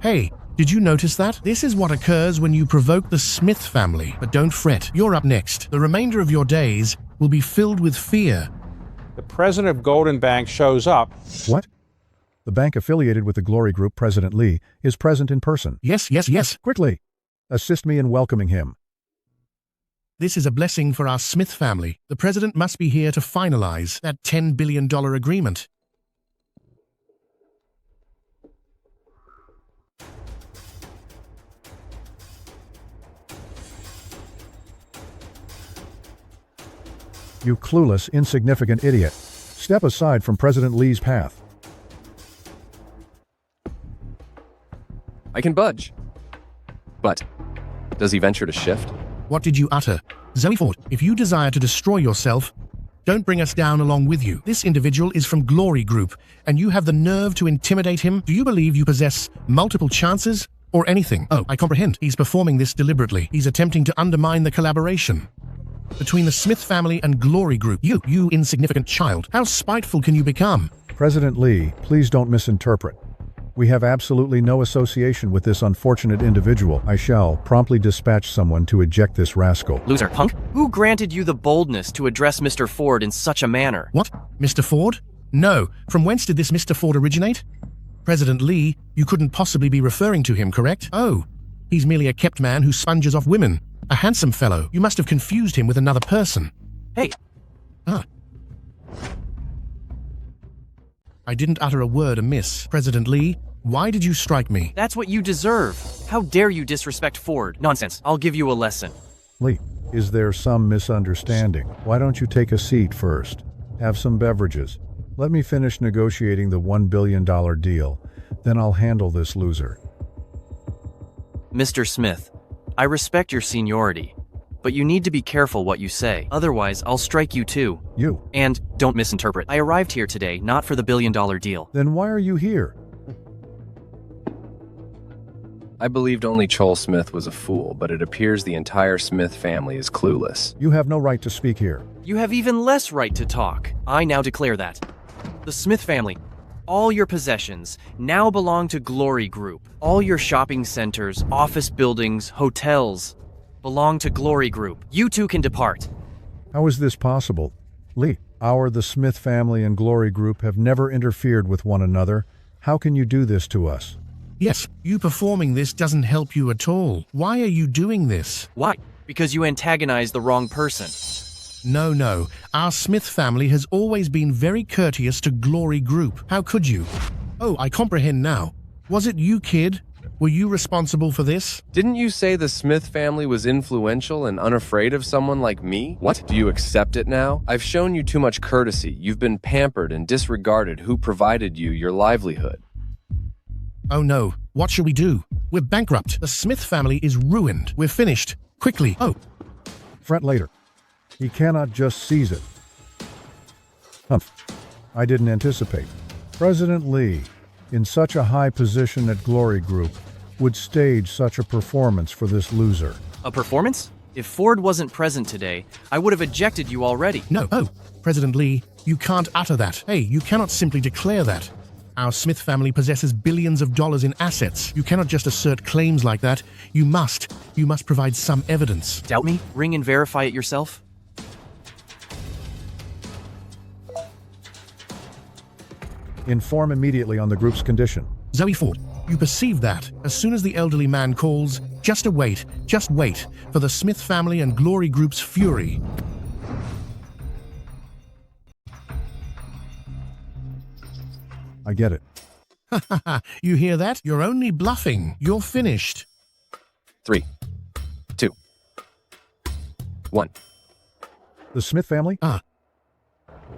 Hey, did you notice that? This is what occurs when you provoke the Smith family. But don't fret, you're up next. The remainder of your days will be filled with fear. The president of Golden Bank shows up. What? The bank affiliated with the Glory Group, President Lee, is present in person. Yes. Quickly, assist me in welcoming him. This is a blessing for our Smith family. The president must be here to finalize that $10 billion agreement. You clueless, insignificant idiot. Step aside from President Lee's path. I can budge. But does he venture to shift? What did you utter? Zoe Ford, if you desire to destroy yourself, don't bring us down along with you. This individual is from Glory Group, and you have the nerve to intimidate him? Do you believe you possess multiple chances? Or anything? Oh, I comprehend. He's performing this deliberately. He's attempting to undermine the collaboration between the Smith family and Glory Group. You insignificant child. How spiteful can you become? President Lee, please don't misinterpret. We have absolutely no association with this unfortunate individual. I shall promptly dispatch someone to eject this rascal. Loser, punk. Who granted you the boldness to address Mr. Ford in such a manner? What? Mr. Ford? No. From whence did this Mr. Ford originate? President Lee, you couldn't possibly be referring to him, correct? Oh, he's merely a kept man who sponges off women. A handsome fellow. You must have confused him with another person. Hey. Ah. I didn't utter a word amiss. President Lee, why did you strike me? That's what you deserve. How dare you disrespect Ford? Nonsense. I'll give you a lesson. Lee, is there some misunderstanding? Why don't you take a seat first? Have some beverages. Let me finish negotiating the $1 billion deal. Then I'll handle this loser. Mr. Smith, I respect your seniority, but you need to be careful what you say. Otherwise, I'll strike you too. You? And don't misinterpret. I arrived here today not for the $1 billion deal. Then why are you here? I believed only Joel Smith was a fool, but it appears the entire Smith family is clueless. You have no right to speak here. You have even less right to talk. I now declare that. The Smith family, all your possessions, now belong to Glory Group. All your shopping centers, office buildings, hotels belong to Glory Group. You two can depart. How is this possible? Lee, the Smith family and Glory Group have never interfered with one another. How can you do this to us? Yes, you performing this doesn't help you at all. Why are you doing this? Why? Because you antagonize the wrong person. No. Our Smith family has always been very courteous to Glory Group. How could you? Oh, I comprehend now. Was it you, kid? Were you responsible for this? Didn't you say the Smith family was influential and unafraid of someone like me? What? Do you accept it now? I've shown you too much courtesy. You've been pampered and disregarded who provided you your livelihood. Oh no, what shall we do? We're bankrupt. The Smith family is ruined. We're finished. Quickly. Oh. Fret later. He cannot just seize it. Humph. I didn't anticipate. President Lee, in such a high position at Glory Group, would stage such a performance for this loser. A performance? If Ford wasn't present today, I would have ejected you already. No. Oh, President Lee, you can't utter that. Hey, you cannot simply declare that. Our Smith family possesses billions of dollars in assets. You cannot just assert claims like that. You must provide some evidence. Doubt me? Ring and verify it yourself? Inform immediately on the group's condition. Zoe Ford, you perceive that. As soon as the elderly man calls, just wait for the Smith family and Glory Group's fury. I get it. You hear that? You're only bluffing. You're finished. 3, 2, 1. The Smith family?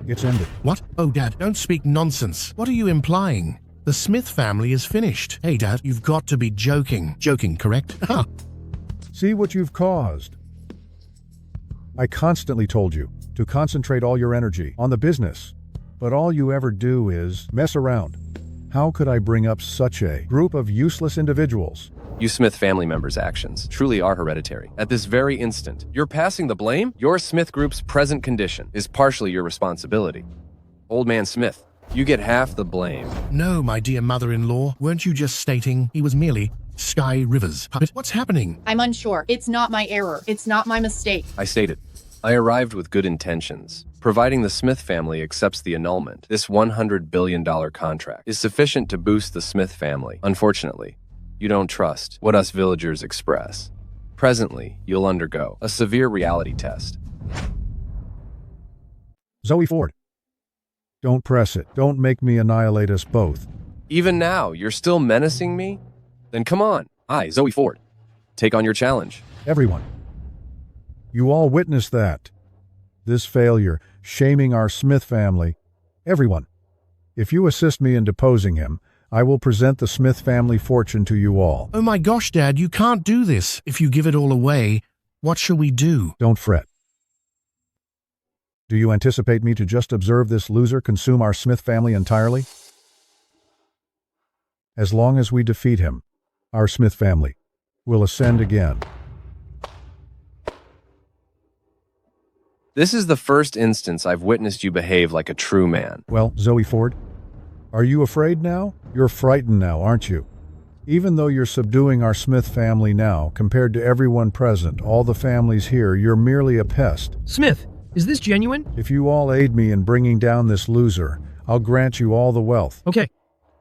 It's ended. What? Oh, Dad, don't speak nonsense. What are you implying? The Smith family is finished. Hey, Dad, you've got to be joking. Joking, correct? See what you've caused. I constantly told you to concentrate all your energy on the business, but all you ever do is mess around. How could I bring up such a group of useless individuals? You Smith family members' actions truly are hereditary. At this very instant, you're passing the blame? Your Smith Group's present condition is partially your responsibility. Old man Smith, you get half the blame. No, my dear mother-in-law, weren't you just stating he was merely Sky River's puppet? What's happening? I'm unsure. It's not my error. It's not my mistake. I stated, I arrived with good intentions. Providing the Smith family accepts the annulment, this $100 billion contract is sufficient to boost the Smith family. Unfortunately, you don't trust what us villagers express. Presently, you'll undergo a severe reality test. Zoe Ford, don't press it. Don't make me annihilate us both. Even now, you're still menacing me? Then come on, Zoe Ford. Take on your challenge. Everyone, you all witnessed that. This failure, shaming our Smith family. Everyone, if you assist me in deposing him, I will present the Smith family fortune to you all. Oh my gosh, Dad, you can't do this. If you give it all away, what shall we do? Don't fret. Do you anticipate me to just observe this loser consume our Smith family entirely? As long as we defeat him, our Smith family will ascend again. This is the first instance I've witnessed you behave like a true man. Well, Zoe Ford, Are you afraid now? You're frightened now, aren't you? Even though you're subduing our Smith family now, compared to everyone present, all the families here, you're merely a pest. Smith, is this genuine? If you all aid me in bringing down this loser, I'll grant you all the wealth. Okay.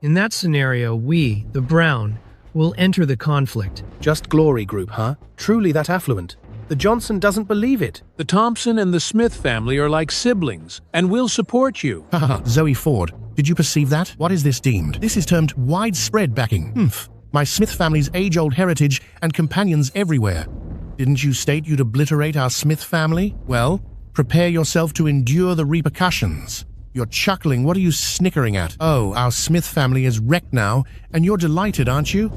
In that scenario, we, the Brown, will enter the conflict. Just Glory Group, huh? Truly that affluent. The Johnson doesn't believe it. The Thompson and the Smith family are like siblings, and will support you. Haha, Zoe Ford, did you perceive that? What is this deemed? This is termed widespread backing. Humph. My Smith family's age-old heritage and companions everywhere. Didn't you state you'd obliterate our Smith family? Well, prepare yourself to endure the repercussions. You're chuckling. What are you snickering at? Oh, our Smith family is wrecked now, and you're delighted, aren't you?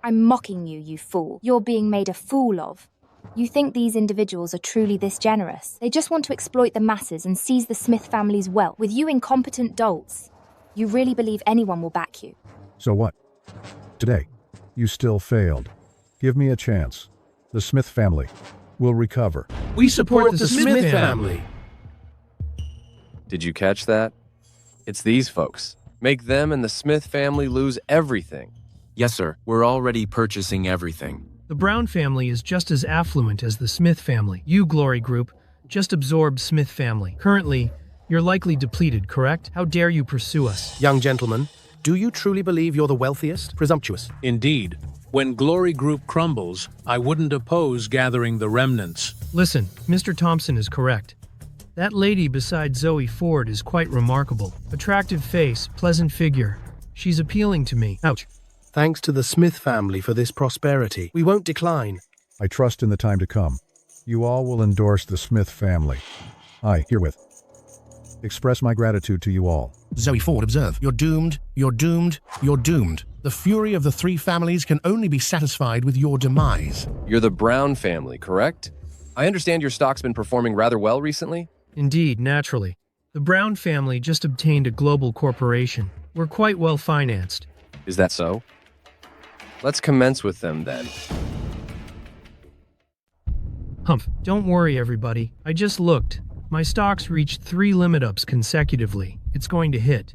I'm mocking you, you fool. You're being made a fool of. You think these individuals are truly this generous? They just want to exploit the masses and seize the Smith family's wealth. With you incompetent dolts, you really believe anyone will back you? So what? Today, you still failed. Give me a chance. The Smith family will recover. We support the Smith family. Did you catch that? It's these folks. Make them and the Smith family lose everything. Yes, sir. We're already purchasing everything. The Brown family is just as affluent as the Smith family. You, Glory Group, just absorbed Smith family. Currently, you're likely depleted, correct? How dare you pursue us? Young gentleman, do you truly believe you're the wealthiest? Presumptuous. Indeed. When Glory Group crumbles, I wouldn't oppose gathering the remnants. Listen, Mr. Thompson is correct. That lady beside Zoe Ford is quite remarkable. Attractive face, pleasant figure. She's appealing to me. Ouch. Thanks to the Smith family for this prosperity. We won't decline. I trust in the time to come. You all will endorse the Smith family. I, herewith, express my gratitude to you all. Zoe Ford, observe. You're doomed, you're doomed, you're doomed. The fury of the three families can only be satisfied with your demise. You're the Brown family, correct? I understand your stock's been performing rather well recently? Indeed, naturally. The Brown family just obtained a global corporation. We're quite well financed. Is that so? Let's commence with them then. Humph, don't worry everybody. I just looked. My stocks reached 3 limit ups consecutively. It's going to hit.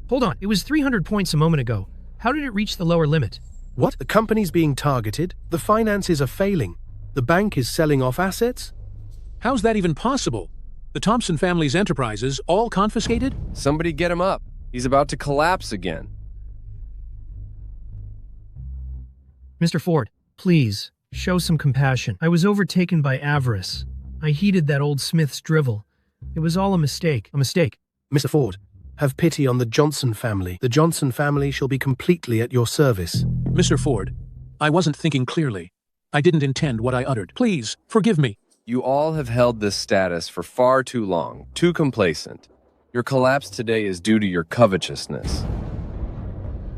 Hold on, it was 300 points a moment ago. How did it reach the lower limit? What? The company's being targeted? The finances are failing. The bank is selling off assets? How's that even possible? The Thompson family's enterprises all confiscated? Somebody get him up. He's about to collapse again. Mr. Ford, please, show some compassion. I was overtaken by avarice. I heeded that old Smith's drivel. It was all a mistake. A mistake. Mr. Ford, have pity on the Johnson family. The Johnson family shall be completely at your service. Mr. Ford, I wasn't thinking clearly. I didn't intend what I uttered. Please, forgive me. You all have held this status for far too long, too complacent. Your collapse today is due to your covetousness.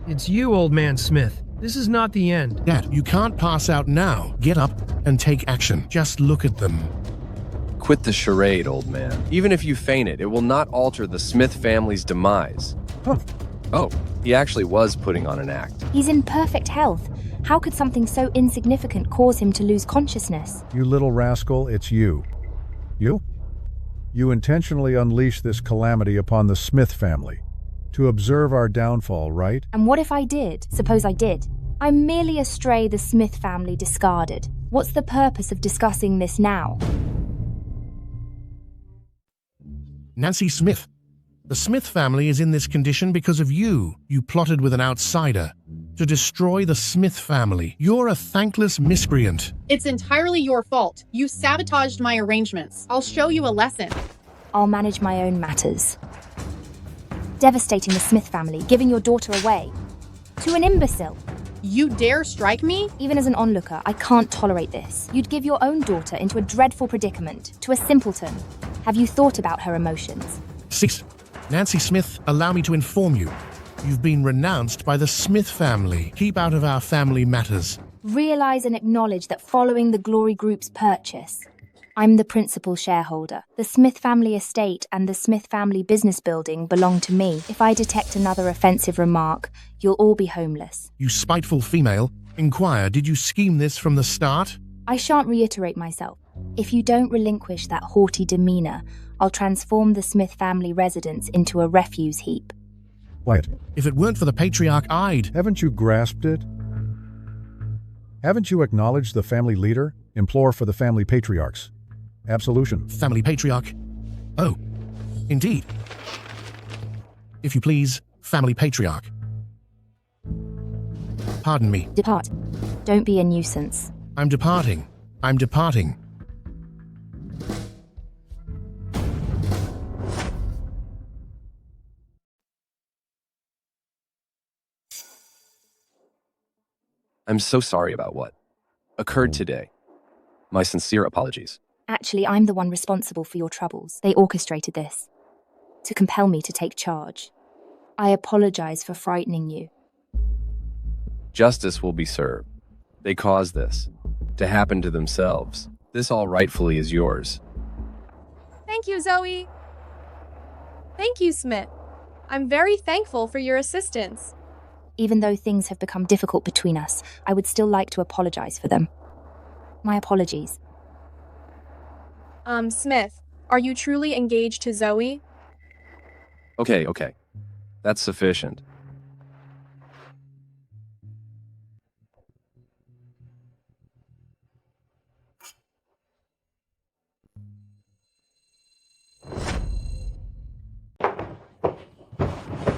It's you, old man Smith. This is not the end. Dad, you can't pass out now. Get up and take action. Just look at them. Quit the charade, old man. Even if you feign it, it will not alter the Smith family's demise. Huh. Oh, he actually was putting on an act. He's in perfect health. How could something so insignificant cause him to lose consciousness? You little rascal, it's you. You? You intentionally unleashed this calamity upon the Smith family. To observe our downfall, right? And what if I did? Suppose I did. I'm merely a stray the Smith family discarded. What's the purpose of discussing this now? Nancy Smith. The Smith family is in this condition because of you. You plotted with an outsider to destroy the Smith family. You're a thankless miscreant. It's entirely your fault. You sabotaged my arrangements. I'll show you a lesson. I'll manage my own matters. Devastating the Smith family, giving your daughter away. To an imbecile. You dare strike me? Even as an onlooker, I can't tolerate this. You'd give your own daughter into a dreadful predicament, to a simpleton. Have you thought about her emotions? 6. Nancy Smith, allow me to inform you. You've been renounced by the Smith family. Keep out of our family matters. Realize and acknowledge that following the Glory Group's purchase, I'm the principal shareholder. The Smith family estate and the Smith family business building belong to me. If I detect another offensive remark, you'll all be homeless. You spiteful female. Inquire, did you scheme this from the start? I shan't reiterate myself. If you don't relinquish that haughty demeanor, I'll transform the Smith family residence into a refuse heap. Quiet. If it weren't for the patriarch, I'd... Haven't you grasped it? Haven't you acknowledged the family leader? Implore for the family patriarchs. Absolution. Family patriarch? Oh, indeed. If you please, family patriarch. Pardon me. Depart. Don't be a nuisance. I'm departing. I'm departing. I'm so sorry about what occurred today. My sincere apologies. Actually, I'm the one responsible for your troubles. They orchestrated this to compel me to take charge. I apologize for frightening you. Justice will be served. They caused this to happen to themselves. This all rightfully is yours. Thank you, Zoe. Thank you, Smith. I'm very thankful for your assistance. Even though things have become difficult between us, I would still like to apologize for them. My apologies. Smith, are you truly engaged to Zoe? Okay. That's sufficient.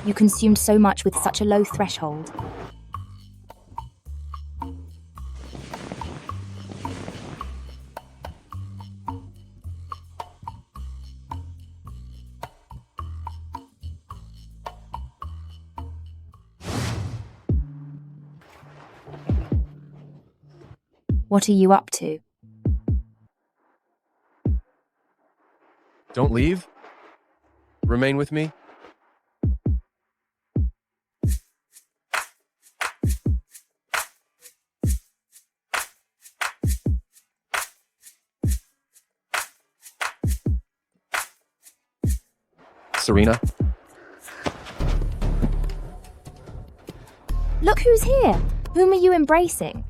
You consumed so much with such a low threshold. What are you up to? Don't leave. Remain with me. Serena? Look who's here! Whom are you embracing?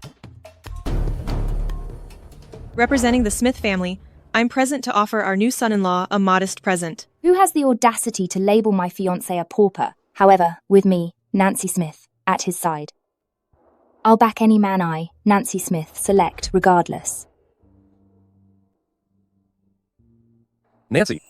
Representing the Smith family, I'm present to offer our new son-in-law a modest present. Who has the audacity to label my fiancé a pauper? However, with me, Nancy Smith, at his side. I'll back any man I, Nancy Smith, select regardless. Nancy.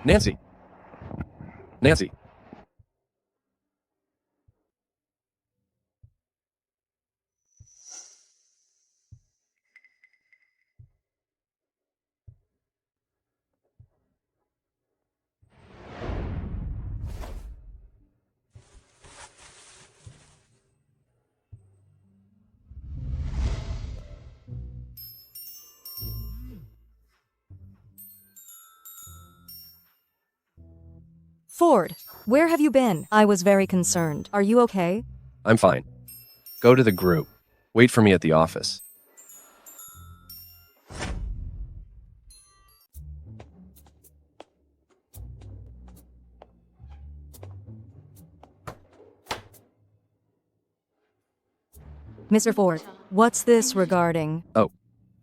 Nancy. Nancy. Ford, where have you been? I was very concerned. Are you okay? I'm fine. Go to the group. Wait for me at the office. Mr. Ford, what's this regarding? Oh,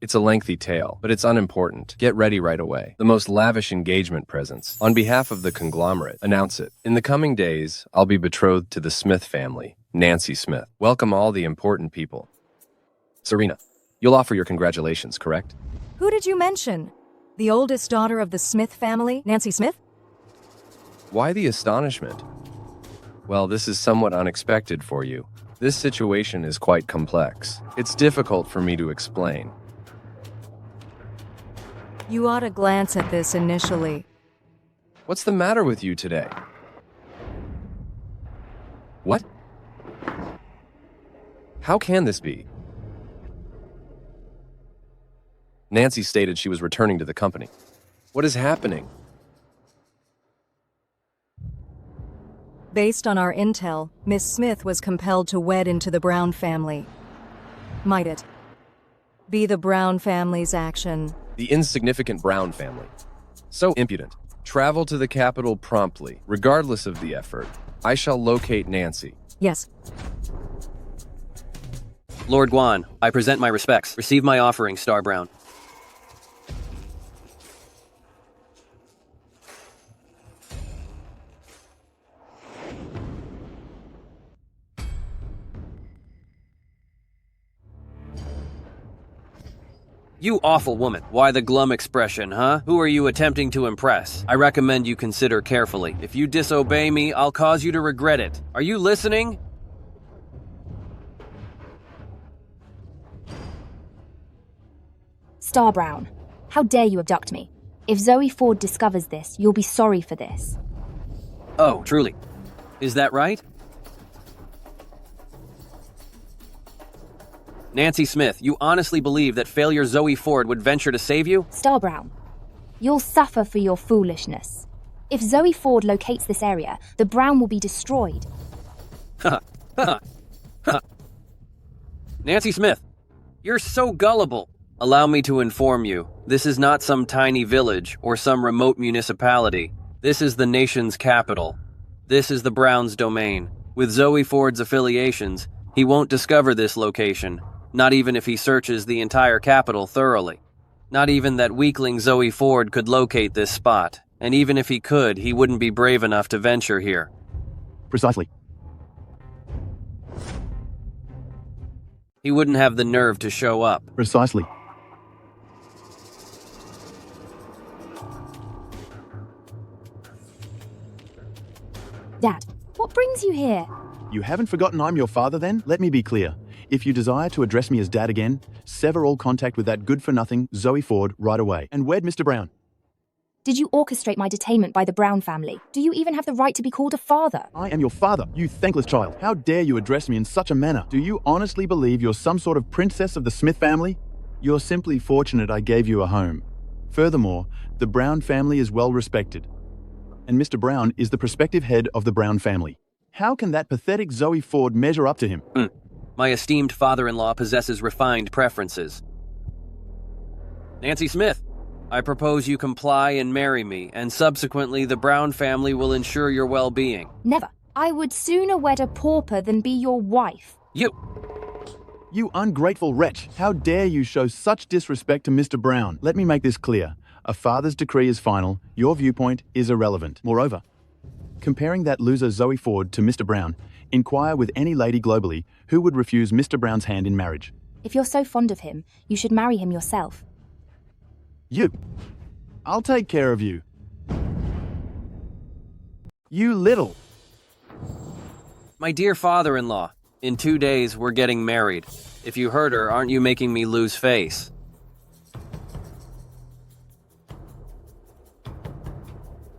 it's a lengthy tale, but it's unimportant. Get ready right away. The most lavish engagement presents. On behalf of the conglomerate, announce it. In the coming days, I'll be betrothed to the Smith family, Nancy Smith. Welcome all the important people. Serena, you'll offer your congratulations, correct? Who did you mention? The oldest daughter of the Smith family, Nancy Smith? Why the astonishment? Well, this is somewhat unexpected for you. This situation is quite complex. It's difficult for me to explain. You ought to glance at this initially. What's the matter with you today? What? How can this be? Nancy stated she was returning to the company. What is happening? Based on our intel, Miss Smith was compelled to wed into the Brown family. Might it be the Brown family's action? The insignificant Brown family. So impudent. Travel to the capital promptly. Regardless of the effort, I shall locate Nancy. Yes. Lord Guan, I present my respects. Receive my offering, Star Brown. You awful woman. Why the glum expression, huh? Who are you attempting to impress? I recommend you consider carefully. If you disobey me, I'll cause you to regret it. Are you listening? Star Brown, how dare you abduct me? If Zoe Ford discovers this, you'll be sorry for this. Oh, truly. Is that right? Nancy Smith, you honestly believe that failure Zoe Ford would venture to save you? Star Brown, you'll suffer for your foolishness. If Zoe Ford locates this area, the Brown will be destroyed. Nancy Smith, you're so gullible. Allow me to inform you, this is not some tiny village or some remote municipality. This is the nation's capital. This is the Brown's domain. With Zoe Ford's affiliations, he won't discover this location. Not even if he searches the entire capital thoroughly. Not even that weakling Zoe Ford could locate this spot. And even if he could, he wouldn't be brave enough to venture here. Precisely. He wouldn't have the nerve to show up. Precisely. Dad, what brings you here? You haven't forgotten I'm your father then? Let me be clear. If you desire to address me as Dad again, sever all contact with that good-for-nothing Zoe Ford right away and wed Mr. Brown. Did you orchestrate my detainment by the Brown family? Do you even have the right to be called a father? I am your father, you thankless child. How dare you address me in such a manner? Do you honestly believe you're some sort of princess of the Smith family? You're simply fortunate I gave you a home. Furthermore, the Brown family is well respected. And Mr. Brown is the prospective head of the Brown family. How can that pathetic Zoe Ford measure up to him? My esteemed father-in-law possesses refined preferences. Nancy Smith, I propose you comply and marry me, and subsequently the Brown family will ensure your well-being. Never. I would sooner wed a pauper than be your wife. You ungrateful wretch. How dare you show such disrespect to Mr. Brown? Let me make this clear. A father's decree is final. Your viewpoint is irrelevant. Moreover, comparing that loser Zoe Ford to Mr. Brown, inquire with any lady globally who would refuse Mr. Brown's hand in marriage. If you're so fond of him, you should marry him yourself. I'll take care of you. You little. My dear father-in-law, in 2 days we're getting married. If you hurt her, aren't you making me lose face?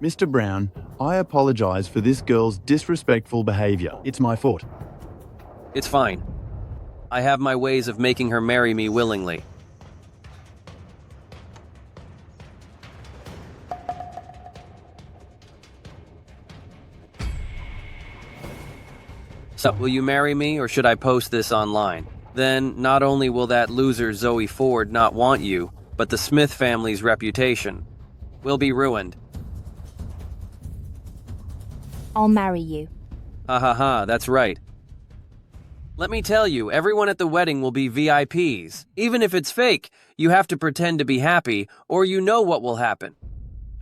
Mr. Brown, I apologize for this girl's disrespectful behavior. It's my fault. It's fine. I have my ways of making her marry me willingly. So, will you marry me, or should I post this online? Then, not only will that loser Zoe Ford not want you, but the Smith family's reputation will be ruined. I'll marry you. Ha ha ha, that's right. Let me tell you, everyone at the wedding will be VIPs. Even if it's fake, you have to pretend to be happy, or you know what will happen.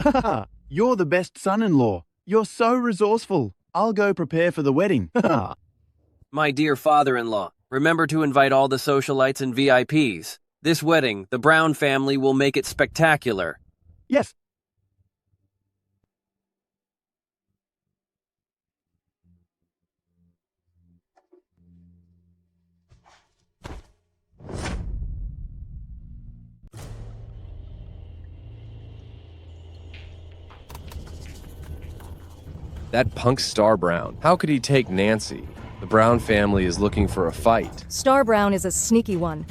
Ha! You're the best son-in-law. You're so resourceful. I'll go prepare for the wedding. My dear father-in-law, remember to invite all the socialites and VIPs. This wedding, the Brown family will make it spectacular. Yes. That punk Star Brown. How could he take Nancy? The Brown family is looking for a fight. Star Brown is a sneaky one.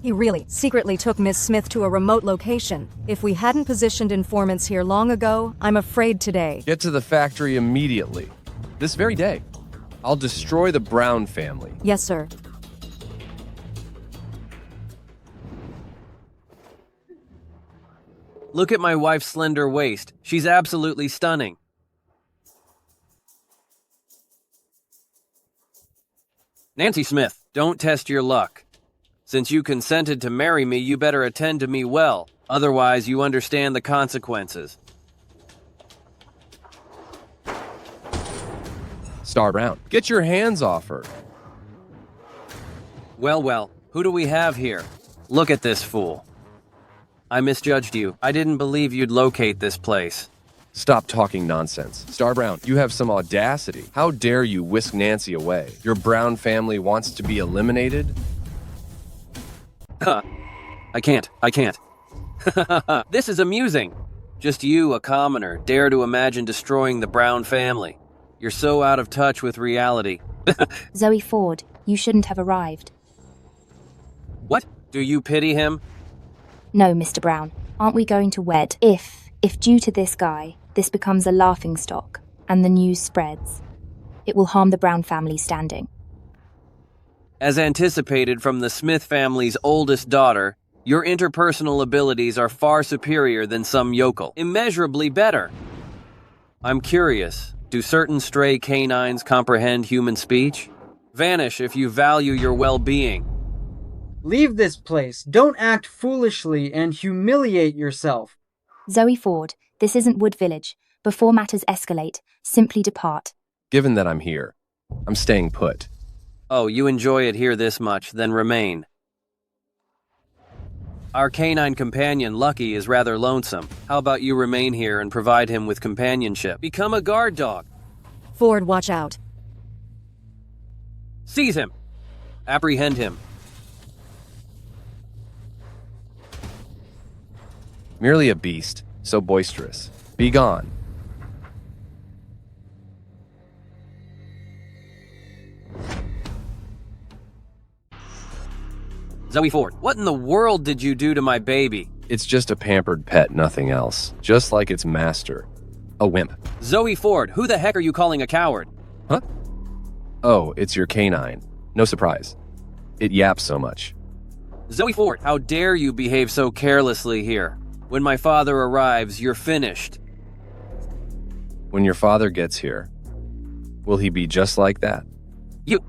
He really secretly took Miss Smith to a remote location. If we hadn't positioned informants here long ago, I'm afraid today. Get to the factory immediately. This very day. I'll destroy the Brown family. Yes, sir. Look at my wife's slender waist. She's absolutely stunning. Nancy Smith, don't test your luck. Since you consented to marry me, you better attend to me well. Otherwise, you understand the consequences. Star Brown, get your hands off her. Well, who do we have here? Look at this fool. I misjudged you. I didn't believe you'd locate this place. Stop talking nonsense. Star Brown, you have some audacity. How dare you whisk Nancy away? Your Brown family wants to be eliminated? I can't. This is amusing. Just you, a commoner, dare to imagine destroying the Brown family. You're so out of touch with reality. Zoe Ford, you shouldn't have arrived. What? Do you pity him? No, Mr. Brown. Aren't we going to wed? If due to this guy, this becomes a laughingstock, and the news spreads, it will harm the Brown family standing. As anticipated from the Smith family's oldest daughter, your interpersonal abilities are far superior than some yokel. Immeasurably better. I'm curious, do certain stray canines comprehend human speech? Vanish if you value your well-being. Leave this place. Don't act foolishly and humiliate yourself. Zoe Ford, this isn't Wood Village. Before matters escalate, simply depart. Given that I'm here, I'm staying put. Oh, you enjoy it here this much, then remain. Our canine companion, Lucky, is rather lonesome. How about you remain here and provide him with companionship? Become a guard dog. Ford, watch out. Seize him. Apprehend him. Merely a beast, so boisterous. Be gone. Zoe Ford, what in the world did you do to my baby? It's just a pampered pet, nothing else. Just like its master. A wimp. Zoe Ford, who the heck are you calling a coward? Huh? Oh, it's your canine. No surprise. It yaps so much. Zoe Ford, how dare you behave so carelessly here? When my father arrives, you're finished. When your father gets here, will he be just like that? You.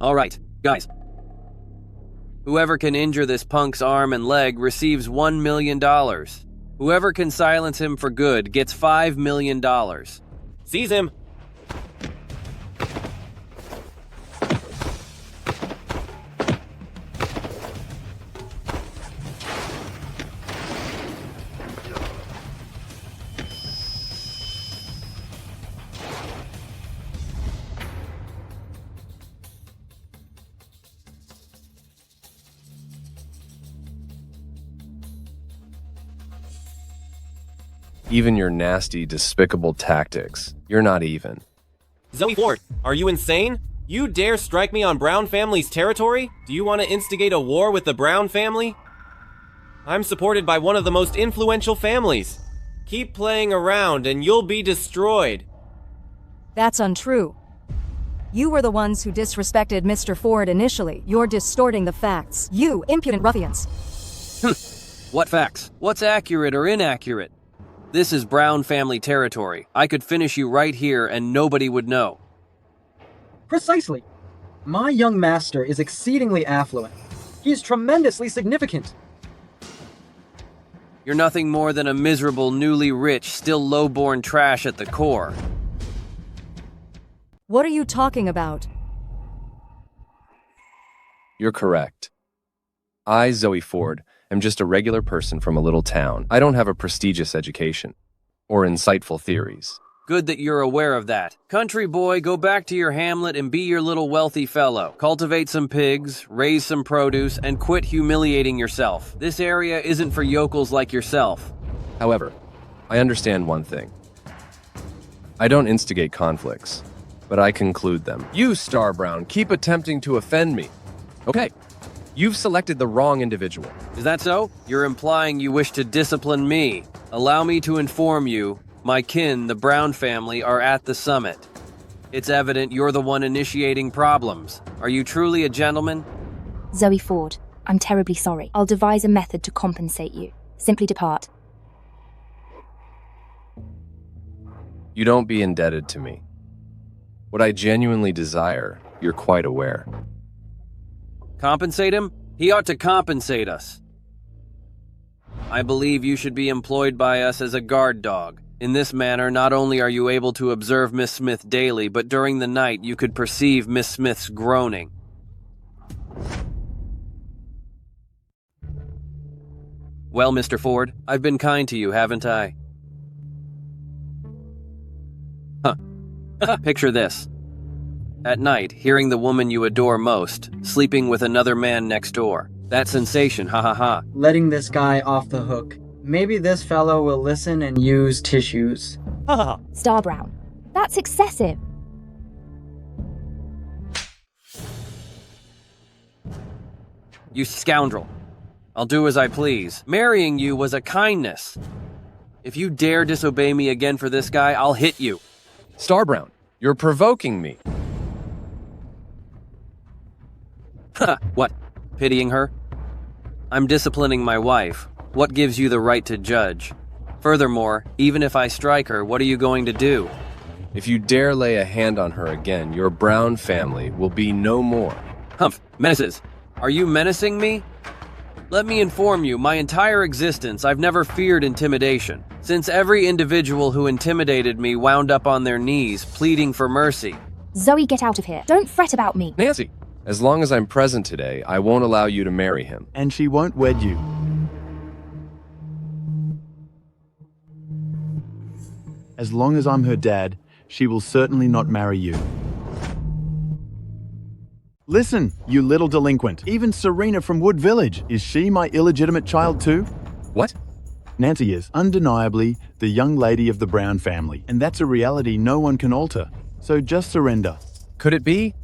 All right, guys. Whoever can injure this punk's arm and leg receives $1 million. Whoever can silence him for good gets $5 million. Seize him. Even your nasty, despicable tactics. You're not even. Zoe Ford, are you insane? You dare strike me on Brown family's territory? Do you want to instigate a war with the Brown family? I'm supported by one of the most influential families. Keep playing around and you'll be destroyed. That's untrue. You were the ones who disrespected Mr. Ford initially. You're distorting the facts. You impudent ruffians. What facts? What's accurate or inaccurate? This is Brown family territory. I could finish you right here and nobody would know. Precisely. My young master is exceedingly affluent. He is tremendously significant. You're nothing more than a miserable, newly rich, still low-born trash at the core. What are you talking about? You're correct. I, Zoe Ford, am just a regular person from a little town. I don't have a prestigious education or insightful theories. Good that you're aware of that. Country boy, go back to your hamlet and be your little wealthy fellow. Cultivate some pigs, raise some produce, and quit humiliating yourself. This area isn't for yokels like yourself. However, I understand one thing. I don't instigate conflicts, but I conclude them. You, Star Brown, keep attempting to offend me. Okay, You've selected the wrong individual. Is that so? You're implying you wish to discipline me. Allow me to inform you, my kin, the Brown family, are at the summit. It's evident you're the one initiating problems. Are you truly a gentleman? Zoe Ford, I'm terribly sorry. I'll devise a method to compensate you. Simply depart. You don't be indebted to me. What I genuinely desire, you're quite aware. Compensate him? He ought to compensate us. I believe you should be employed by us as a guard dog. In this manner, not only are you able to observe Miss Smith daily, but during the night you could perceive Miss Smith's groaning. Well, Mr. Ford, I've been kind to you, haven't I? Picture this. At night, hearing the woman you adore most, sleeping with another man next door. That sensation, ha ha ha. Letting this guy off the hook. Maybe this fellow will listen and use tissues. Star Brown, that's excessive. You scoundrel. I'll do as I please. Marrying you was a kindness. If you dare disobey me again for this guy, I'll hit you. Star Brown, you're provoking me. What? Pitying her? I'm disciplining my wife. What gives you the right to judge? Furthermore, even if I strike her, what are you going to do? If you dare lay a hand on her again, your Brown family will be no more. Humph, menaces. Are you menacing me? Let me inform you, my entire existence, I've never feared intimidation, since every individual who intimidated me wound up on their knees, pleading for mercy. Zoe, get out of here. Don't fret about me. Nancy, as long as I'm present today, I won't allow you to marry him. And she won't wed you. As long as I'm her dad, she will certainly not marry you. Listen, you little delinquent. Even Serena from Wood Village. Is she my illegitimate child too? What? Nancy is, undeniably, the young lady of the Brown family. And that's a reality no one can alter. So just surrender. Could it be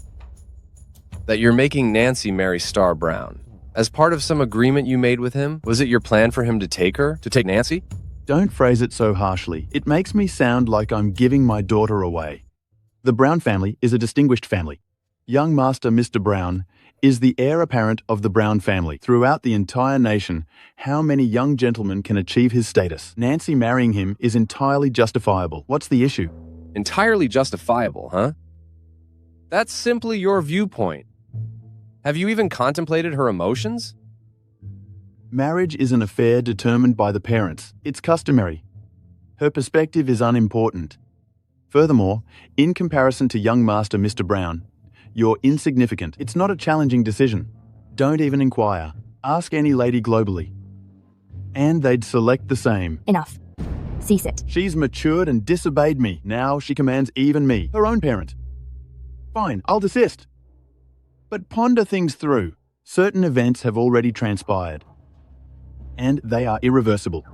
that you're making Nancy marry Star Brown? As part of some agreement you made with him? Was it your plan for him to take her? To take Nancy? Don't phrase it so harshly. It makes me sound like I'm giving my daughter away. The Brown family is a distinguished family. Young Master Mr. Brown is the heir apparent of the Brown family. Throughout the entire nation, how many young gentlemen can achieve his status? Nancy marrying him is entirely justifiable. What's the issue? Entirely justifiable, huh? That's simply your viewpoint. Have you even contemplated her emotions? Marriage is an affair determined by the parents. It's customary. Her perspective is unimportant. Furthermore, in comparison to young Master Mr. Brown, you're insignificant. It's not a challenging decision. Don't even inquire. Ask any lady globally. And they'd select the same. Enough. Cease it. She's matured and disobeyed me. Now she commands even me, her own parent. Fine, I'll desist. But ponder things through. Certain events have already transpired. And they are irreversible.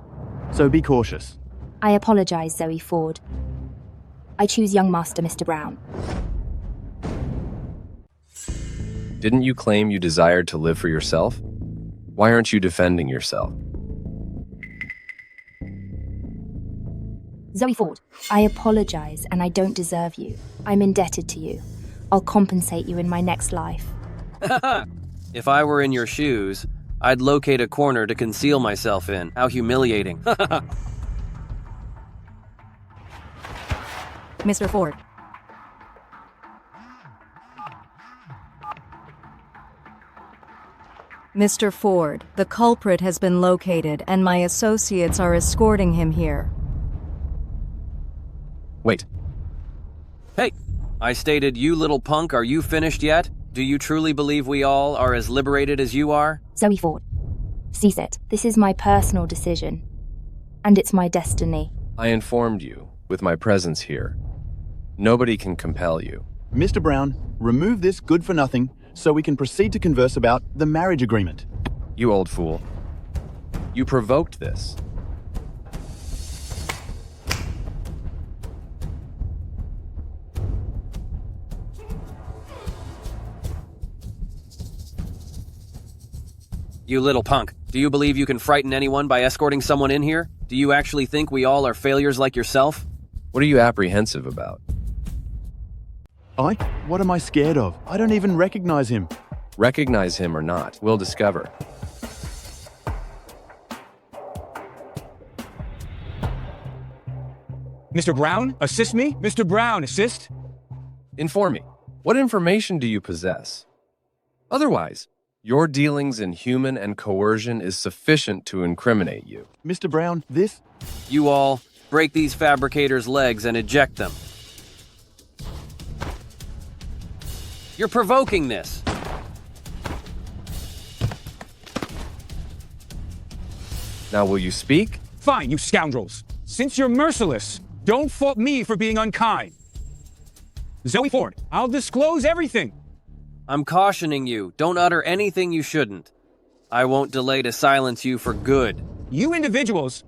So be cautious. I apologize, Zoe Ford. I choose young Master Mr. Brown. Didn't you claim you desired to live for yourself? Why aren't you defending yourself? Zoe Ford, I apologize and I don't deserve you. I'm indebted to you. I'll compensate you in my next life. If I were in your shoes, I'd locate a corner to conceal myself in. How humiliating. Mr. Ford. Mr. Ford, the culprit has been located and my associates are escorting him here. Wait. Hey, I stated, you little punk, are you finished yet? Do you truly believe we all are as liberated as you are? Zoe Ford, cease it. This is my personal decision. And it's my destiny. I informed you with my presence here. Nobody can compel you. Mr. Brown, remove this good-for-nothing so we can proceed to converse about the marriage agreement. You old fool. You provoked this. You little punk. Do you believe you can frighten anyone by escorting someone in here? Do you actually think we all are failures like yourself? What are you apprehensive about? What am I scared of? I don't even recognize him. Recognize him or not, we'll discover. Mr. Brown, assist me? Mr. Brown, assist? Inform me. What information do you possess? Otherwise, your dealings in human and coercion is sufficient to incriminate you. Mr. Brown, this? You all, break these fabricators' legs and eject them. You're provoking this. Now will you speak? Fine, you scoundrels. Since you're merciless, don't fault me for being unkind. Zoe Ford, I'll disclose everything. I'm cautioning you, don't utter anything you shouldn't. I won't delay to silence you for good. You individuals,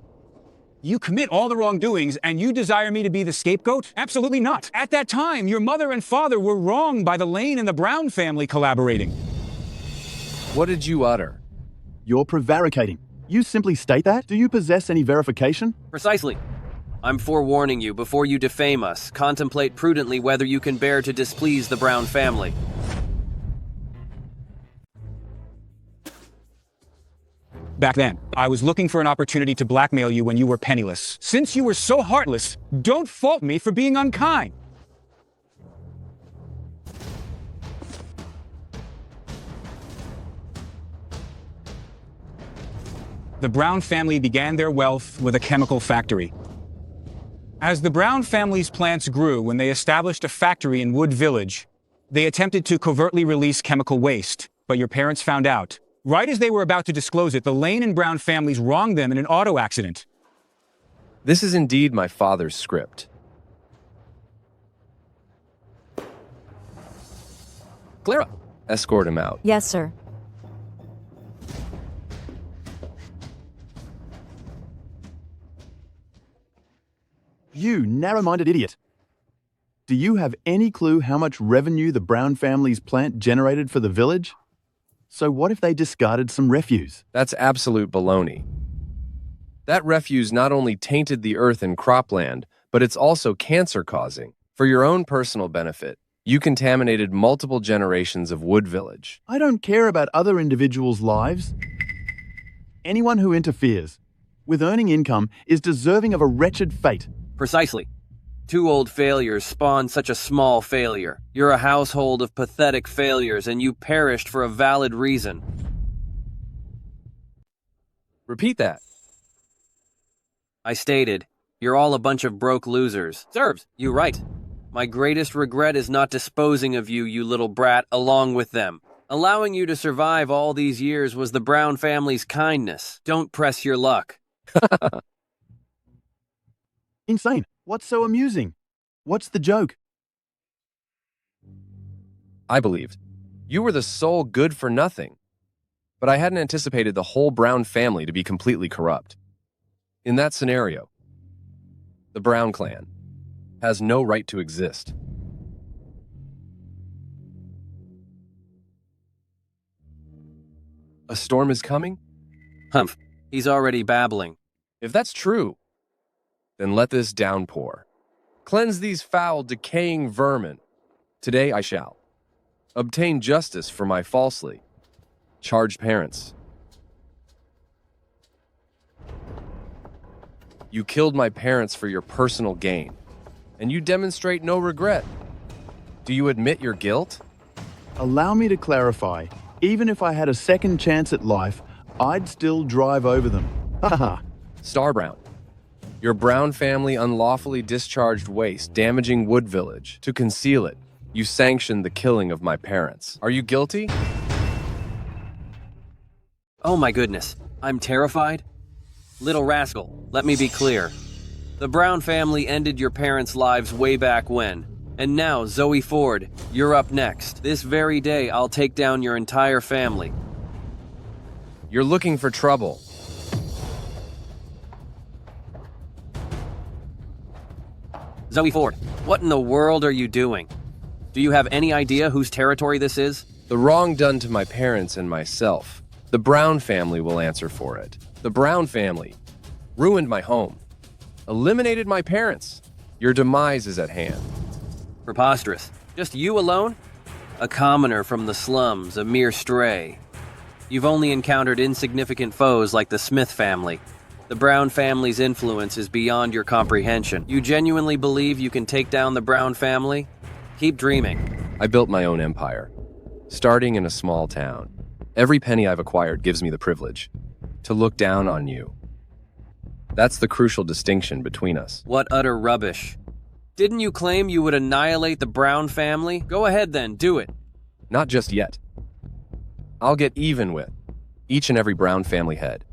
you commit all the wrongdoings and you desire me to be the scapegoat? Absolutely not. At that time, your mother and father were wronged by the Lane and the Brown family collaborating. What did you utter? You're prevaricating. You simply state that? Do you possess any verification? Precisely. I'm forewarning you before you defame us. Contemplate prudently whether you can bear to displease the Brown family. Back then, I was looking for an opportunity to blackmail you when you were penniless. Since you were so heartless, don't fault me for being unkind. The Brown family began their wealth with a chemical factory. As the Brown family's plants grew when they established a factory in Wood Village, they attempted to covertly release chemical waste, but your parents found out. Right as they were about to disclose it, the Lane and Brown families wronged them in an auto accident. This is indeed my father's script. Clara, escort him out. Yes, sir. You narrow-minded idiot. Do you have any clue how much revenue the Brown family's plant generated for the village? So what if they discarded some refuse? That's absolute baloney. That refuse not only tainted the earth and cropland, but it's also cancer-causing. For your own personal benefit, you contaminated multiple generations of Wood Village. I don't care about other individuals' lives. Anyone who interferes with earning income is deserving of a wretched fate. Precisely. 2 old failures spawned such a small failure. You're a household of pathetic failures, and you perished for a valid reason. Repeat that. I stated, you're all a bunch of broke losers. Serves. You right. My greatest regret is not disposing of you, you little brat, along with them. Allowing you to survive all these years was the Brown family's kindness. Don't press your luck. Insane. What's so amusing? What's the joke? I believed. You were the sole good for nothing. But I hadn't anticipated the whole Brown family to be completely corrupt. In that scenario, the Brown clan has no right to exist. A storm is coming? Humph. He's already babbling. If that's true, then let this downpour. Cleanse these foul, decaying vermin. Today I shall obtain justice for my falsely charged parents. You killed my parents for your personal gain, and you demonstrate no regret. Do you admit your guilt? Allow me to clarify. Even if I had a second chance at life, I'd still drive over them. Haha. Star Brown, your Brown family unlawfully discharged waste, damaging Wood Village. To conceal it, you sanctioned the killing of my parents. Are you guilty? Oh my goodness, I'm terrified. Little rascal, let me be clear. The Brown family ended your parents' lives way back when. And now, Zoe Ford, you're up next. This very day, I'll take down your entire family. You're looking for trouble. Zoe Ford, what in the world are you doing? Do you have any idea whose territory this is? The wrong done to my parents and myself The Brown family will answer for it. The Brown family ruined my home, eliminated my parents. Your demise is at hand. Preposterous. Just you alone? A commoner from the slums, a mere stray. You've only encountered insignificant foes like the Smith family. The Brown family's influence is beyond your comprehension. You genuinely believe you can take down the Brown family? Keep dreaming. I built my own empire, starting in a small town. Every penny I've acquired gives me the privilege to look down on you. That's the crucial distinction between us. What utter rubbish. Didn't you claim you would annihilate the Brown family? Go ahead then, do it. Not just yet. I'll get even with each and every Brown family head.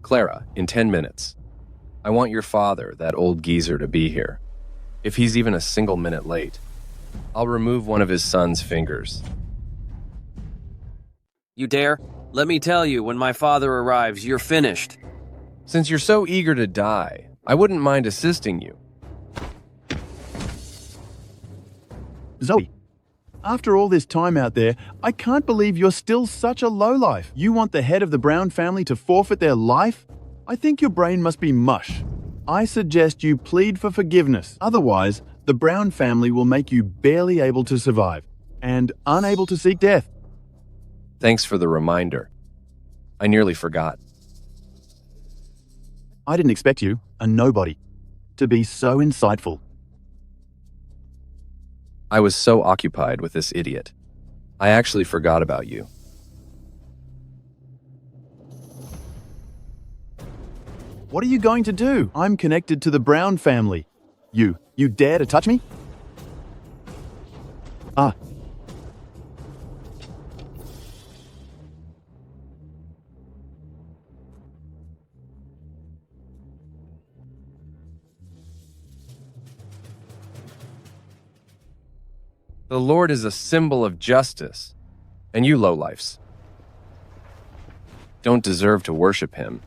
Clara, in 10 minutes. I want your father, that old geezer, to be here. If he's even a single minute late, I'll remove one of his son's fingers. You dare? Let me tell you, when my father arrives, you're finished. Since you're so eager to die, I wouldn't mind assisting you. Zoe, after all this time out there, I can't believe you're still such a lowlife. You want the head of the Brown family to forfeit their life? I think your brain must be mush. I suggest you plead for forgiveness. Otherwise, the Brown family will make you barely able to survive and unable to seek death. Thanks for the reminder. I nearly forgot. I didn't expect you, a nobody, to be so insightful. I was so occupied with this idiot. I actually forgot about you. What are you going to do? I'm connected to the Brown family. You dare to touch me? Ah. The Lord is a symbol of justice, and you lowlifes don't deserve to worship him.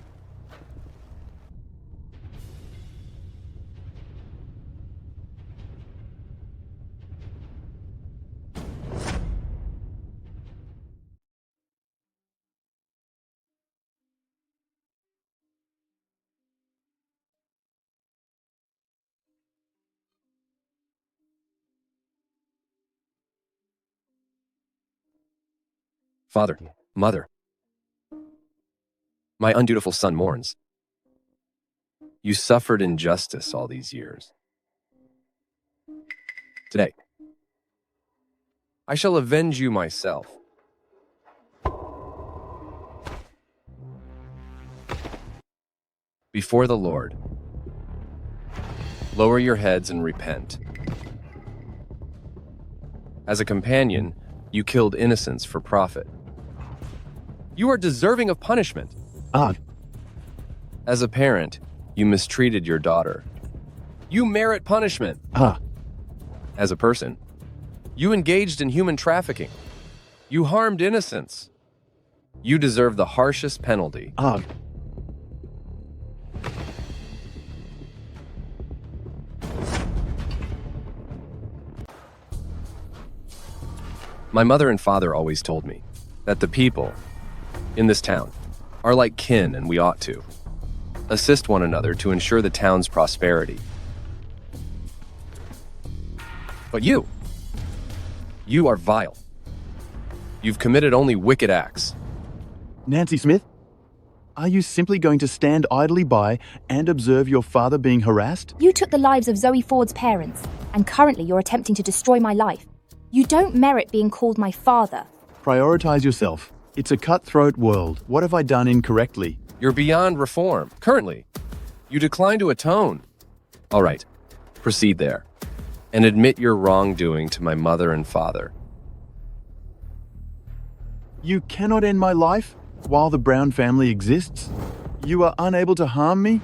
Father, mother, my undutiful son mourns. You suffered injustice all these years. Today, I shall avenge you myself. Before the Lord, lower your heads and repent. As a companion, you killed innocents for profit. You are deserving of punishment. As a parent, you mistreated your daughter. You merit punishment. As a person, you engaged in human trafficking. You harmed innocents. You deserve the harshest penalty. My mother and father always told me that the people in this town are like kin, and we ought to assist one another to ensure the town's prosperity. But you are vile. You've committed only wicked acts. Nancy Smith, are you simply going to stand idly by and observe your father being harassed? You took the lives of Zoe Ford's parents, and currently you're attempting to destroy my life. You don't merit being called my father. Prioritize yourself. It's a cutthroat world. What have I done incorrectly? You're beyond reform. Currently, you decline to atone. All right, proceed there, and admit your wrongdoing to my mother and father. You cannot end my life while the Brown family exists? You are unable to harm me?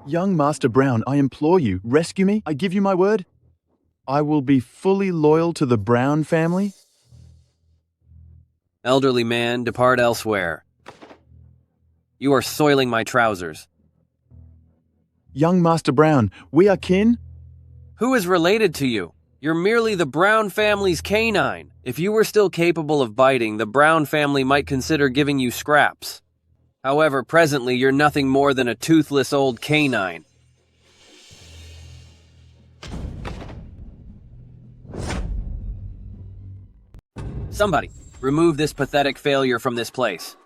Young Master Brown, I implore you, rescue me. I give you my word. I will be fully loyal to the Brown family. Elderly man, depart elsewhere. You are soiling my trousers. Young Master Brown, we are kin? Who is related to you? You're merely the Brown family's canine. If you were still capable of biting, the Brown family might consider giving you scraps. However, presently you're nothing more than a toothless old canine. Somebody, remove this pathetic failure from this place.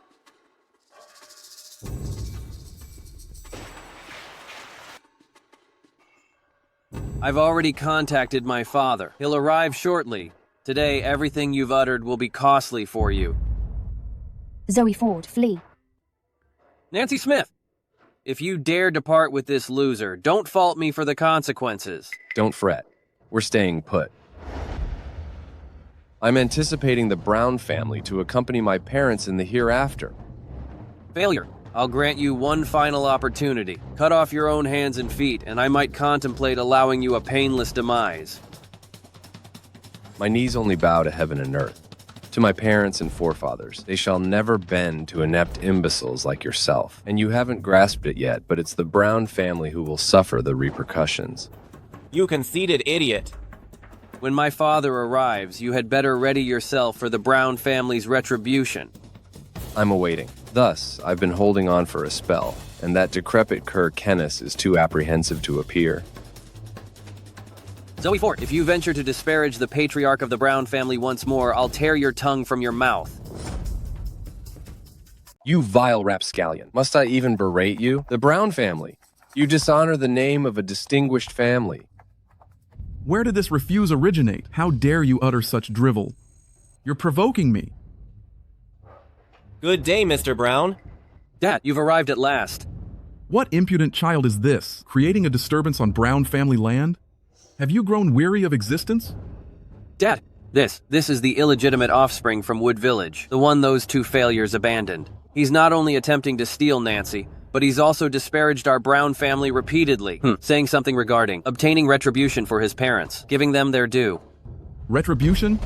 I've already contacted my father. He'll arrive shortly. Today, everything you've uttered will be costly for you. Zoe Ford, flee. Nancy Smith, if you dare depart with this loser, don't fault me for the consequences. Don't fret. We're staying put. I'm anticipating the Brown family to accompany my parents in the hereafter. Failure. I'll grant you one final opportunity. Cut off your own hands and feet, and I might contemplate allowing you a painless demise. My knees only bow to heaven and earth. To my parents and forefathers, they shall never bend to inept imbeciles like yourself. And you haven't grasped it yet, but it's the Brown family who will suffer the repercussions. You conceited idiot. When my father arrives, you had better ready yourself for the Brown family's retribution. I'm awaiting. Thus, I've been holding on for a spell, and that decrepit cur Kenneth is too apprehensive to appear. Zoe Ford, if you venture to disparage the patriarch of the Brown family once more, I'll tear your tongue from your mouth. You vile rapscallion. Must I even berate you? The Brown family. You dishonor the name of a distinguished family. Where did this refuse originate? How dare you utter such drivel? You're provoking me. Good day, Mr. Brown. Dad, you've arrived at last. What impudent child is this, creating a disturbance on Brown family land? Have you grown weary of existence? Dad, this is the illegitimate offspring from Wood Village, the one those two failures abandoned. He's not only attempting to steal Nancy, but he's also disparaged our Brown family repeatedly, saying something regarding obtaining retribution for his parents, giving them their due. Retribution?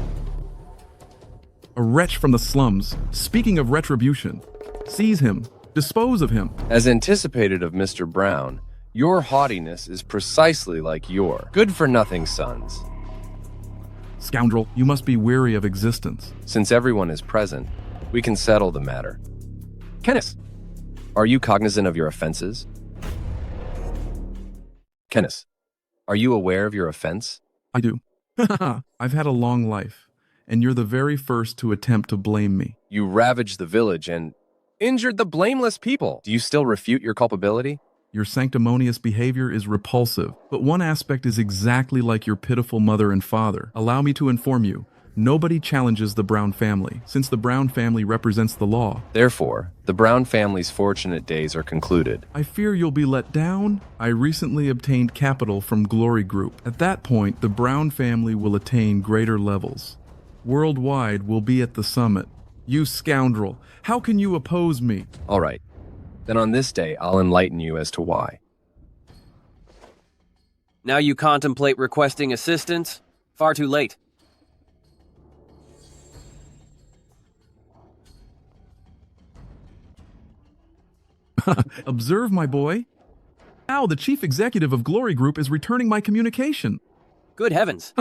A wretch from the slums. Speaking of retribution, seize him, dispose of him. As anticipated of Mr. Brown, your haughtiness is precisely like your good-for-nothing sons. Scoundrel, you must be weary of existence. Since everyone is present, we can settle the matter. Kenneth, are you cognizant of your offenses? Kenneth, are you aware of your offense? I do. I've had a long life, and you're the very first to attempt to blame me. You ravaged the village and injured the blameless people. Do you still refute your culpability? Your sanctimonious behavior is repulsive, but one aspect is exactly like your pitiful mother and father. Allow me to inform you, nobody challenges the Brown family, since the Brown family represents the law. Therefore, the Brown family's fortunate days are concluded. I fear you'll be let down. I recently obtained capital from Glory Group. At that point, the Brown family will attain greater levels. Worldwide, we'll be at the summit. You scoundrel, how can you oppose me? All right. Then on this day, I'll enlighten you as to why. Now you contemplate requesting assistance? Far too late. Observe, my boy. Now the chief executive of Glory Group is returning my communication. Good heavens.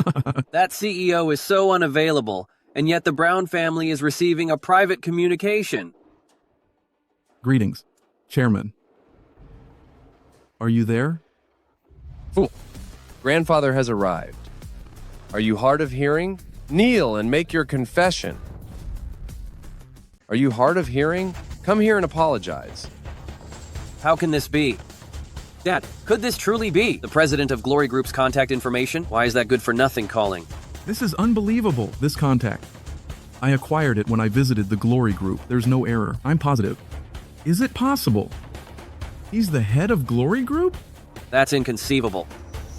That CEO is so unavailable, and yet the Brown family is receiving a private communication. Greetings, Chairman. Are you there? Fool. Grandfather has arrived. Are you hard of hearing? Kneel and make your confession. Are you hard of hearing? Come here and apologize. How can this be? Dad, could this truly be the president of Glory Group's contact information? Why is that good-for-nothing calling? This is unbelievable, this contact. I acquired it when I visited the Glory Group. There's no error. I'm positive. Is it possible? He's the head of Glory Group? That's inconceivable.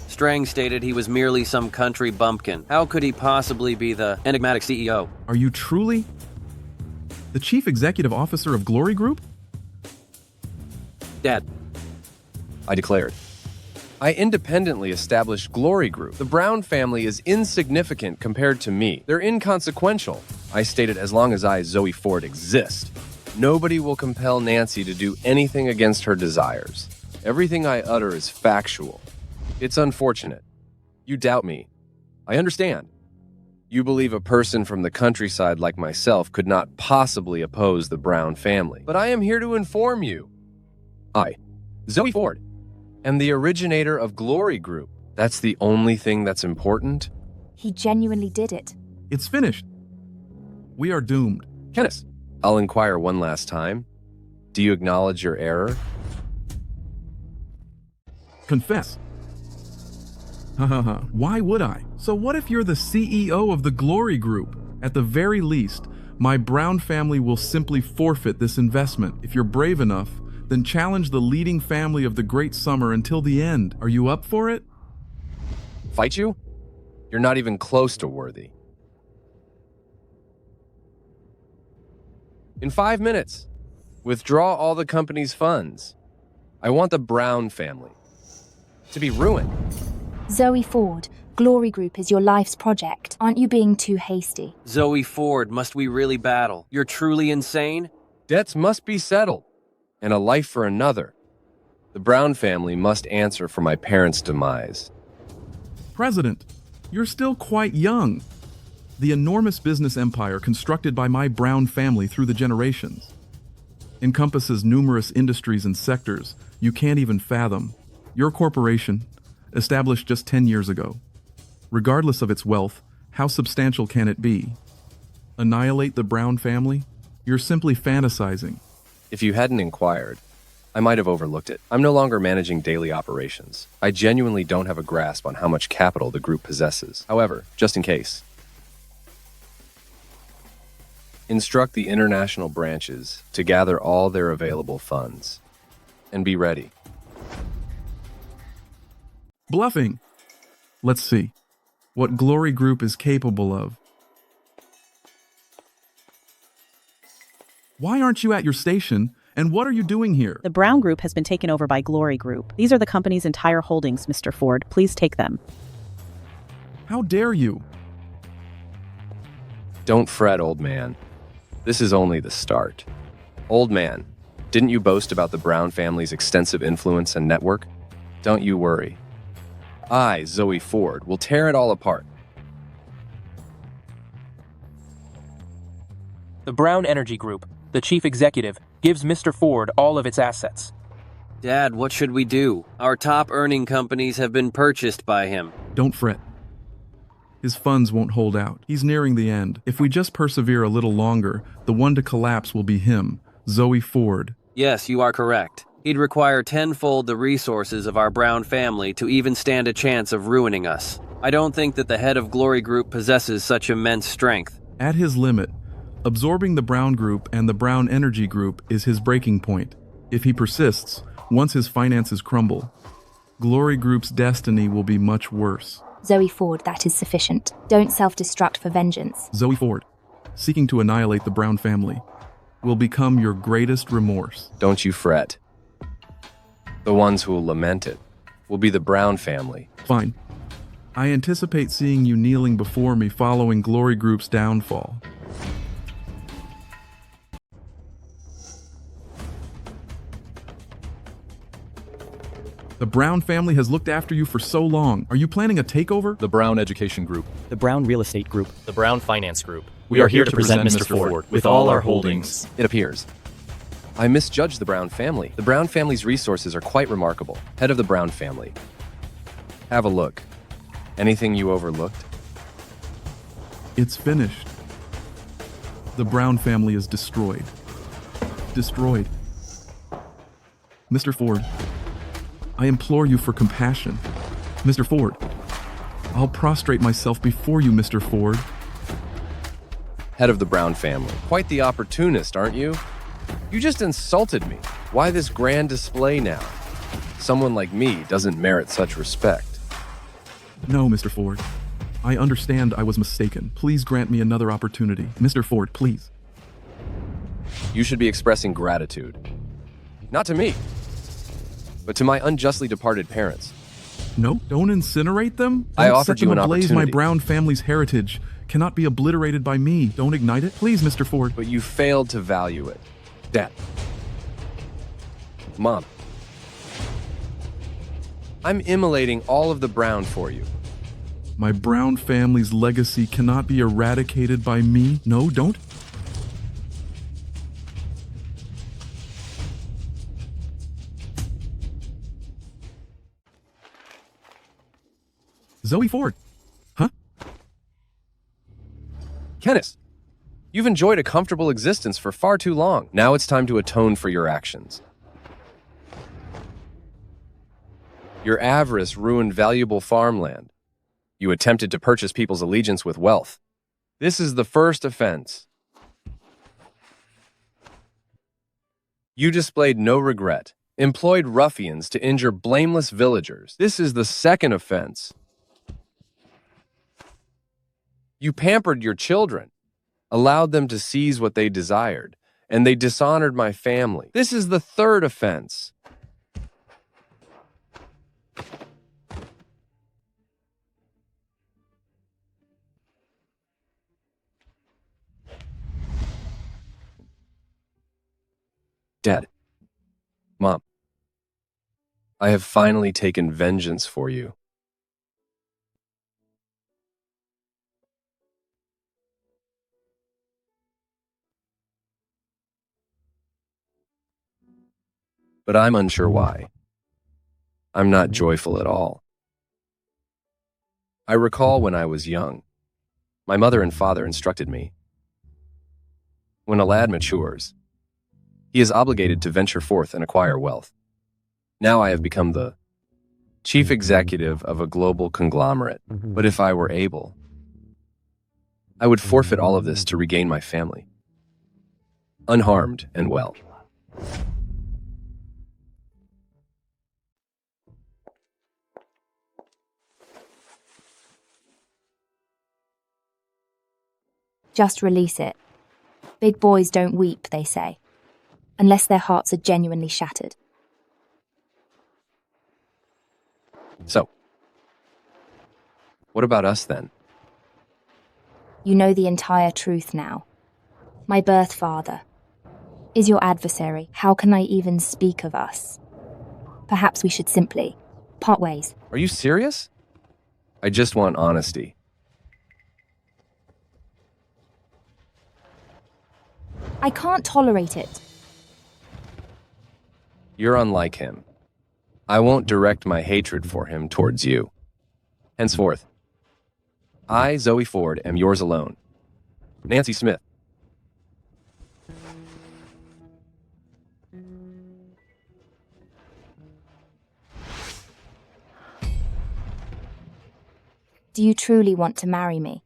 Strang stated he was merely some country bumpkin. How could he possibly be the enigmatic CEO? Are you truly the chief executive officer of Glory Group? Dad. I declared. I independently established Glory Group. The Brown family is insignificant compared to me. They're inconsequential. I stated as long as I, Zoe Ford, exist, nobody will compel Nancy to do anything against her desires. Everything I utter is factual. It's unfortunate. You doubt me. I understand. You believe a person from the countryside like myself could not possibly oppose the Brown family. But I am here to inform you. I, Zoe Ford, am the originator of Glory Group. That's the only thing that's important? He genuinely did it. It's finished. We are doomed. Kenneth, I'll inquire one last time. Do you acknowledge your error? Confess. Why would I? So what if you're the CEO of the Glory Group? At the very least, my Brown family will simply forfeit this investment. If you're brave enough, then challenge the leading family of the Great Summer until the end. Are you up for it? Fight you? You're not even close to worthy. In 5 minutes, withdraw all the company's funds. I want the Brown family to be ruined. Zoe Ford, Glory Group is your life's project. Aren't you being too hasty? Zoe Ford, must we really battle? You're truly insane? Debts must be settled, and a life for another. The Brown family must answer for my parents' demise. President, you're still quite young. The enormous business empire constructed by my Brown family through the generations encompasses numerous industries and sectors you can't even fathom. Your corporation, established just 10 years ago, regardless of its wealth, how substantial can it be? Annihilate the Brown family? You're simply fantasizing. If you hadn't inquired, I might have overlooked it. I'm no longer managing daily operations. I genuinely don't have a grasp on how much capital the group possesses. However, just in case, instruct the international branches to gather all their available funds and be ready. Bluffing. Let's see what Glory Group is capable of. Why aren't you at your station, and what are you doing here? The Brown Group has been taken over by Glory Group. These are the company's entire holdings, Mr. Ford. Please take them. How dare you? Don't fret, old man. This is only the start. Old man, didn't you boast about the Brown family's extensive influence and network? Don't you worry. I, Zoe Ford, will tear it all apart. The Brown Energy Group, the chief executive, gives Mr. Ford all of its assets. Dad, what should we do? Our top earning companies have been purchased by him. Don't fret. His funds won't hold out. He's nearing the end. If we just persevere a little longer, the one to collapse will be him, Zoe Ford. Yes, you are correct. He'd require tenfold the resources of our Brown family to even stand a chance of ruining us. I don't think that the head of Glory Group possesses such immense strength. At his limit, absorbing the Brown Group and the Brown Energy Group is his breaking point. If he persists, once his finances crumble, Glory Group's destiny will be much worse. Zoe Ford, that is sufficient. Don't self-destruct for vengeance. Zoe Ford, seeking to annihilate the Brown family, will become your greatest remorse. Don't you fret. The ones who will lament it will be the Brown family. Fine. I anticipate seeing you kneeling before me following Glory Group's downfall. The Brown family has looked after you for so long. Are you planning a takeover? The Brown Education Group. The Brown Real Estate Group. The Brown Finance Group. We are here to present Mr. Ford with all our holdings. It appears I misjudged the Brown family. The Brown family's resources are quite remarkable. Head of the Brown family. Have a look. Anything you overlooked? It's finished. The Brown family is destroyed. Destroyed. Mr. Ford, I implore you for compassion. Mr. Ford, I'll prostrate myself before you, Mr. Ford. Head of the Brown family. Quite the opportunist, aren't you? You just insulted me. Why this grand display now? Someone like me doesn't merit such respect. No, Mr. Ford. I understand I was mistaken. Please grant me another opportunity. Mr. Ford, please. You should be expressing gratitude. Not to me, but to my unjustly departed parents. No, don't incinerate them. I Don't offered set them you an ablaze. opportunity. My Brown family's heritage cannot be obliterated by me. Don't ignite it. Please, Mr. Ford. But you failed to value it. Dad. Mom. I'm immolating all of the Brown for you. My Brown family's legacy cannot be eradicated by me. No, don't. Zoe Ford. Huh? Kenneth, you've enjoyed a comfortable existence for far too long. Now it's time to atone for your actions. Your avarice ruined valuable farmland. You attempted to purchase people's allegiance with wealth. This is the first offense. You displayed no regret, employed ruffians to injure blameless villagers. This is the second offense. You pampered your children, allowed them to seize what they desired, and they dishonored my family. This is the third offense. Dad. Mom. I have finally taken vengeance for you. But I'm unsure why. I'm not joyful at all. I recall when I was young, my mother and father instructed me. When a lad matures, he is obligated to venture forth and acquire wealth. Now I have become the chief executive of a global conglomerate. But if I were able, I would forfeit all of this to regain my family, unharmed and well. Just release it. Big boys don't weep, they say, unless their hearts are genuinely shattered. So, what about us then? You know the entire truth now. My birth father is your adversary. How can I even speak of us? Perhaps we should simply part ways. Are you serious? I just want honesty. I can't tolerate it. You're unlike him. I won't direct my hatred for him towards you. Henceforth, I, Zoe Ford, am yours alone. Nancy Smith. Do you truly want to marry me?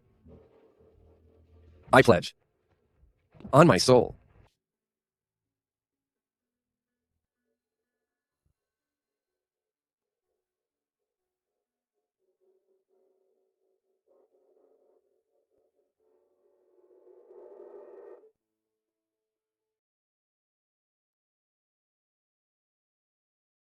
I pledge. On my soul.